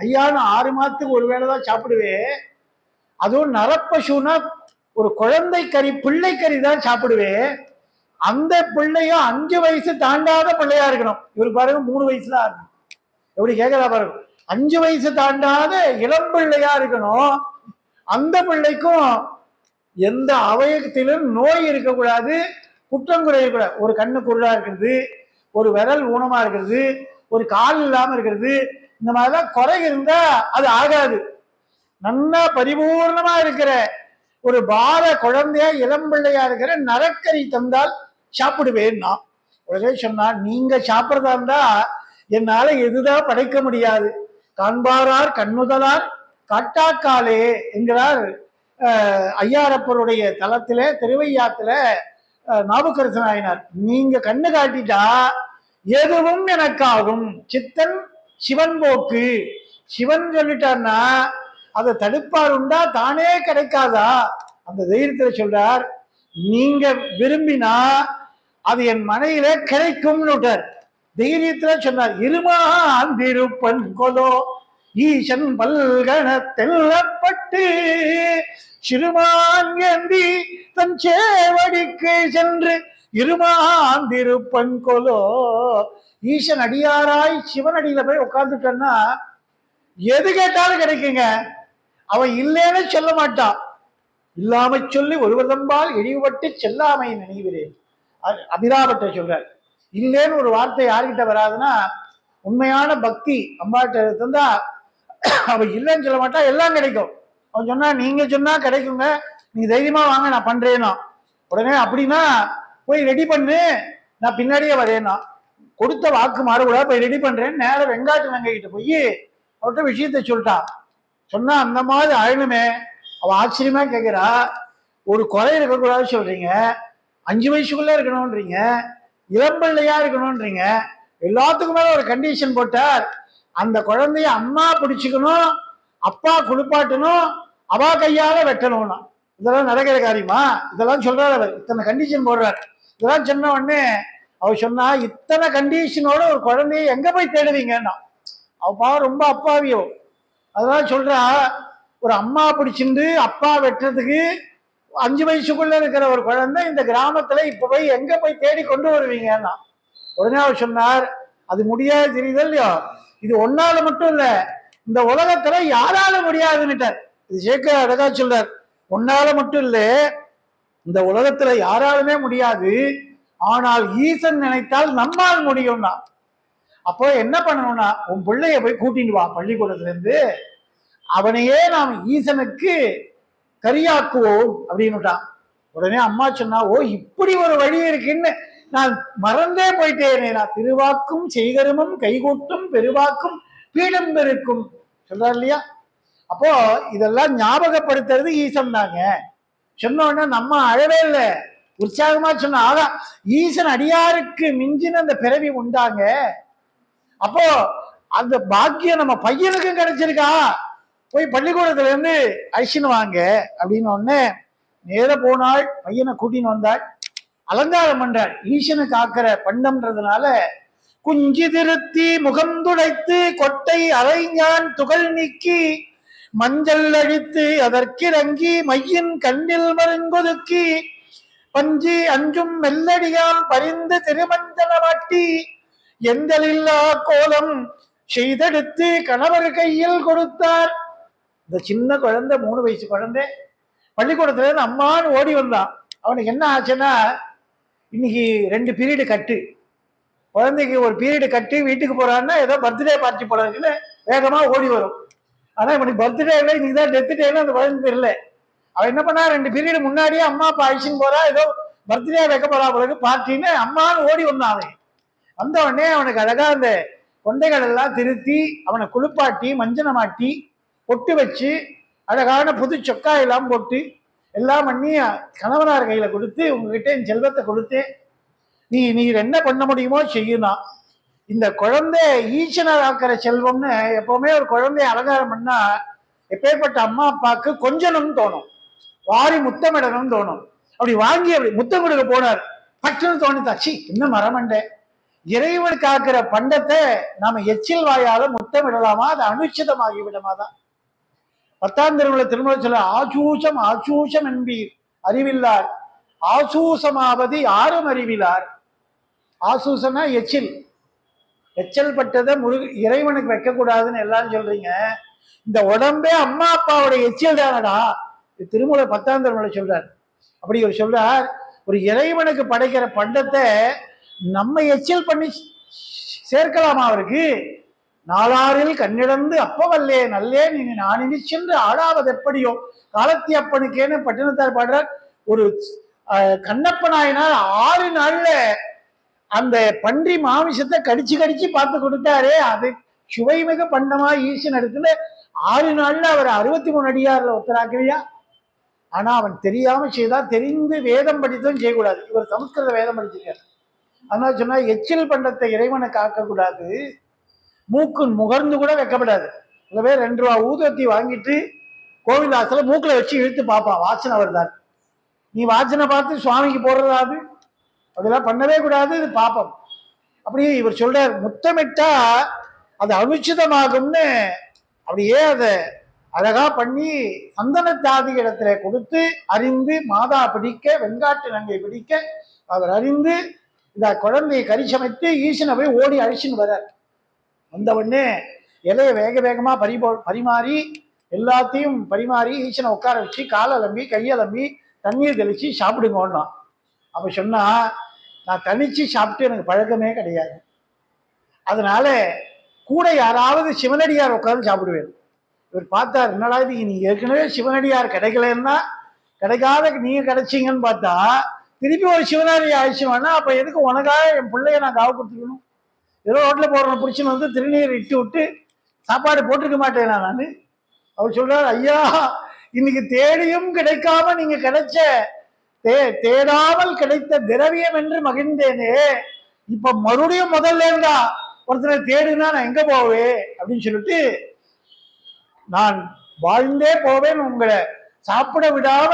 ஐயா நான் 6 மாதத்துக்கு ஒரு வேளைதான் சாப்பிடுவேன். அதுவும் நரப்பசுனா ஒரு குழந்தை கறி, பிள்ளை கறி தான் சாப்பிடுவேன். அந்த பிள்ளையும் 5 வயசு தாண்டாத பிள்ளையா இருக்கணும். இவரு பாருங்க 3 வயசு தான் இருக்கணும். எப்படி கேட்கறா பாருங்க, 5 வயசு தாண்டாத இளம் பிள்ளையா இருக்கணும். அந்த பிள்ளைக்கும் எந்த அவயத்திலும் நோய் இருக்கக்கூடாது, குற்றம் குறையக்கூடாது. ஒரு கண்ணு குருடா இருக்கிறது, ஒரு விரல் ஊனமா இருக்கிறது, ஒரு கால் இல்லாம இருக்கிறது, இந்த மாதிரிலாம் குறை இருந்தா அது ஆகாது. நல்லா பரிபூர்ணமா இருக்கிற ஒரு பால குழந்தையா இளம் பிள்ளையா இருக்கிற நரக்கறி தந்தால் சாப்பிடுவேன்னா. உடனே சொன்னா நீங்க சாப்பிட்றதா இருந்தா என்னால எதுதான் படைக்க முடியாது. காண்பாரார் கண்ணுதலார் காட்டாக்காலே என்கிறார் ஐயாரப்பருடைய தலத்திலே திருவையாத்துல நாவுக்கரசு நாயனார். நீங்க கண்ணு காட்டிட்டா எதுவும் எனக்காகும். சித்தன் சிவன் போக்கு, சிவன் சொல்லிட்டார்னா அதை தடுப்பார் உண்டா, தானே கிடைக்காதா? அந்த தைரியத்துல சொல்றார், நீங்க விரும்பினா அது என் மனையில கிடைக்கும்னு விட்டார். தைரியத்துல சொன்னார். இருமான் திருப்பன் கொலோ ஈசன் பல்கணத்தெல்லப்பட்டு சிறுமான் ஏந்தி தன் சேவடிக்கு சென்று இருமான் திருப்பன் கொலோ. ஈசன் அடியாராய் சிவன் அடியில போய் உட்கார்ந்துட்டன்னா எது கேட்டாலும் கிடைக்குங்க. அவன் இல்லைன்னு சொல்ல மாட்டான். இல்லாம சொல்லி ஒருவதம்பால் இழிவுபட்டு செல்லாமை நினைவுறேன் அபிராபட்ட சொல்றார். இல்லேன்னு ஒரு வார்த்தை யார்கிட்ட வராதுன்னா உண்மையான பக்தி அம்பாட்ட இருந்தா அவ இல்லைன்னு சொல்ல மாட்டா, எல்லாம் கிடைக்கும். அவன் சொன்னா நீங்க சொன்னா கிடைக்குங்க, நீ தைரியமா வாங்க நான் பண்றேன்னா. உடனே அப்படின்னா போய் ரெடி பண்ணு, நான் பின்னாடியே வரேன்னா. கொடுத்த வாக்கு மாறுபடா, போய் ரெடி பண்றேன். நேரம் வெங்காட்டு வெங்கைகிட்ட போய் அவர்கிட்ட விஷயத்த சொல்லிட்டான். சொன்னா அந்த மாதிரி அழனுமே. அவ ஆச்சரியமா கேட்கிறா, ஒரு குறை இருக்கக்கூடாது சொல்றீங்க, 5 வயசுக்குள்ள இருக்கணும்ன்றீங்க, இளம்பிள்ளையா இருக்கணும்ன்றீங்க, எல்லாத்துக்கும் மேல ஒரு கண்டிஷன் போட்டார். அந்த குழந்தைய அம்மா பிடிச்சுக்கணும், அப்பா குளிப்பாட்டணும், அவா கையால வெட்டணும்னா. இதெல்லாம் நடக்கிற காரியமா? இதெல்லாம் சொல்றாரு அவர். இத்தனை கண்டிஷன் போடுறார். இதெல்லாம் சொன்ன உடனே அவ சொன்னா, இத்தனை கண்டிஷனோட ஒரு குழந்தைய எங்க போய் தேடுவீங்கன்னா? அவப்பா ரொம்ப அப்பாவியோ. அதெல்லாம் சொல்றா, ஒரு அம்மா பிடிச்சிருந்து அப்பா வெட்டுறதுக்கு 5 வயசுக்குள்ள இருக்கிற ஒரு குழந்தை இந்த கிராமத்துல இப்ப போய் எங்க போய் தேடி கொண்டு வருவீங்கன்னா? உடனே அவர் சொன்னார், அது முடியாது, தெரியுது இல்லையோ, இது ஒன்னால மட்டும் இல்ல, இந்த உலகத்துல யாரால முடியாதுன்னுட்டார். இது சேர்க்க அழகா சொல்றார். உன்னால மட்டும் இல்ல, இந்த உலகத்துல யாராலுமே முடியாது, ஆனால் ஈசன் நினைத்தால் நம்மால் முடியும்னா. அப்போ என்ன பண்ணணும்னா, உன் பிள்ளைய போய் கூட்டிட்டு வா பள்ளிக்கூடத்துல இருந்து, அவனையே நாம் ஈசனுக்கு கரியாக்குவோம் அப்படின்னுட்டான். உடனே அம்மா சொன்னா, ஓ இப்படி ஒரு வழி இருக்குன்னு நான் மறந்தே போயிட்டேனே. நான் திருவாக்கும் செய்கருமும் கைகூட்டும் பெருவாக்கும் பீடம் பெருக்கும் சொல்றாரு இல்லையா? அப்போ இதெல்லாம் ஞாபகப்படுத்துறது ஈசன் தாங்க. சொன்னோன்னா நம்ம அழவே இல்லை, உற்சாகமா சொன்ன. ஆகா, ஈசன் அடியாருக்கு மிஞ்சின அந்த பிறவி உண்டாங்க. அப்போ அந்த பாக்கியம் நம்ம பையனுக்கும் கிடைச்சிருக்கா, போய் பள்ளிக்கூடத்துல இருந்து அழிச்சுன்னு வாங்க அப்படின்னு ஒண்ணு. நேர போனாள், பையனை கூட்டின்னு வந்தாள், அலங்காரம் பண்றாள். ஈசனுக்கு ஆக்கிற பண்டம்ன்றதுனால குஞ்சி திருத்தி முகம் துடைத்து கொட்டை அரைஞான் துகள் நீக்கி மஞ்சள் அழித்து அதற்கிறங்கி மையின் கண்ணில் மருங்கொதுக்கி பஞ்சி அஞ்சும் மெல்லடியால் பரிந்து திருமஞ்சனமாட்டி எந்தலில்லா கோலம் செய்தெடுத்து கணவர் கையில் கொடுத்தார். இந்த சின்ன குழந்தை, 3 வயசு குழந்தை, பள்ளிக்கூடத்துல இருந்து அம்மான்னு ஓடி வந்தான். அவனுக்கு என்ன ஆச்சுன்னா, இன்னைக்கு 2 பீரியடு கட்டு, குழந்தைக்கு ஒரு பீரியடு கட்டு, வீட்டுக்கு போறான்னா ஏதோ பர்த்டே பார்ட்டி போறதுக்குன்னு வேகமா ஓடி வரும். ஆனா இவனுக்கு பர்த்டே இல்லை, இன்னைக்கு தான் டெத் டேன்னு அந்த குழந்தை தெரியல. அவன் என்ன பண்ணா, 2 பீரியடு முன்னாடியே அம்மா அப்பா அழிச்சுன்னு போறா, ஏதோ பர்த்டே வைக்க போறா பிறகு பார்ட்டின்னு அம்மான்னு ஓடி வந்தான். அவன் வந்த உடனே அவனுக்கு அழகா அந்த கொண்டைகள் எல்லாம் திருத்தி அவனை குளிப்பாட்டி மஞ்சனை மாட்டி பொட்டு வச்சு அழகான புது சொக்கா எல்லாம் போட்டு எல்லாம் பண்ணி கணவனார் கையில கொடுத்து, உங்ககிட்ட என் செல்வத்தை கொடுத்து நீர் என்ன பண்ண முடியுமோ செய்யணும். இந்த குழந்தை ஈசனர் ஆக்கிற செல்வம்னு எப்பவுமே ஒரு குழந்தைய அலங்காரம் பண்ணா எப்பேற்பட்ட அம்மா அப்பாவுக்கு கொஞ்சணும்னு தோணும், வாரி முத்தமிடணும்னு தோணும். அப்படி வாங்கி அப்படி முத்தம் கொடுக்க போனார். பட்டுன்னு தோணித்தாச்சு, என்ன மரமண்டே, இறைவனுக்கு ஆக்கிற பண்டத்தை நாம எச்சில் வாயால முத்தமிடலாமா, அது அனுச்சிதமாகி விடமாதான். 10ஆம் திருமலை திருமலை சொல்ல, ஆசூசம் ஆசூசம் என்பீர் அறிவில்லார், ஆசூசமாவது யாரும் அறிவிலார். ஆசூசம்னா எச்சில், எச்சல் பட்டதை இறைவனுக்கு வைக்கக்கூடாதுன்னு எல்லாரும் சொல்றீங்க. இந்த உடம்பே அம்மா அப்பாவோட எச்சில் தானடா, திருமலை 10ஆம் திருமலை சொல்றார். அப்படி ஒரு சொல்றார், ஒரு இறைவனுக்கு படைக்கிற பண்டத்தை நம்ம எச்சில் பண்ணி சேர்க்கலாமா அவருக்கு? நாளாரில் கண்ணிழந்து அப்பவல்லே நல்லே நீ நானினி சென்று ஆடாவது எப்படியோ காலத்தி அப்பனுக்கேன்னு பட்டினத்தார் பாடுறார். ஒரு கண்ணப்ப நாயனார் 6 நாள்ல அந்த பன்றி மாமிசத்தை கடிச்சு கடிச்சு பார்த்து கொடுத்தாரே, அது சுவைமிக பண்டமா ஈசன் இடத்துல 6 நாள்ல அவர் 63 அடியார்ல ஒத்தராக்கலையா? ஆனா அவன் தெரியாம செய்தா, தெரிந்து வேதம் படித்தும் செய்யக்கூடாது. இவர் சமஸ்கிருத வேதம் படிச்சிருக்காரு. அதனால சொன்னா எச்சில் பண்டத்தை இறைவனை காக்கக்கூடாது, மூக்கு முகர்ந்து கூட வைக்கப்படாது. சில பேர் 2 ரூபா ஊதுவத்தி வாங்கிட்டு கோவில் வாசல மூக்குல வச்சு இழுத்து பார்ப்பான், வாசனை வருதாரு. நீ வாசனை பார்த்து சுவாமிக்கு போடுறதாது, அதெல்லாம் பண்ணவே கூடாது, இது பாப்பம். அப்படியே இவர் சொல்றார், முத்தமிட்டா அது அனுச்சிதமாகும்னு அப்படியே அதை அழகா பண்ணி சந்தனத்தாதி இடத்துல கொடுத்து அறிந்து மாதா பிடிக்க வெண்காட்டு நங்கை பிடிக்க அவர் அறிந்து இந்த குழந்தையை கரிசமைத்து ஈசனை போய் ஓடி அழிச்சுன்னு வர்றார். வந்த உடனே இலையை வேக வேகமா பரிமாறி எல்லாத்தையும் பரிமாறி ஈசனை உட்கார வச்சு காலம்பி கையலம்பி தண்ணீர் தெளிச்சு சாப்பிடுங்கோன்னா. அப்ப சொன்னா, நான் தனிச்சு சாப்பிட்டு எனக்கு பழக்கமே கிடையாது, அதனால கூட யாராவது சிவனடியார் உட்கார்ந்து சாப்பிடுவேன். இவர் பார்த்தார், என்னடா இது, நீ ஏற்கனவே சிவனடியார் கிடைக்கலன்னா கிடைக்காத நீங்க கிடைச்சிங்கன்னு பார்த்தா திருப்பி ஒரு சிவனடியார் ஆயிடுச்சுவானா, அப்ப எதுக்கு உனக்காக என் பிள்ளைய நான் காவு கொடுத்துக்கணும்? ஏதோ ரோட்ல போறவனை பிடிச்சின்னு வந்து திருநீர் இட்டு விட்டு சாப்பாடு போட்டிருக்க மாட்டேனா நான்? அவர் சொல்றாரு, ஐயா இன்னைக்கு தேடியும் கிடைக்காம நீங்க கிடைச்ச தேடாமல் கிடைத்த திரவியம் என்று மகிழ்ந்தேனே, இப்ப மறுபடியும் முதல்ல இருந்தா ஒருத்தரை தேடுனா நான் எங்க போவேன் அப்படின்னு சொல்லிட்டு, நான் வாழ்ந்தே போவேன், உங்களை சாப்பிட விடாம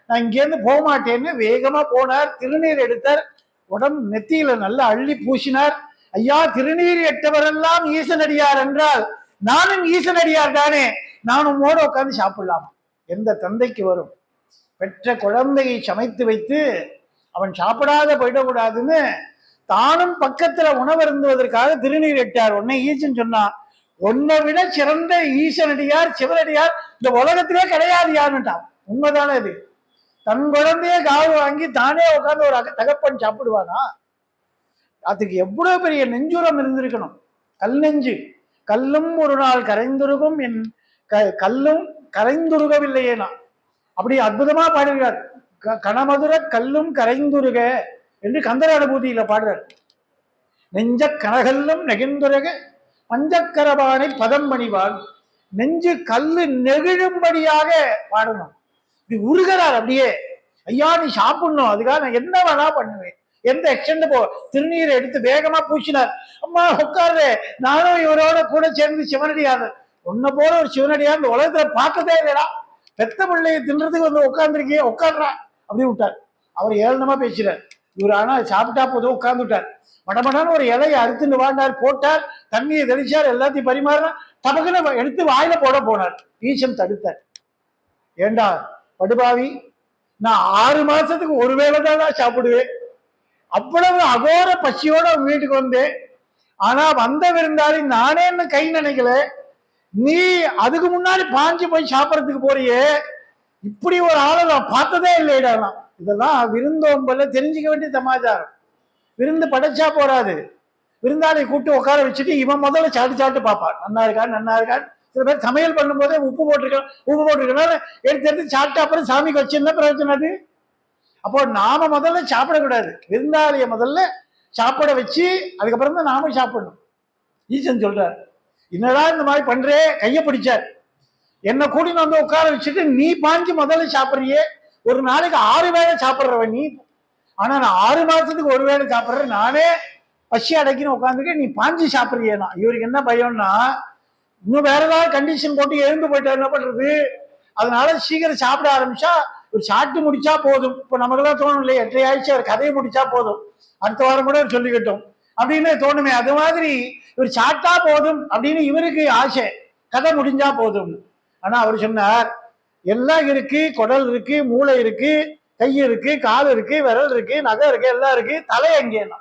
நான் இங்கேருந்து போக மாட்டேன்னு வேகமா போனார். திருநீர் எடுத்தார், உடம்பு நெத்தியில நல்லா அள்ளி பூசினார். ஐயா, திருநீர் எட்டவரெல்லாம் ஈசனடியார் என்றால் நானும் ஈசனடியார் தானே, நான் உம்மோடு உட்காந்து சாப்பிடலாம். எந்த தந்தைக்கு வரும்? பெற்ற குழந்தையை சமைத்து வைத்து அவன் சாப்பிடாத போயிடக்கூடாதுன்னு தானும் பக்கத்துல உணவருந்துவதற்காக திருநீர் எட்டார். உடனே ஈசன் சொன்னா, உன்னை விட சிறந்த ஈசனடியார் சிவனடியார் இந்த உலகத்திலே கிடையாது யாருன்ட்டான். உண்மைதானே இது? தன் குழந்தைய காவு வாங்கி தானே உட்காந்து ஒரு தகப்பன் சாப்பிடுவானா? அதுக்கு எவ்வளவு பெரிய நெஞ்சுரம் இருந்திருக்கணும். கல் நெஞ்சு. கல்லும் ஒரு நாள் கரைந்துருகும், என் கல்லும் கரைந்துருகவில்லையேனா அப்படி அற்புதமா பாடுகிறார். கணமதுர கல்லும் கரைந்துருக என்று கந்தர அனுபூதியில பாடுறார். நெஞ்ச கனகல்லும் நெகிழ்ந்துருக பஞ்சக்கரபானை பதம் பணிவான். நெஞ்சு கல்லு நெகிழும்படியாக பாடணும். இப்படி உருகிறார் அப்படியே. ஐயா நீ சாப்பிடணும், அதுக்காக நான் என்ன வேணா பண்ணுவேன், எந்த எக்ஸ்டெண்ட் போ. திருநீரை எடுத்து வேகமா பூசினார். அம்மா உட்காரு, நானும் இவரோட கூட சேர்ந்து சிவனடியார். உன்னை போல ஒரு சிவனடியார் இந்த உலகத்துல பார்த்ததே இல்லைடா. பெத்த பிள்ளையை தின்றதுக்கு வந்து உட்காந்துருக்கிய உட்காடுறா அப்படின்னு விட்டார். அவர் ஏளனமா பேசுறார். இவர் ஆனா சாப்பிட்டா போதும் உட்கார்ந்து விட்டார். மடமடான ஒரு இலையை அறுத்துன்னு வாண்டார், போட்டார், தண்ணியை தெளிச்சார், எல்லாத்தையும் பரிமாறினார். டபக்குன்னு எடுத்து வாயில போட போனார். ஈசன் தடுத்தார். ஏண்டா படுபாவி, நான் 6 மாசத்துக்கு ஒரு வேளை தான் சாப்பிடுவேன். அவ்வளவு அகோர பசியோட வீட்டுக்கு வந்தேன். ஆனா வந்த விருந்தாளி நானே என்ன கை நினைக்கல, நீ அதுக்கு முன்னாடி பாஞ்சு போய் சாப்பிடறதுக்கு போறியே, இப்படி ஒரு ஆளை நான் பார்த்ததே இல்லைடா. இதெல்லாம் விருந்தோம்பல தெரிஞ்சுக்க வேண்டிய சமாச்சாரம். விருந்து படைச்சா போறாது, விருந்தாளி கூப்பிட்டு உட்கார வச்சுட்டு இவன் முதல்ல சாப்பிட்டு பார்ப்பான், நன்னா இருக்கான் நன்னா இருக்கான். சில பேர் சமையல் பண்ணும் போதே உப்பு போட்டிருக்கனால எடுத்து சாப்பிட்டு அப்புறம் சாமிக்கு வச்சு என்ன பிரயோஜனம் அது? அப்போ நாம முதல்ல சாப்பிடக்கூடாது, விருந்தாளிய முதல்ல சாப்பிட வச்சு அதுக்கப்புறம் தான் நாம சாப்பிடணும். ஈசன் சொல்றார், என்னடா இந்த மாதிரி பண்றே, கைய பிடிச்சார். என்ன கூட்டின்னு வந்து உட்கார வச்சுட்டு நீ பாஞ்சு முதல்ல சாப்பிட்றியே, ஒரு நாளைக்கு 6 வேளை சாப்பிட்றவன் நீ. ஆனா நான் 6 மாசத்துக்கு ஒரு வேளை சாப்பிட்றேன், நானே பசி அடைக்கின்னு உட்காந்துருக்கேன், நீ பாஞ்சு சாப்பிட்றியேனா. இவருக்கு என்ன பயம்னா, இன்னும் வேற ஏதாவது கண்டிஷன் போட்டு எழுந்து போயிட்டா என்ன பண்றது? அதனால சீக்கிரம் சாப்பிட ஆரம்பிச்சா ஒரு சாப்பிட்டு முடிச்சா போதும். இப்ப நமக்கெல்லாம் தோணும் இல்லையா, 8:30 ஆயிடுச்சு, அவர் கதையை முடிச்சா போதும், அடுத்த வாரம் கூட சொல்லிக்கிட்டோம் அப்படின்னு தோணுமே. அது மாதிரி இவர் சாப்பிட்டா போதும் அப்படின்னு இவருக்கு ஆசை, கதை முடிஞ்சா போதும். ஆனா அவர் சொன்னார், எல்லாம் இருக்கு, குடல் இருக்கு, மூளை இருக்கு, கை இருக்கு, கால் இருக்கு, விரல் இருக்கு, நகை இருக்கு, எல்லாம் இருக்கு, தலை எங்கேனா?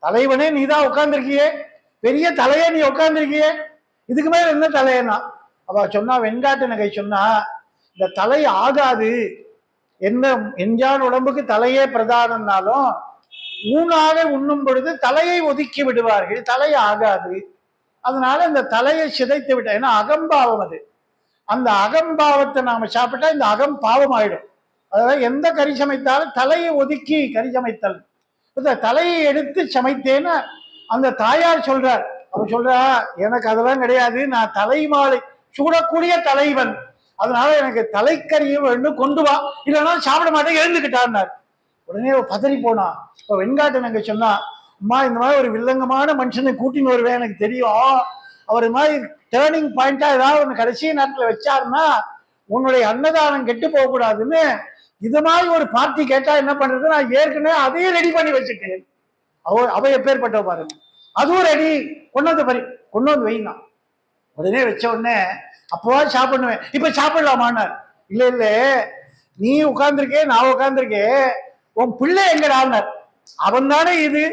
தலைவனே நீ தான் உட்கார்ந்துருக்கியே, பெரிய தலையே நீ உட்கார்ந்துருக்கியே, இதுக்கு மேல என்ன தலையனா? அவ சொன்னா, வெண்காட்டு நகை சொன்னா, இந்த தலை ஆகாது, என்ன எஞ்சான் உடம்புக்கு தலையே பிரதானம்னாலும் ஊனாக உண்ணும் பொழுது தலையை ஒதுக்கி விடுவார்கள், தலை ஆகாது. அதனால இந்த தலையை சிதைத்து விட்ட, ஏன்னா அகம்பாவம் அது. அந்த அகம்பாவத்தை நாம சாப்பிட்டா இந்த அகம் பாவம் ஆயிடும். அதாவது எந்த கறி சமைத்தாலும் தலையை ஒதுக்கி கறி சமைத்தல். இந்த தலையை எடுத்து சமைத்தேன்னு அந்த தாயார் சொல்றார். அவர் சொல்றா, எனக்கு அதெல்லாம் கிடையாது, நான் தலைமாலை சூடக்கூடிய தலைவன், அதனால எனக்கு தலைக்கறியும் வேண்டும், கொண்டு வா, இல்லைன்னா சாப்பிட மாட்டேன், எழுந்துக்கிட்டார். உடனே பதறி போனா. இப்போ வெண்காட்டு நாங்க சொன்னா, அம்மா இந்த மாதிரி ஒரு வில்லங்கமான மனுஷனை கூட்டின்னு வருவேன், எனக்கு தெரியும், அவர் மாதிரி டேர்னிங் பாயிண்டா ஏதாவது ஒன்று கடைசி நேரத்தில் வச்சாருன்னா உன்னுடைய அன்னதானம் கெட்டு போகக்கூடாதுன்னு இது மாதிரி ஒரு பார்ட்டி கேட்டா என்ன பண்றது, நான் ஏற்கனவே அதையும் ரெடி பண்ணி வச்சுட்டேன். அவ எப்பேற்பட்ட பாருங்க, அதுவும் ரெடி, கொண்டு வந்து வைங்க. உடனே வச்ச உடனே அப்போவா சாப்பிடுவேன், இப்ப சாப்பிடலாமான்னார். இல்ல இல்ல, நீ உட்கார்ந்துருக்கே, நான் உட்கார்ந்துருக்கேன், உன் பிள்ளை எங்கடான்னார். அவன் தானே இது,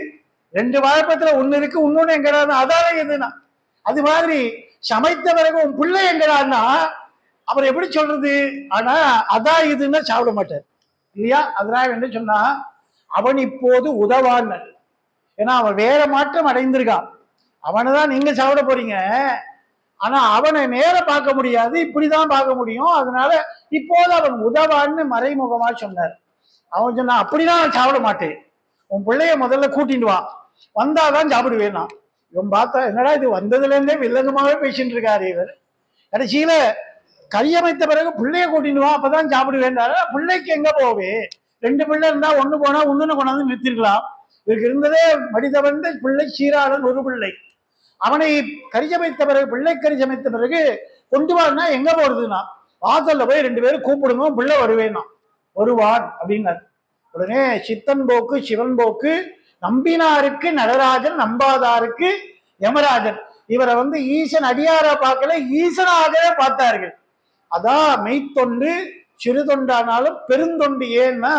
2 வாழைப்பத்துல ஒண்ணு இருக்கு, இன்னொன்னு எங்கடான்னு, அதானே இதுனா. அது மாதிரி சமைத்த பிறகு உன் பிள்ளை எங்கடான்னா அவர் எப்படி சொல்றது? ஆனா அதான் இதுன்னா சாப்பிட மாட்டார் இல்லையா? அதனால என்ன சொன்னா, அவன் இப்போது உதவான், ஏன்னா அவன் வேற மாற்றம் அடைந்திருக்கான், அவனைதான் நீங்க சாப்பிட போறீங்க, ஆனா அவனை நேர பார்க்க முடியாது, இப்படிதான் பார்க்க முடியும், அதனால இப்போது அவன் உதவான்னு மறைமுகமா சொன்னார். அவன் சொன்னா, அப்படிதான் நான் சாப்பிட மாட்டேன், உன் பிள்ளைய முதல்ல கூட்டிட்டு வா, வந்தாதான் சாப்பிடுவேனா. இவன் பார்த்தா, என்னடா இது வந்ததுல இருந்தே வில்லங்கமாவே பேசிட்டு இருக்காரு இவர். கடைசியில கரியமைத்த பிறகு பிள்ளைய கூட்டிட்டு வா, அப்பதான் சாப்பிடுவேன்றாரு. பிள்ளைக்கு எங்க போவே, 2 பிள்ளை இருந்தா ஒண்ணு போனா ஒண்ணுன்னு கொண்டாந்து நிறுத்திருக்கலாம். இவருக்கு இருந்ததே மடிதவந்த பிள்ளை சீராளன் ஒரு பிள்ளை. அவனை கரிசமைத்த பிறகு, பிள்ளை கரிசமைத்த பிறகு கொண்டு வான்னா எங்க போறதுன்னா, வாசல்ல போய் 2 பேரும் கூப்பிடுங்க, பிள்ளை வருவேனா, வருவான் அப்படின்னாரு. உடனே சித்தன் போக்கு சிவன் போக்கு, நம்பினாருக்கு நடராஜன், நம்பாதாருக்கு யமராஜன். இவரை ஈசன் அடியாரா பார்க்கல, ஈசனாகவே பார்த்தார்கள். அதான் மெய்த்தொண்டு சிறு தொண்டானாலும் பெருந்தொண்டு. ஏன்னா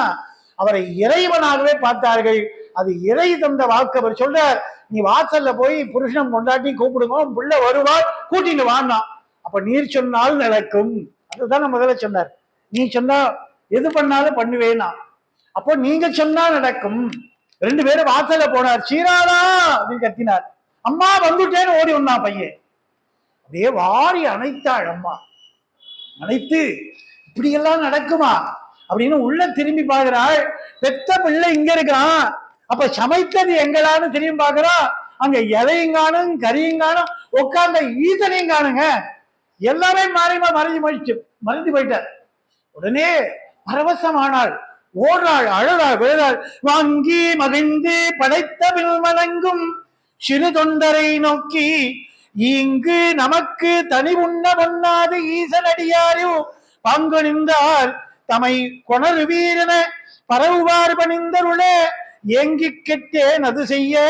அவரை இறைவனாகவே பார்த்தார்கள். அது இறை தந்த வாக்கு. அவர் சொல்றார், நீ வாசல்ல போய் புருஷன் கொண்டாட்டி கூப்பிடுங்க, புள்ள வருவாள், கூட்டிட்டு வான்னா. அப்ப நீர் சொன்னால் நடக்கும். அதுதான் முதல்ல சொன்னார். நீ சொன்னா எது பண்ணாலும் பண்ணுவேனா. அப்போ நீங்க சொன்னா நடக்கும். 2 பேரும் வாசல்ல போனார். சீராளா அப்படின்னு கத்தினார். அம்மா வந்துட்டேன்னு ஓடி வந்தான் பையன். அப்படியே வாரி அணைத்தாள் அம்மா. அணைத்து இப்படியெல்லாம் நடக்குமா அப்படின்னு உள்ள திரும்பி பார்க்கிறாள். பெத்த பிள்ளை இங்க இருக்கான், அப்ப சமைத்தது எங்களான்னு திரும்பி பார்க்கிறான். அங்க எதையும் காணும், கறியும் காணும், உட்கார்ந்த ஈசனையும் காணுங்க. எல்லாமே மறைஞ்சு போயிட்டார். உடனே பரவசமானாள், ஓடுறாள், அழறாள், விழுறாள். வாங்கி மகிழ்ந்து படைத்தபில் வணங்கும் சிறு தொண்டரை நோக்கி இங்கு நமக்கு தனி உண்ண பொன்னாது ஈசனடியாரு பங்கு நின்றார் தமை கொணரு வீரன பரவுவார் பணிந்தருளே ஏங்கி கெட்டேன் அது செய்ய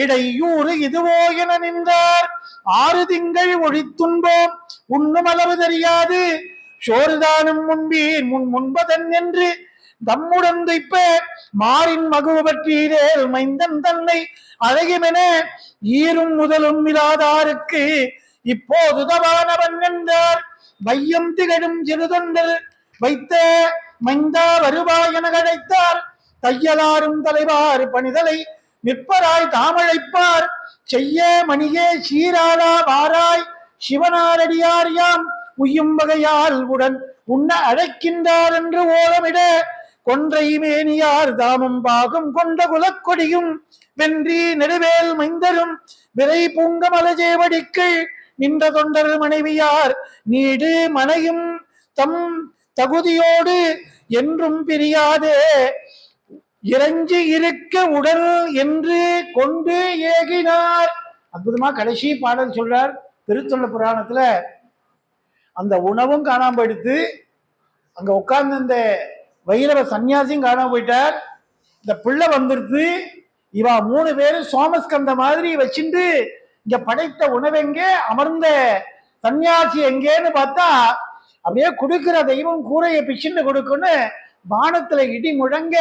இடையூறு இதுவோ என நின்றார். 6 திங்கள் ஒழித்துன்போம் உண்ணும் அளவு தெரியாது சோறுதானும் முன்பீர் முன்பதன் என்று தம்முடன் தைப்ப மாறின் மகுவு பற்றீரேல் மைந்தன் தன்னை அழகுமென ஈரும் முதலும் இல்லாதாருக்கு இப்போதுதவானவன் என்றார். வையம் திகழும் சிறுதொண்டர் வைத்த மைந்தா வருவாய் என அழைத்தார். தையலாரும் தலைவார் பணிதலை நிற்பராய் தாமழைப்பார் செய்ய மணியே சீராளா வாராய் சிவனாரடியார் யாம் உய்யும் வகையால் உடன் உண்ண அழைக்கின்றார் என்று ஓலமிட கொன்றை மேனியார் தாமும் பாகம் கொண்ட குலக்கொடியும் வென்றி நெடுவேல் மைந்தரும் விரை பூங்க மலஜேவடிக்கு நின்ற தொண்டர் மனைவியார் நீடு மனையும் தம் தகுதியோடு என்றும் பிரியாதே இறைஞ்சி இருக்க உடல் என்று கொண்டு ஏகினார். அற்புதமா கடைசி பாடல் சொல்றார் திருத்தொண்ட புராணத்துல. அந்த உணவும் காணாம போயிடுத்து, அங்க உட்கார்ந்து இந்த வைரவ சன்னியாசியும் காணாம போயிட்டார். இந்த பிள்ளை வந்துருது. இவா 3 பேரும் சோமஸ்கந்த மாதிரி வச்சுட்டு இங்க படைத்த உணவெங்கே, அமர்ந்த சன்னியாசி எங்கேன்னு பார்த்தா அப்படியே கொடுக்கிற தெய்வம் கூரையை பிச்சுன்னு கொடுக்குன்னு வானத்துல இடி முழங்க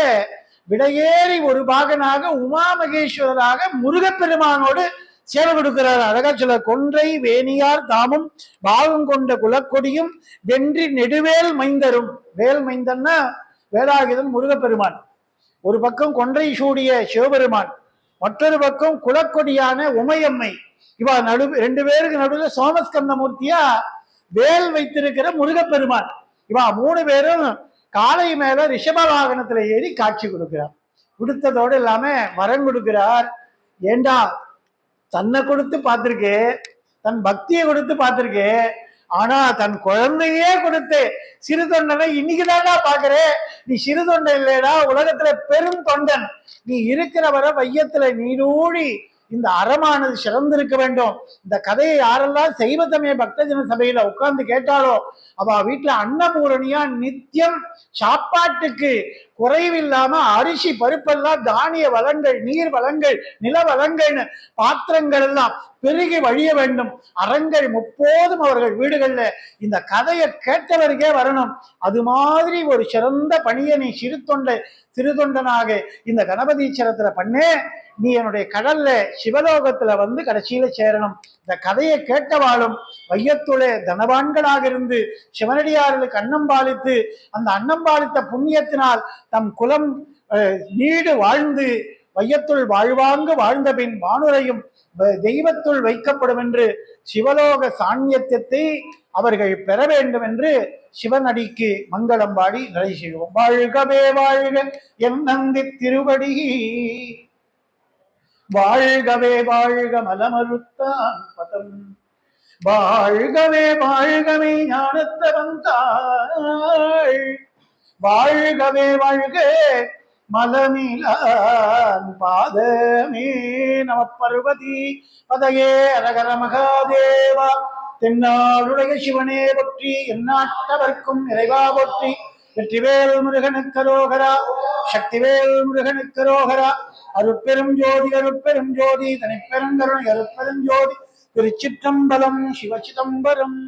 விடையேறி ஒரு பாகனாக உமா மகேஸ்வரராக முருகப்பெருமானோடு சேவை கொடுக்கிறார். அழகா சொல்ல கொன்றை வேணியார் தாமும் பாகம் கொண்ட குலக்கொடியும் வென்றி நெடுவேல் மைந்தரும். வேல் மைந்தன்னா வேலாயுதன் முருகப்பெருமான், ஒரு பக்கம் கொன்றை சூடிய சிவபெருமான், மற்றொரு பக்கம் குலக்கொடியான உமையம்மை. இவா 2 பேருக்கு நடுவில் சோமஸ்கந்த மூர்த்தியா வேல் வைத்திருக்கிற முருகப்பெருமான். இவா 3 பேரும் காளை மேல ரிஷப வாகனத்துல ஏறி காட்சி கொடுக்கிறார். கொடுத்ததோடு இல்லாம வரம் கொடுக்கிறார். ஏண்டா தன்னை கொடுத்து பார்த்திருக்கே, தன் பக்தியை கொடுத்து பார்த்திருக்கே, ஆனா தன் குழந்தையே கொடுத்து சிறு தொண்டனை இன்னைக்குதானா பாக்குறே. நீ சிறு தொண்டன் இல்லைடா, உலகத்துல பெரும் தொண்டன். நீ இருக்கிற வர வையத்துல நீடூழி இந்த அறமானது சிறந்திருக்க வேண்டும். இந்த கதையை யாரெல்லாம் சைவ சமய பக்தஜன சபையில உட்கார்ந்து கேட்டாலோ அவ வீட்டுல அன்னபூரணியா நித்தியம் சாப்பாட்டுக்கு குறைவில்லாம அரிசி பருப்பெல்லாம் தானிய வளங்கள், நீர் வளங்கள், நில வளங்கள்னு பாத்திரங்கள் எல்லாம் பெருகி வழிய வேண்டும். அறங்கள் முப்போதும் அவர்கள் வீடுகள்ல இந்த கதையை கேட்டவருக்கே வரணும். அது மாதிரி ஒரு சிறந்த பணியை நீ சிறுதொண்டனாக இந்த கணபதீச்சரத்துல பண்ணே, நீ என்னுடைய கடல்ல சிவலோகத்துல வந்து கடைசியில சேரணும். இந்த கதையை கேட்டவாளும் வையத்துளே தனவான்களாக இருந்து சிவனடியார்களுக்கு அன்னம் பாலித்து அந்த அன்னம் பாலித்த புண்ணியத்தினால் தம் குலம் நீடு வாழ்ந்து வையத்துள் வாழ்வாங்கு வாழ்ந்த பின் வானுரையும் தெய்வத்துள் வைக்கப்படும் என்று சிவலோக சாநியத்தை அவர்கள் பெற வேண்டும் என்று சிவனடிக்கு மங்களம் பாடி நிலை செய்வோம். வாழ்கவே வாழ்க என் நந்தி திருவடி, வாழ்கவே வாழ்க மலமறுத்தான் பதம், வாழ்கவே வாழ்கவே ஞானத்தவந்தாள், வாழ்கவே வாழ்க மலமிலான் பாதமே. நம பார்வதி பதையே அரகர மகாதேவா. தென்னாளுடைய சிவனே போற்றி, எந்நாட்டவர்க்கும் இறைவா போற்றி. வெற்றிவேல் முருகனுக்கரோகரா, சக்திவேல் முருகனுக்கரோகரா. அருட்பெரும் ஜோதி அருட்பெரும் ஜோதி தனிப்பெருங்கருணை அருட்பெரும் ஜோதி. திருச்சிற்றம்பலம் சிவசிதம்பரம்.